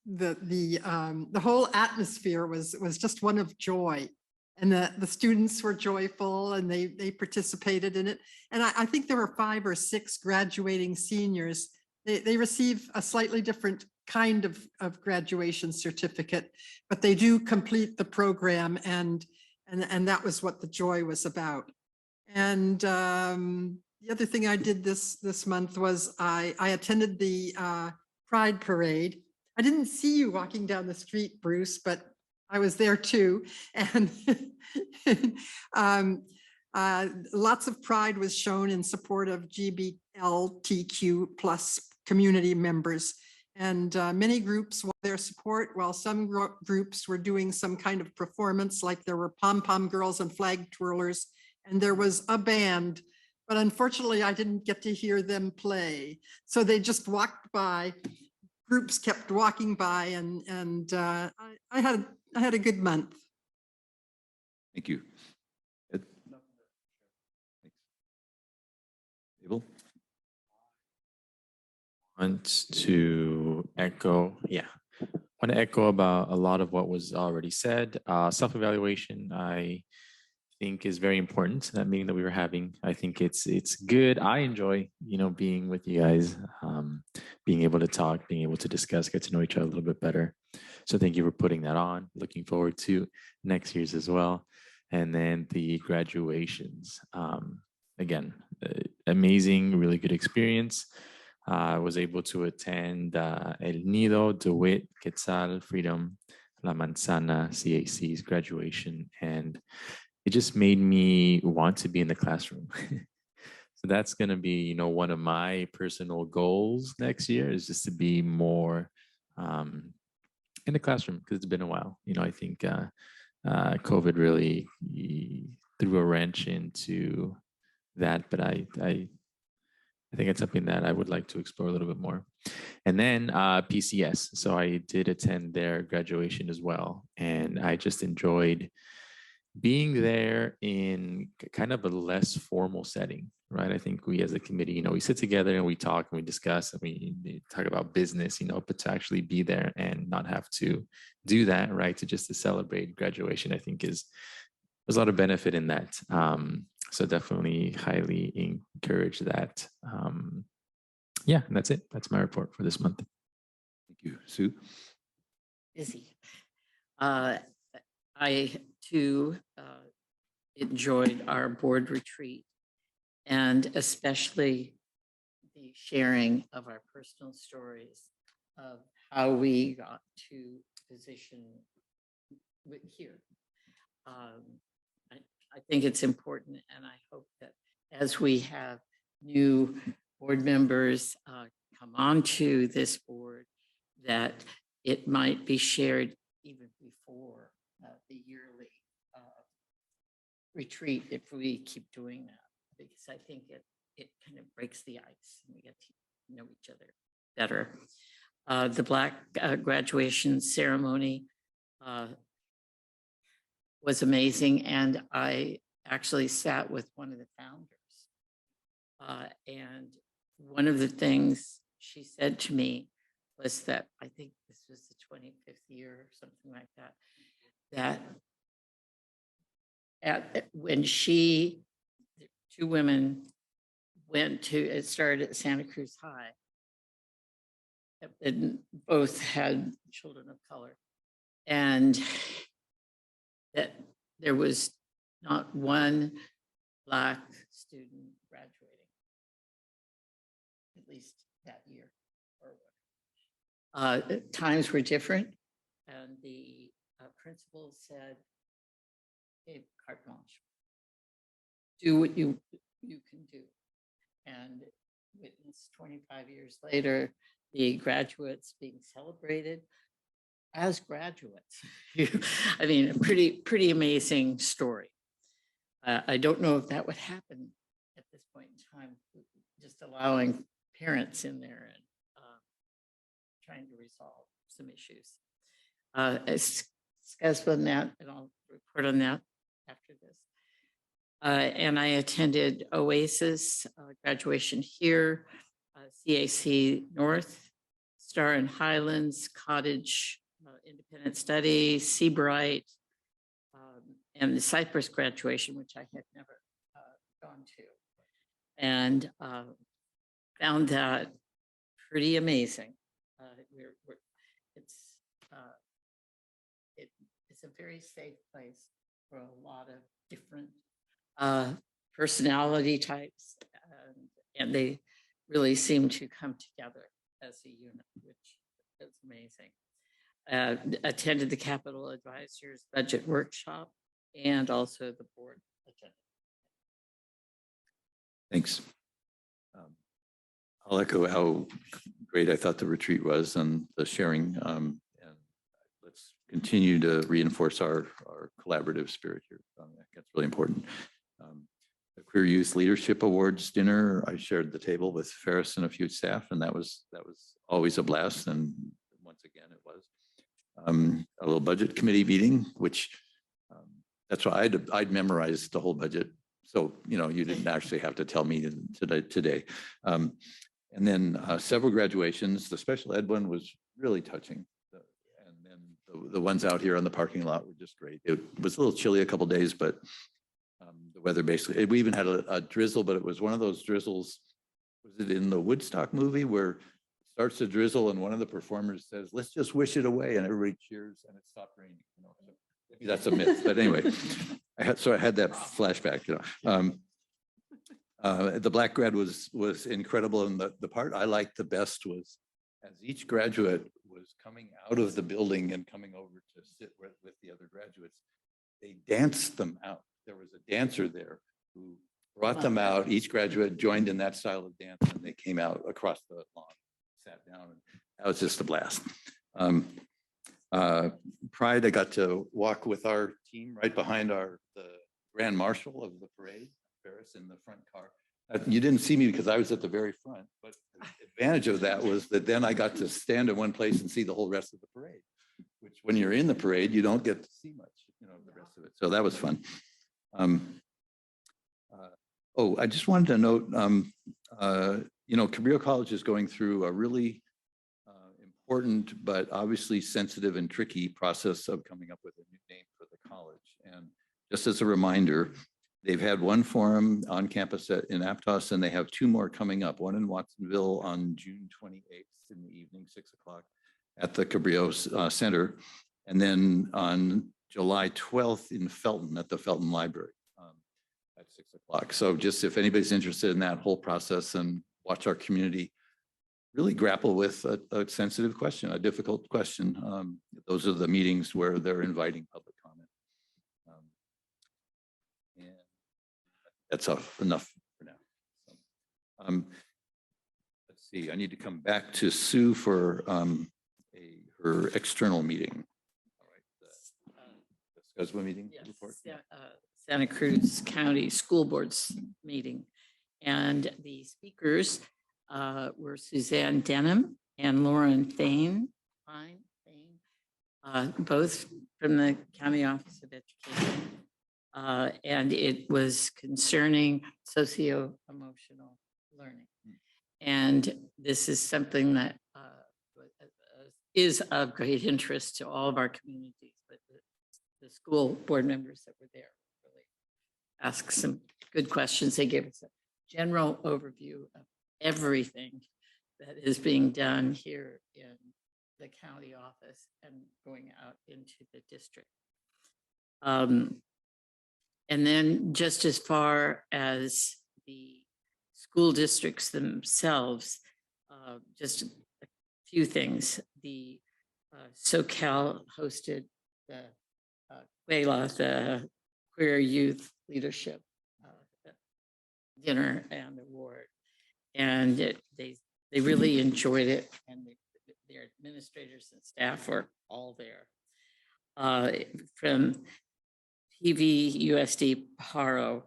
the whole atmosphere was just one of joy, and the students were joyful and they participated in it. And I think there were 5 or 6 graduating seniors. They receive a slightly different kind of graduation certificate, but they do complete the program, and that was what the joy was about. And the other thing I did this month was I attended the Pride Parade. I didn't see you walking down the street, Bruce, but I was there too. And lots of pride was shown in support of GBLTQ+ community members. And many groups were their support, while some groups were doing some kind of performance, like there were pom-pom girls and flag twirlers, and there was a band. But unfortunately, I didn't get to hear them play. So they just walked by. Groups kept walking by, and I had a good month. Thank you. Ed? Thanks. Abel? Want to echo, want to echo about a lot of what was already said. Self-evaluation, I think, is very important. That meeting that we were having, I think it's good. I enjoy, being with you guys, being able to talk, being able to discuss, get to know each other a little bit better. So thank you for putting that on. Looking forward to next year's as well. And then the graduations, again, amazing, really good experience. I was able to attend El Nido, DeWitt, Quetzal, Freedom, La Manzana, CAC's graduation, and it just made me want to be in the classroom. So that's going to be, one of my personal goals next year, is just to be more in the classroom, because it's been a while. I think COVID really threw a wrench into that, but I think it's something that I would like to explore a little bit more. And then PCS. So I did attend their graduation as well. And I just enjoyed being there in kind of a less formal setting, right? I think we as a committee, we sit together and we talk and we discuss and we talk about business, but to actually be there and not have to do that, right? To celebrate graduation, I think there's a lot of benefit in that. So definitely highly encourage that. Yeah, and that's it. That's my report for this month. Thank you. Sue? Busy. I too enjoyed our board retreat, and especially the sharing of our personal stories of how we got to position here. I think it's important, and I hope that as we have new board members come onto this board, that it might be shared even before the yearly retreat if we keep doing that, because I think it kind of breaks the ice and we get to know each other better. The Black graduation ceremony was amazing, and I actually sat with one of the founders. And one of the things she said to me was that, I think this was the 25th year or something like that, when two women went to, it started at Santa Cruz High, and both had children of color, and that there was not one Black student graduating, at least that year. Times were different, and the principal said, "Hey, carte blanche, do what you can do." And witness 25 years later, the graduates being celebrated as graduates. I mean, a pretty amazing story. I don't know if that would happen at this point in time, just allowing parents in there and trying to resolve some issues. Discuss on that, and I'll report on that after this. And I attended Oasis graduation here, CAC North, Star and Highlands, Cottage Independent Study, Seabright, and the Cypress graduation, which I had never gone to, and found that pretty amazing. It's a very safe place for a lot of different personality types, and they really seem to come together as a unit, which is amazing. Attended the Capital Advisors Budget Workshop and also the board agenda. Thanks. I'll echo how great I thought the retreat was and the sharing. And let's continue to reinforce our collaborative spirit here. That's really important. The Queer Youth Leadership Awards dinner, I shared the table with Ferris and a few staff, and that was always a blast. And once again, it was a little budget committee meeting, which that's why I'd memorized the whole budget. So, you didn't actually have to tell me today. And then several graduations. The special ed one was really touching. And then the ones out here on the parking lot were just great. It was a little chilly a couple of days, but the weather basically, we even had a drizzle, but it was one of those drizzles. Was it in the Woodstock movie where it starts to drizzle and one of the performers says, "Let's just wish it away," and everybody cheers and it stopped raining. Maybe that's a myth, but anyway, I had that flashback. The Black grad was incredible, and the part I liked the best was as each graduate was coming out of the building and coming over to sit with the other graduates, they danced them out. There was a dancer there who brought them out. Each graduate joined in that style of dance, and they came out across the lawn, sat down, and that was just a blast. Pride, I got to walk with our team right behind the Grand Marshal of the parade, Ferris, in the front car. You didn't see me because I was at the very front, but the advantage of that was that then I got to stand in one place and see the whole rest of the parade, which when you're in the parade, you don't get to see much, the rest of it. So that was fun. I just wanted to note, Cabrillo College is going through a really important, but obviously sensitive and tricky process of coming up with a new name for the college. And just as a reminder, they've had one forum on campus in Aptos, and they have two more coming up, one in Watsonville on June 28th in the evening, 6 o'clock at the Cabrillo Center. And then on July 12th in Felton at the Felton Library at 6 o'clock. So just if anybody's interested in that whole process and watch our community really grapple with a sensitive question, a difficult question. Those are the meetings where they're inviting public comment. And that's enough for now. So, let's see, I need to come back to Sue for her external meeting. All right, the SCUSWA meeting report. Santa Cruz County School Board's meeting. And the speakers were Suzanne Denham and Lauren Thane, both from the County Office of Education. And it was concerning socio-emotional learning. And this is something that is of great interest to all of our communities, but the school board members that were there really asked some good questions. They gave us a general overview of everything that is being done here in the county office and going out into the district. And then just as far as the school districts themselves, just a few things. The SoCal hosted the QUELA, the Queer Youth Leadership dinner and award. And they really enjoyed it, and their administrators and staff were all there. From PVUSD Paro,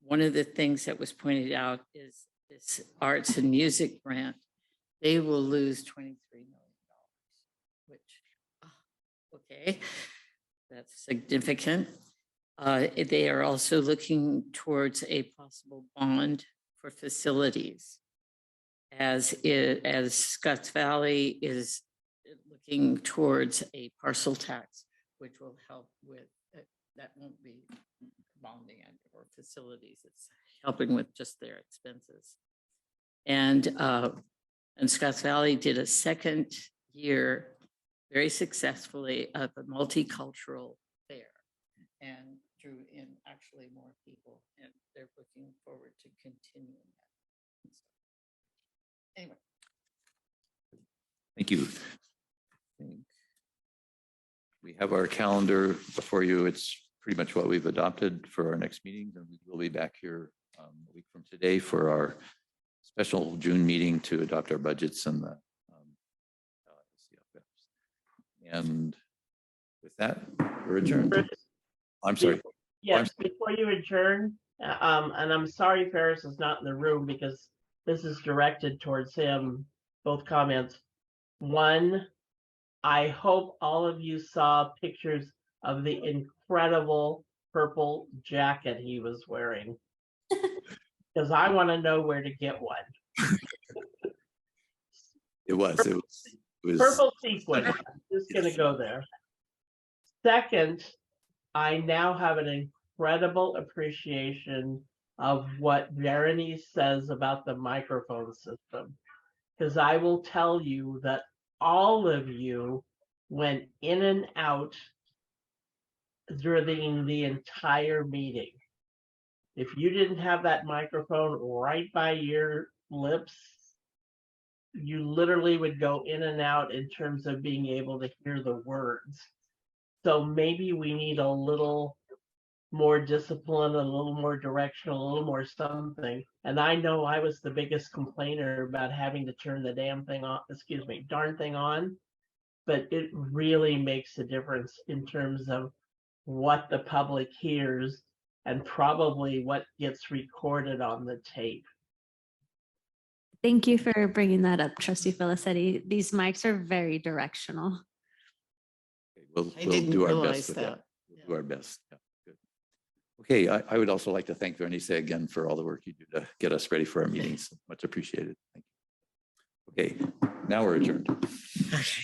one of the things that was pointed out is this arts and music grant. They will lose $23 million, which, okay, that's significant. They are also looking towards a possible bond for facilities, as Scotts Valley is looking towards a parcel tax, which will help with, that won't be bonding or facilities, it's helping with just their expenses. And Scotts Valley did a second year very successfully of a multicultural fair and drew in actually more people, and they're looking forward to continuing that. Anyway. Thank you. We have our calendar before you. It's pretty much what we've adopted for our next meetings, and we'll be back here a week from today for our special June meeting to adopt our budgets and the CFFs. And with that, we're adjourned. I'm sorry. Yes, before you adjourn, and I'm sorry Ferris is not in the room because this is directed towards him, both comments. One, I hope all of you saw pictures of the incredible purple jacket he was wearing, because I want to know where to get one. It was purple sequin. I'm just going to go there. Second, I now have an incredible appreciation of what Berenice says about the microphone system, because I will tell you that all of you went in and out during the entire meeting. If you didn't have that microphone right by your lips, you literally would go in and out in terms of being able to hear the words. So maybe we need a little more discipline, a little more directional, a little more something. And I know I was the biggest complainer about having to turn the darn thing on. but it really makes a difference in terms of what the public hears and probably what gets recorded on the tape. Thank you for bringing that up, Trustee Felicetti. These mics are very directional. We'll I we'll didn't do our realize best with that. that. We'll do our best. Yeah, good. Okay, I would also like to thank Vernice again for all the work you do to get us ready for our meetings. Much appreciated. Thank you. Okay, now we're adjourned. Okay.